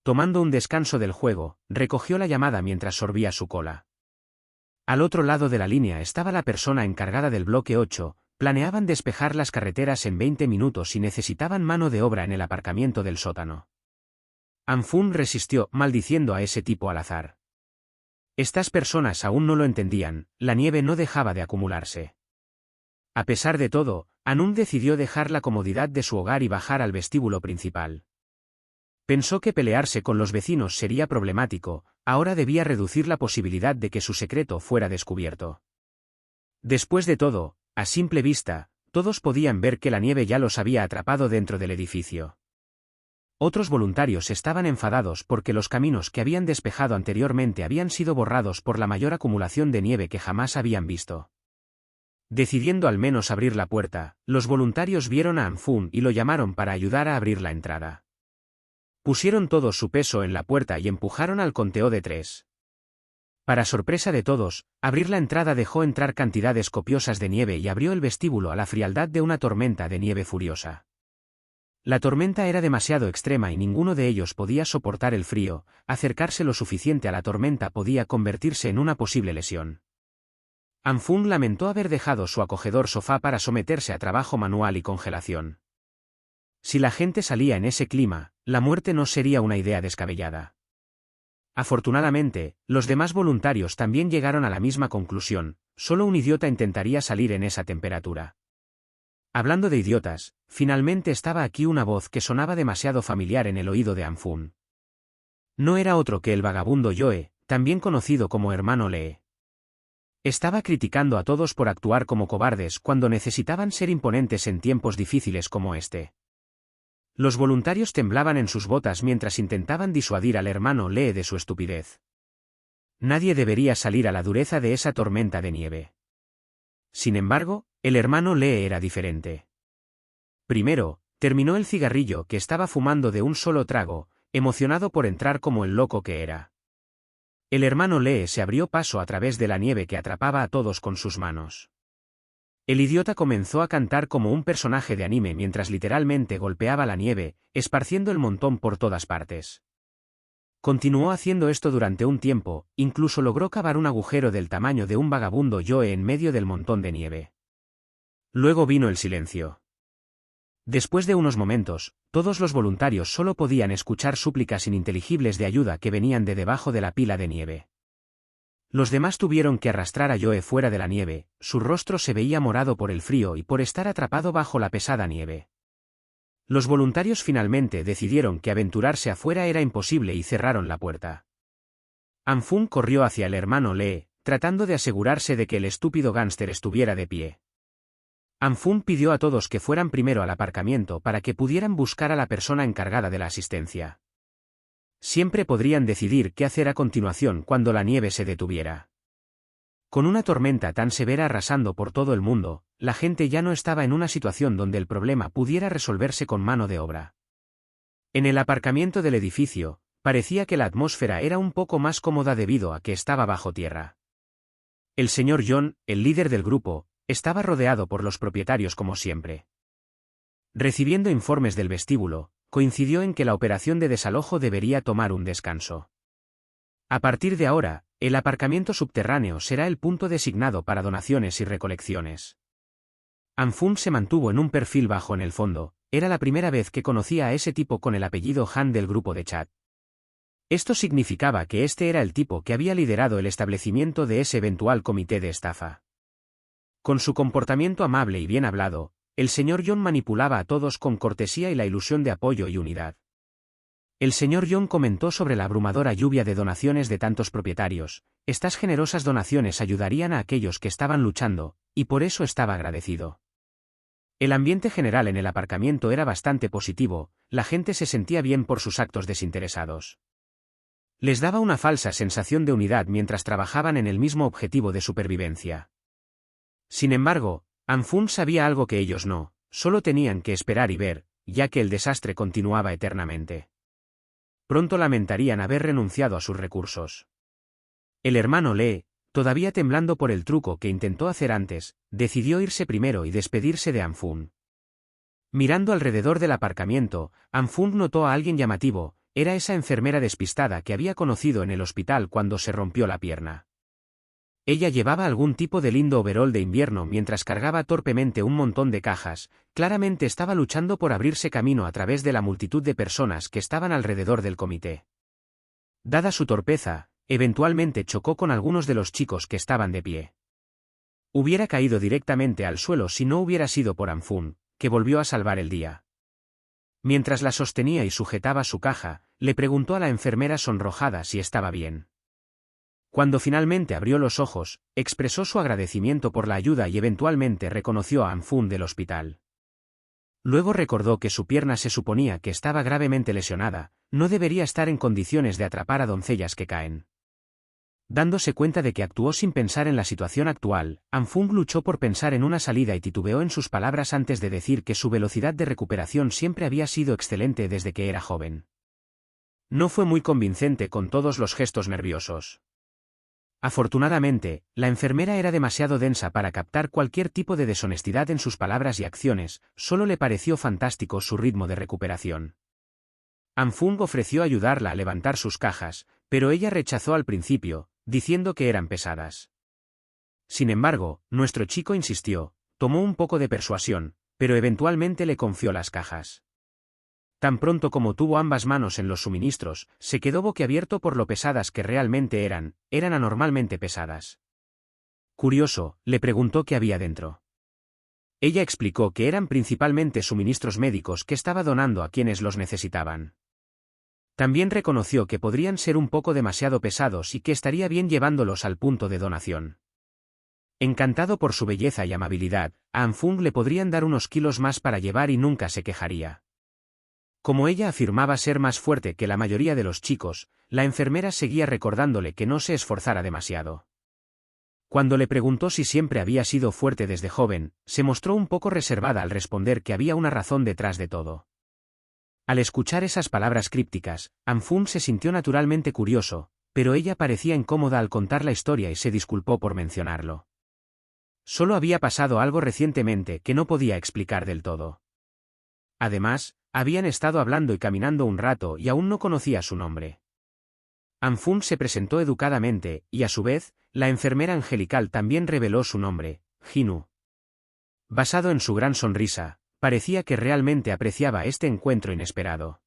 Speaker 1: Tomando un descanso del juego, recogió la llamada mientras sorbía su cola. Al otro lado de la línea estaba la persona encargada del bloque 8, planeaban despejar las carreteras en 20 minutos y necesitaban mano de obra en el aparcamiento del sótano. Anfun resistió, maldiciendo a ese tipo al azar. Estas personas aún no lo entendían, la nieve no dejaba de acumularse. A pesar de todo, Anun decidió dejar la comodidad de su hogar y bajar al vestíbulo principal. Pensó que pelearse con los vecinos sería problemático, ahora debía reducir la posibilidad de que su secreto fuera descubierto. Después de todo, a simple vista, todos podían ver que la nieve ya los había atrapado dentro del edificio. Otros voluntarios estaban enfadados porque los caminos que habían despejado anteriormente habían sido borrados por la mayor acumulación de nieve que jamás habían visto. Decidiendo al menos abrir la puerta, los voluntarios vieron a Anfun y lo llamaron para ayudar a abrir la entrada. Pusieron todo su peso en la puerta y empujaron al conteo de 3. Para sorpresa de todos, abrir la entrada dejó entrar cantidades copiosas de nieve y abrió el vestíbulo a la frialdad de una tormenta de nieve furiosa. La tormenta era demasiado extrema y ninguno de ellos podía soportar el frío, acercarse lo suficiente a la tormenta podía convertirse en una posible lesión. Anfun lamentó haber dejado su acogedor sofá para someterse a trabajo manual y congelación. Si la gente salía en ese clima, la muerte no sería una idea descabellada. Afortunadamente, los demás voluntarios también llegaron a la misma conclusión, solo un idiota intentaría salir en esa temperatura. Hablando de idiotas, finalmente estaba aquí una voz que sonaba demasiado familiar en el oído de Anfun. No era otro que el vagabundo Joe, también conocido como Hermano Lee. Estaba criticando a todos por actuar como cobardes cuando necesitaban ser imponentes en tiempos difíciles como este. Los voluntarios temblaban en sus botas mientras intentaban disuadir al Hermano Lee de su estupidez. Nadie debería salir a la dureza de esa tormenta de nieve. Sin embargo, el Hermano Lee era diferente. Primero, terminó el cigarrillo que estaba fumando de un solo trago, emocionado por entrar como el loco que era. El Hermano Lee se abrió paso a través de la nieve que atrapaba a todos con sus manos. El idiota comenzó a cantar como un personaje de anime mientras literalmente golpeaba la nieve, esparciendo el montón por todas partes. Continuó haciendo esto durante un tiempo, incluso logró cavar un agujero del tamaño de un vagabundo Joe en medio del montón de nieve. Luego vino el silencio. Después de unos momentos, todos los voluntarios solo podían escuchar súplicas ininteligibles de ayuda que venían de debajo de la pila de nieve. Los demás tuvieron que arrastrar a Joe fuera de la nieve, su rostro se veía morado por el frío y por estar atrapado bajo la pesada nieve. Los voluntarios finalmente decidieron que aventurarse afuera era imposible y cerraron la puerta. Anfung corrió hacia el hermano Lee, tratando de asegurarse de que el estúpido gánster estuviera de pie. Anfung pidió a todos que fueran primero al aparcamiento para que pudieran buscar a la persona encargada de la asistencia. Siempre podrían decidir qué hacer a continuación cuando la nieve se detuviera. Con una tormenta tan severa arrasando por todo el mundo, la gente ya no estaba en una situación donde el problema pudiera resolverse con mano de obra. En el aparcamiento del edificio, parecía que la atmósfera era un poco más cómoda debido a que estaba bajo tierra. El señor John, el líder del grupo, estaba rodeado por los propietarios como siempre. Recibiendo informes del vestíbulo, coincidió en que la operación de desalojo debería tomar un descanso. A partir de ahora, el aparcamiento subterráneo será el punto designado para donaciones y recolecciones. Anfung se mantuvo en un perfil bajo en el fondo, era la primera vez que conocía a ese tipo con el apellido Han del grupo de chat. Esto significaba que este era el tipo que había liderado el establecimiento de ese eventual comité de estafa. Con su comportamiento amable y bien hablado, el señor John manipulaba a todos con cortesía y la ilusión de apoyo y unidad. El señor John comentó sobre la abrumadora lluvia de donaciones de tantos propietarios. Estas generosas donaciones ayudarían a aquellos que estaban luchando, y por eso estaba agradecido. El ambiente general en el aparcamiento era bastante positivo, la gente se sentía bien por sus actos desinteresados. Les daba una falsa sensación de unidad mientras trabajaban en el mismo objetivo de supervivencia. Sin embargo, Anfung sabía algo que ellos no, solo tenían que esperar y ver, ya que el desastre continuaba eternamente. Pronto lamentarían haber renunciado a sus recursos. El hermano Lee, todavía temblando por el truco que intentó hacer antes, decidió irse primero y despedirse de Anfung. Mirando alrededor del aparcamiento, Anfung notó a alguien llamativo, era esa enfermera despistada que había conocido en el hospital cuando se rompió la pierna. Ella llevaba algún tipo de lindo overol de invierno mientras cargaba torpemente un montón de cajas, claramente estaba luchando por abrirse camino a través de la multitud de personas que estaban alrededor del comité. Dada su torpeza, eventualmente chocó con algunos de los chicos que estaban de pie. Hubiera caído directamente al suelo si no hubiera sido por Anfung, que volvió a salvar el día. Mientras la sostenía y sujetaba su caja, le preguntó a la enfermera sonrojada si estaba bien. Cuando finalmente abrió los ojos, expresó su agradecimiento por la ayuda y eventualmente reconoció a Anfung del hospital. Luego recordó que su pierna se suponía que estaba gravemente lesionada, no debería estar en condiciones de atrapar a doncellas que caen. Dándose cuenta de que actuó sin pensar en la situación actual, Anfung luchó por pensar en una salida y titubeó en sus palabras antes de decir que su velocidad de recuperación siempre había sido excelente desde que era joven. No fue muy convincente con todos los gestos nerviosos. Afortunadamente, la enfermera era demasiado densa para captar cualquier tipo de deshonestidad en sus palabras y acciones, solo le pareció fantástico su ritmo de recuperación. Anfung ofreció ayudarla a levantar sus cajas, pero ella rechazó al principio, diciendo que eran pesadas. Sin embargo, nuestro chico insistió, tomó un poco de persuasión, pero eventualmente le confió las cajas. Tan pronto como tuvo ambas manos en los suministros, se quedó boquiabierto por lo pesadas que realmente eran anormalmente pesadas. Curioso, le preguntó qué había dentro. Ella explicó que eran principalmente suministros médicos que estaba donando a quienes los necesitaban. También reconoció que podrían ser un poco demasiado pesados y que estaría bien llevándolos al punto de donación. Encantado por su belleza y amabilidad, a Anfung le podrían dar unos kilos más para llevar y nunca se quejaría. Como ella afirmaba ser más fuerte que la mayoría de los chicos, la enfermera seguía recordándole que no se esforzara demasiado. Cuando le preguntó si siempre había sido fuerte desde joven, se mostró un poco reservada al responder que había una razón detrás de todo. Al escuchar esas palabras crípticas, Anfung se sintió naturalmente curioso, pero ella parecía incómoda al contar la historia y se disculpó por mencionarlo. Solo había pasado algo recientemente que no podía explicar del todo. Además, habían estado hablando y caminando un rato y aún no conocía su nombre. Anfung se presentó educadamente, y a su vez, la enfermera angelical también reveló su nombre, Jinu. basado en su gran sonrisa, parecía que realmente apreciaba este encuentro inesperado.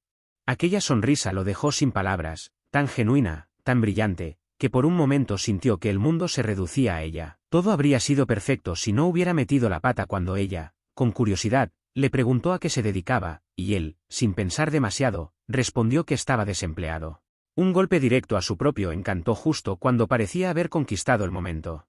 Speaker 1: Aquella sonrisa lo dejó sin palabras, tan genuina, tan brillante, que por un momento sintió que el mundo se reducía a ella. Todo habría sido perfecto si no hubiera metido la pata cuando ella, con curiosidad, le preguntó a qué se dedicaba, y él, sin pensar demasiado, respondió que estaba desempleado. Un golpe directo a su propio encanto justo cuando parecía haber conquistado el momento.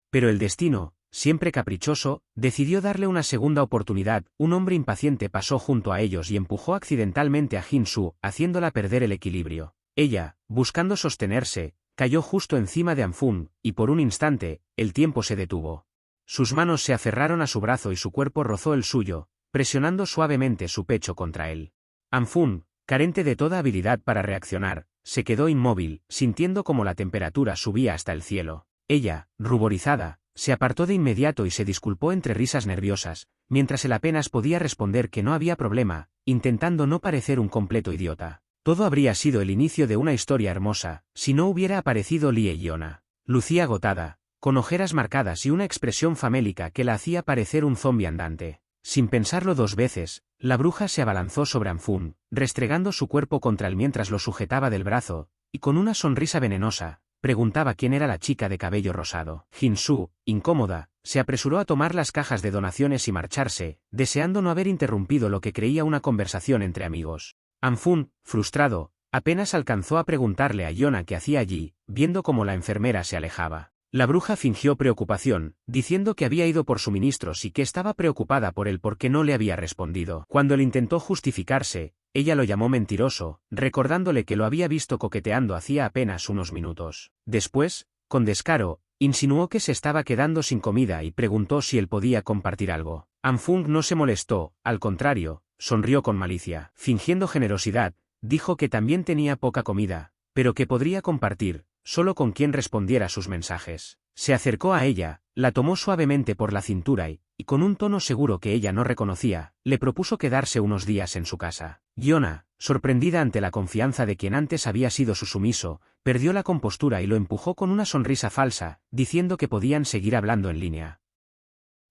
Speaker 1: Pero el destino, siempre caprichoso, decidió darle una segunda oportunidad. Un hombre impaciente pasó junto a ellos y empujó accidentalmente a Jin-Su, haciéndola perder el equilibrio. Ella, buscando sostenerse, cayó justo encima de Anfun, y por un instante, el tiempo se detuvo. Sus manos se aferraron a su brazo y su cuerpo rozó el suyo, presionando suavemente su pecho contra él. Anfun, carente de toda habilidad para reaccionar, se quedó inmóvil, sintiendo como la temperatura subía hasta el cielo. Ella, ruborizada, se apartó de inmediato y se disculpó entre risas nerviosas, mientras él apenas podía responder que no había problema, intentando no parecer un completo idiota. Todo habría sido el inicio de una historia hermosa, si no hubiera aparecido Lee Yona. Lucía agotada, con ojeras marcadas y una expresión famélica que la hacía parecer un zombi andante. Sin pensarlo dos veces, la bruja se abalanzó sobre Anfun, restregando su cuerpo contra él mientras lo sujetaba del brazo, y con una sonrisa venenosa, preguntaba quién era la chica de cabello rosado. Jin-Su, incómoda, se apresuró a tomar las cajas de donaciones y marcharse, deseando no haber interrumpido lo que creía una conversación entre amigos. Anfun, frustrado, apenas alcanzó a preguntarle a Yona qué hacía allí, viendo cómo la enfermera se alejaba. La bruja fingió preocupación, diciendo que había ido por suministros y que estaba preocupada por él porque no le había respondido. Cuando él intentó justificarse, ella lo llamó mentiroso, recordándole que lo había visto coqueteando hacía apenas unos minutos. Después, con descaro, insinuó que se estaba quedando sin comida y preguntó si él podía compartir algo. Anfung no se molestó, al contrario, sonrió con malicia. Fingiendo generosidad, dijo que también tenía poca comida, pero que podría compartir, solo con quien respondiera sus mensajes. Se acercó a ella, la tomó suavemente por la cintura y, con un tono seguro que ella no reconocía, le propuso quedarse unos días en su casa. Yona, sorprendida ante la confianza de quien antes había sido su sumiso, perdió la compostura y lo empujó con una sonrisa falsa, diciendo que podían seguir hablando en línea.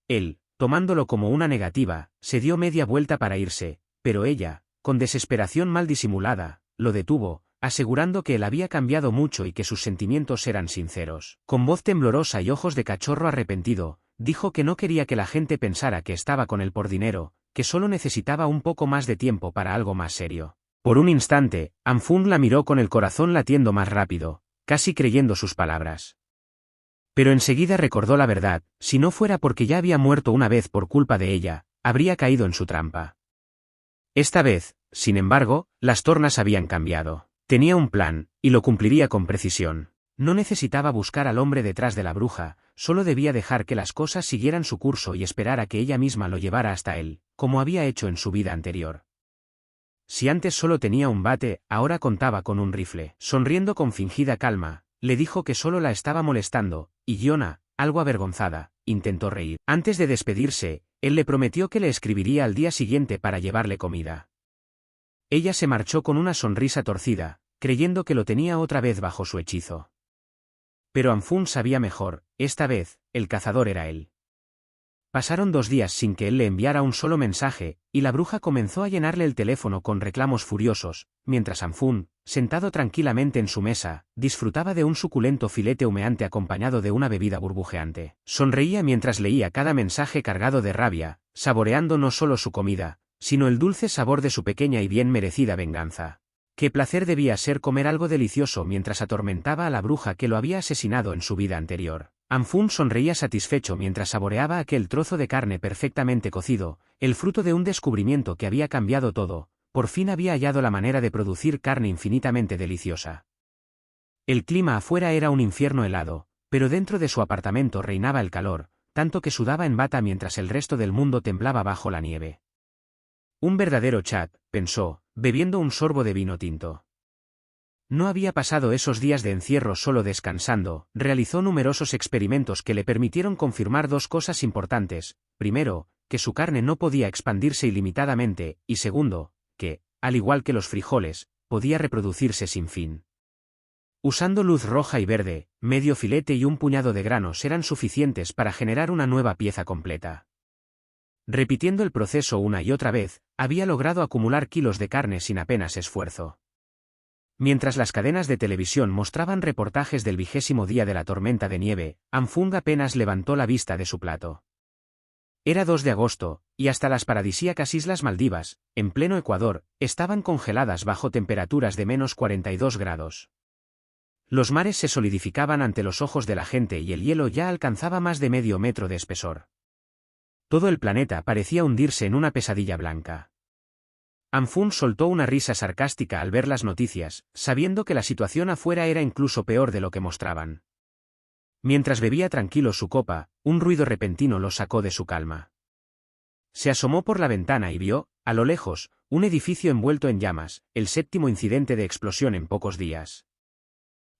Speaker 1: Él, tomándolo como una negativa, se dio media vuelta para irse, pero ella, con desesperación mal disimulada, lo detuvo, asegurando que él había cambiado mucho y que sus sentimientos eran sinceros. Con voz temblorosa y ojos de cachorro arrepentido, dijo que no quería que la gente pensara que estaba con él por dinero, que solo necesitaba un poco más de tiempo para algo más serio. Por un instante, Anfun la miró con el corazón latiendo más rápido, casi creyendo sus palabras. Pero enseguida recordó la verdad, si no fuera porque ya había muerto una vez por culpa de ella, habría caído en su trampa. Esta vez, sin embargo, las tornas habían cambiado. Tenía un plan, y lo cumpliría con precisión. No necesitaba buscar al hombre detrás de la bruja, solo debía dejar que las cosas siguieran su curso y esperar a que ella misma lo llevara hasta él, como había hecho en su vida anterior. Si antes solo tenía un bate, ahora contaba con un rifle. Sonriendo con fingida calma, le dijo que solo la estaba molestando, y Yona, algo avergonzada, intentó reír. Antes de despedirse, él le prometió que le escribiría al día siguiente para llevarle comida. Ella se marchó con una sonrisa torcida, creyendo que lo tenía otra vez bajo su hechizo. Pero Anfun sabía mejor, esta vez, el cazador era él. Pasaron 2 días sin que él le enviara un solo mensaje, y la bruja comenzó a llenarle el teléfono con reclamos furiosos, mientras Anfun, sentado tranquilamente en su mesa, disfrutaba de un suculento filete humeante acompañado de una bebida burbujeante. Sonreía mientras leía cada mensaje cargado de rabia, saboreando no solo su comida, sino el dulce sabor de su pequeña y bien merecida venganza. Qué placer debía ser comer algo delicioso mientras atormentaba a la bruja que lo había asesinado en su vida anterior. Anfun sonreía satisfecho mientras saboreaba aquel trozo de carne perfectamente cocido, el fruto de un descubrimiento que había cambiado todo. Por fin había hallado la manera de producir carne infinitamente deliciosa. El clima afuera era un infierno helado, pero dentro de su apartamento reinaba el calor, tanto que sudaba en bata mientras el resto del mundo temblaba bajo la nieve. Un verdadero chat, pensó, bebiendo un sorbo de vino tinto. No había pasado esos días de encierro solo descansando, realizó numerosos experimentos que le permitieron confirmar 2 cosas importantes: primero, que su carne no podía expandirse ilimitadamente, y segundo, que, al igual que los frijoles, podía reproducirse sin fin. Usando luz roja y verde, medio filete y un puñado de granos eran suficientes para generar una nueva pieza completa. Repitiendo el proceso una y otra vez, había logrado acumular kilos de carne sin apenas esfuerzo. Mientras las cadenas de televisión mostraban reportajes del 20º día de la tormenta de nieve, Anfung apenas levantó la vista de su plato. Era 2 de agosto, y hasta las paradisíacas Islas Maldivas, en pleno Ecuador, estaban congeladas bajo temperaturas de -42 grados. Los mares se solidificaban ante los ojos de la gente y el hielo ya alcanzaba más de medio metro de espesor. Todo el planeta parecía hundirse en una pesadilla blanca. Anfung soltó una risa sarcástica al ver las noticias, sabiendo que la situación afuera era incluso peor de lo que mostraban. Mientras bebía tranquilo su copa, un ruido repentino lo sacó de su calma. Se asomó por la ventana y vio, a lo lejos, un edificio envuelto en llamas, el 7º incidente de explosión en pocos días.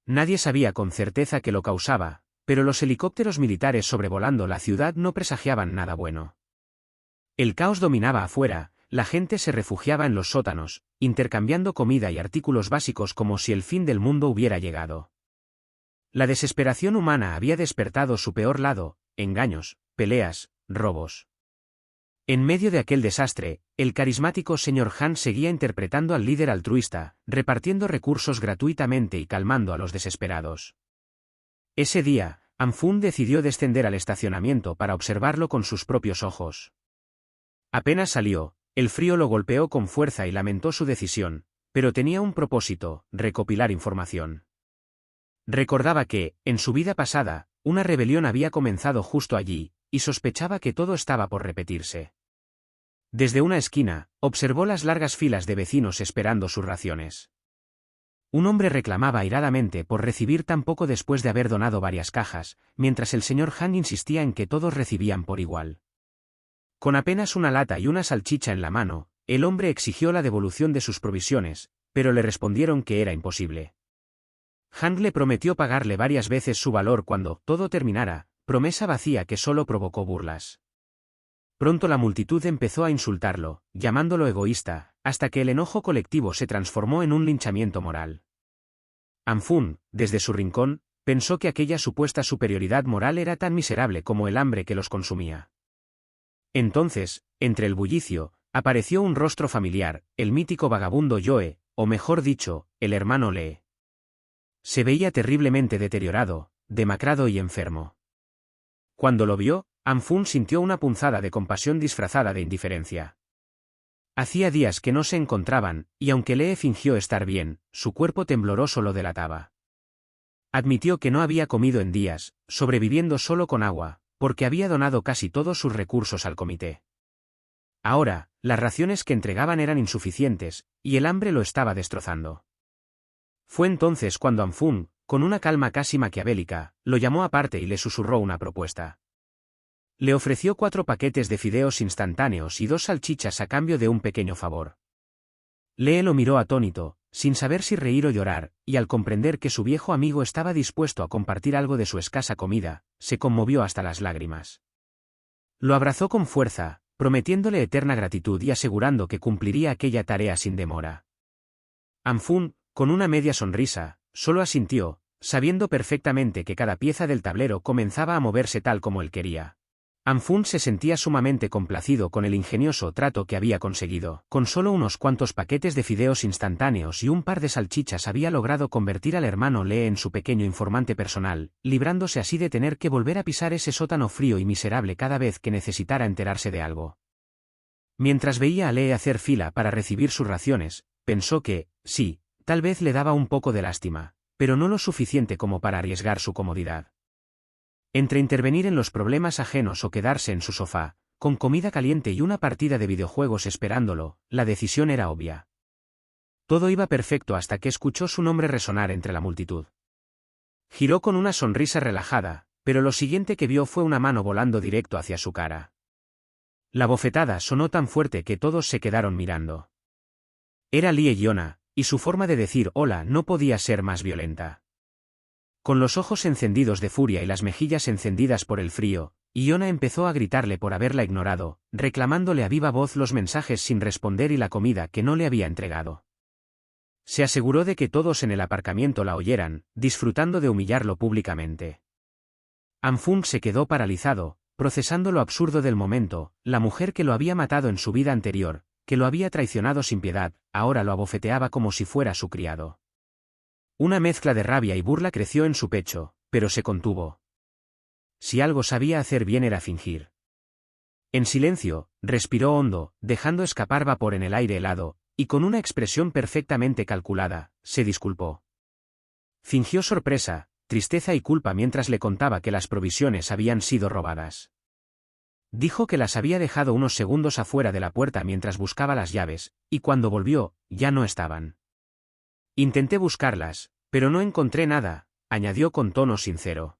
Speaker 1: Nadie sabía con certeza qué lo causaba, pero los helicópteros militares sobrevolando la ciudad no presagiaban nada bueno. El caos dominaba afuera. La gente se refugiaba en los sótanos, intercambiando comida y artículos básicos como si el fin del mundo hubiera llegado. La desesperación humana había despertado su peor lado, engaños, peleas, robos. En medio de aquel desastre, el carismático Sr. Han seguía interpretando al líder altruista, repartiendo recursos gratuitamente y calmando a los desesperados. Ese día, Anfung decidió descender al estacionamiento para observarlo con sus propios ojos. Apenas salió, el frío lo golpeó con fuerza y lamentó su decisión, pero tenía un propósito: recopilar información. Recordaba que, en su vida pasada, una rebelión había comenzado justo allí, y sospechaba que todo estaba por repetirse. Desde una esquina, observó las largas filas de vecinos esperando sus raciones. Un hombre reclamaba airadamente por recibir tan poco después de haber donado varias cajas, mientras el Sr. Han insistía en que todos recibían por igual. Con apenas una lata y una salchicha en la mano, el hombre exigió la devolución de sus provisiones, pero le respondieron que era imposible. Han le prometió pagarle varias veces su valor cuando todo terminara, promesa vacía que solo provocó burlas. Pronto la multitud empezó a insultarlo, llamándolo egoísta, hasta que el enojo colectivo se transformó en un linchamiento moral. Anfung, desde su rincón, pensó que aquella supuesta superioridad moral era tan miserable como el hambre que los consumía. Entonces, entre el bullicio, apareció un rostro familiar, el mítico vagabundo Joe, o mejor dicho, el hermano Lee. Se veía terriblemente deteriorado, demacrado y enfermo. Cuando lo vio, Anfung sintió una punzada de compasión disfrazada de indiferencia. Hacía días que no se encontraban, y aunque Lee fingió estar bien, su cuerpo tembloroso lo delataba. Admitió que no había comido en días, sobreviviendo solo con agua, porque había donado casi todos sus recursos al comité. Ahora, las raciones que entregaban eran insuficientes, y el hambre lo estaba destrozando. Fue entonces cuando Anfung, con una calma casi maquiavélica, lo llamó aparte y le susurró una propuesta. Le ofreció 4 paquetes de fideos instantáneos y 2 salchichas a cambio de un pequeño favor. Lee lo miró atónito, sin saber si reír o llorar, y al comprender que su viejo amigo estaba dispuesto a compartir algo de su escasa comida, se conmovió hasta las lágrimas. Lo abrazó con fuerza, prometiéndole eterna gratitud y asegurando que cumpliría aquella tarea sin demora. Anfung, con una media sonrisa, solo asintió, sabiendo perfectamente que cada pieza del tablero comenzaba a moverse tal como él quería. Anfung se sentía sumamente complacido con el ingenioso trato que había conseguido. Con solo unos cuantos paquetes de fideos instantáneos y un par de salchichas había logrado convertir al hermano Lee en su pequeño informante personal, librándose así de tener que volver a pisar ese sótano frío y miserable cada vez que necesitara enterarse de algo. Mientras veía a Lee hacer fila para recibir sus raciones, pensó que, sí, tal vez le daba un poco de lástima, pero no lo suficiente como para arriesgar su comodidad. Entre intervenir en los problemas ajenos o quedarse en su sofá, con comida caliente y una partida de videojuegos esperándolo, la decisión era obvia. Todo iba perfecto hasta que escuchó su nombre resonar entre la multitud. Giró con una sonrisa relajada, pero lo siguiente que vio fue una mano volando directo hacia su cara. La bofetada sonó tan fuerte que todos se quedaron mirando. Era Lee Yona, y su forma de decir hola no podía ser más violenta. Con los ojos encendidos de furia y las mejillas encendidas por el frío, Iona empezó a gritarle por haberla ignorado, reclamándole a viva voz los mensajes sin responder y la comida que no le había entregado. Se aseguró de que todos en el aparcamiento la oyeran, disfrutando de humillarlo públicamente. Anfung se quedó paralizado, procesando lo absurdo del momento. La mujer que lo había matado en su vida anterior, que lo había traicionado sin piedad, ahora lo abofeteaba como si fuera su criado. Una mezcla de rabia y burla creció en su pecho, pero se contuvo. Si algo sabía hacer bien era fingir. En silencio, respiró hondo, dejando escapar vapor en el aire helado, y con una expresión perfectamente calculada, se disculpó. Fingió sorpresa, tristeza y culpa mientras le contaba que las provisiones habían sido robadas. Dijo que las había dejado unos segundos afuera de la puerta mientras buscaba las llaves, y cuando volvió, ya no estaban. Intenté buscarlas, pero no encontré nada, añadió con tono sincero.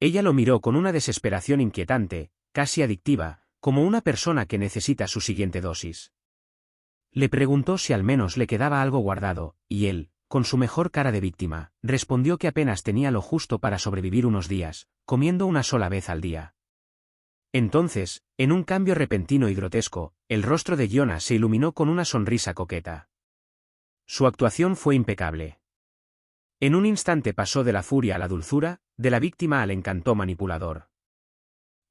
Speaker 1: Ella lo miró con una desesperación inquietante, casi adictiva, como una persona que necesita su siguiente dosis. Le preguntó si al menos le quedaba algo guardado, y él, con su mejor cara de víctima, respondió que apenas tenía lo justo para sobrevivir unos días, comiendo una sola vez al día. Entonces, en un cambio repentino y grotesco, el rostro de Jonah se iluminó con una sonrisa coqueta. Su actuación fue impecable. En un instante pasó de la furia a la dulzura, de la víctima al encanto manipulador.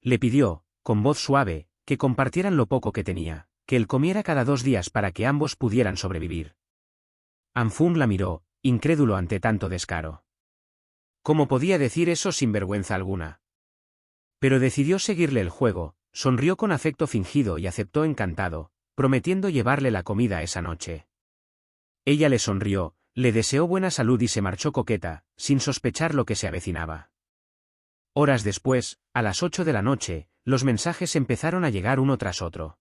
Speaker 1: Le pidió, con voz suave, que compartieran lo poco que tenía, que él comiera cada 2 días para que ambos pudieran sobrevivir. Anfung la miró, incrédulo ante tanto descaro. ¿Cómo podía decir eso sin vergüenza alguna? Pero decidió seguirle el juego, sonrió con afecto fingido y aceptó encantado, prometiendo llevarle la comida esa noche. Ella le sonrió, le deseó buena salud y se marchó coqueta, sin sospechar lo que se avecinaba. Horas después, a las 8 de la noche, los mensajes empezaron a llegar uno tras otro.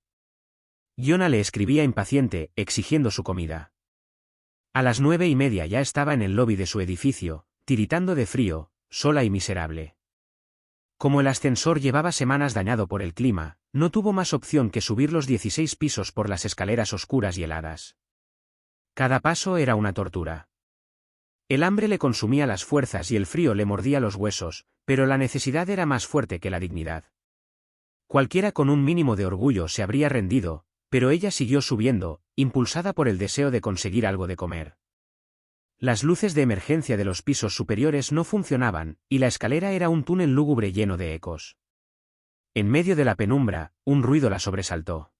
Speaker 1: Jonah le escribía impaciente, exigiendo su comida. A las 9:30 ya estaba en el lobby de su edificio, tiritando de frío, sola y miserable. Como el ascensor llevaba semanas dañado por el clima, no tuvo más opción que subir los 16 pisos por las escaleras oscuras y heladas. Cada paso era una tortura. El hambre le consumía las fuerzas y el frío le mordía los huesos, pero la necesidad era más fuerte que la dignidad. Cualquiera con un mínimo de orgullo se habría rendido, pero ella siguió subiendo, impulsada por el deseo de conseguir algo de comer. Las luces de emergencia de los pisos superiores no funcionaban, y la escalera era un túnel lúgubre lleno de ecos. En medio de la penumbra, un ruido la sobresaltó.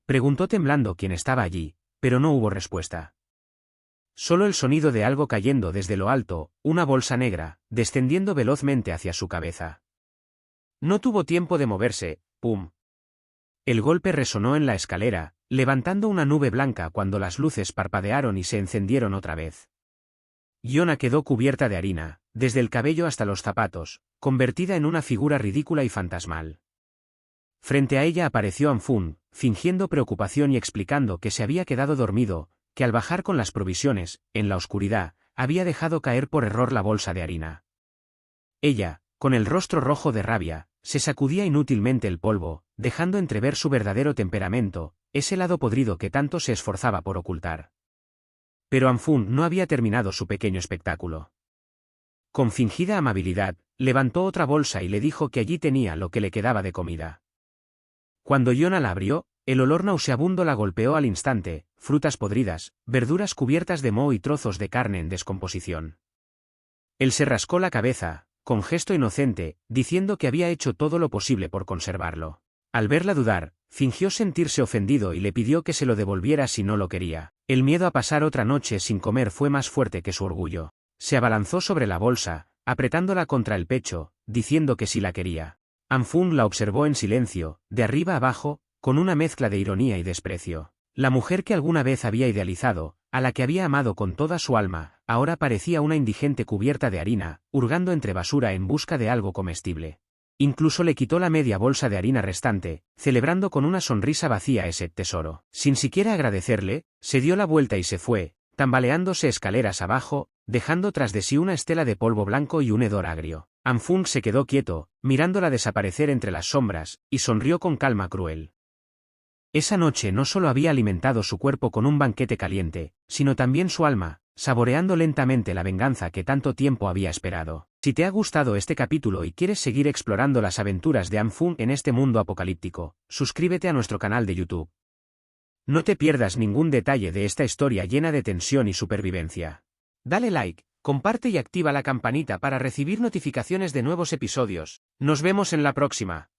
Speaker 1: Preguntó temblando quién estaba allí, pero no hubo respuesta. Solo el sonido de algo cayendo desde lo alto, una bolsa negra, descendiendo velozmente hacia su cabeza. No tuvo tiempo de moverse, ¡pum! El golpe resonó en la escalera, levantando una nube blanca cuando las luces parpadearon y se encendieron otra vez. Jonah quedó cubierta de harina, desde el cabello hasta los zapatos, convertida en una figura ridícula y fantasmal. Frente a ella apareció Anfung, fingiendo preocupación y explicando que se había quedado dormido, que al bajar con las provisiones, en la oscuridad, había dejado caer por error la bolsa de harina. Ella, con el rostro rojo de rabia, se sacudía inútilmente el polvo, dejando entrever su verdadero temperamento, ese lado podrido que tanto se esforzaba por ocultar. Pero Anfung no había terminado su pequeño espectáculo. Con fingida amabilidad, levantó otra bolsa y le dijo que allí tenía lo que le quedaba de comida. Cuando Jonah la abrió, el olor nauseabundo la golpeó al instante, frutas podridas, verduras cubiertas de moho y trozos de carne en descomposición. Él se rascó la cabeza, con gesto inocente, diciendo que había hecho todo lo posible por conservarlo. Al verla dudar, fingió sentirse ofendido y le pidió que se lo devolviera si no lo quería. El miedo a pasar otra noche sin comer fue más fuerte que su orgullo. Se abalanzó sobre la bolsa, apretándola contra el pecho, diciendo que sí la quería. Anfung la observó en silencio, de arriba abajo, con una mezcla de ironía y desprecio. La mujer que alguna vez había idealizado, a la que había amado con toda su alma, ahora parecía una indigente cubierta de harina, hurgando entre basura en busca de algo comestible. Incluso le quitó la media bolsa de harina restante, celebrando con una sonrisa vacía ese tesoro. Sin siquiera agradecerle, se dio la vuelta y se fue, tambaleándose escaleras abajo, dejando tras de sí una estela de polvo blanco y un hedor agrio. Anfung se quedó quieto, mirándola desaparecer entre las sombras, y sonrió con calma cruel. Esa noche no solo había alimentado su cuerpo con un banquete caliente, sino también su alma, saboreando lentamente la venganza que tanto tiempo había esperado. Si te ha gustado este capítulo y quieres seguir explorando las aventuras de Anfung en este mundo apocalíptico, suscríbete a nuestro canal de YouTube. No te pierdas ningún detalle de esta historia llena de tensión y supervivencia. Dale like, Comparte y activa la campanita para recibir notificaciones de nuevos episodios. Nos vemos en la próxima.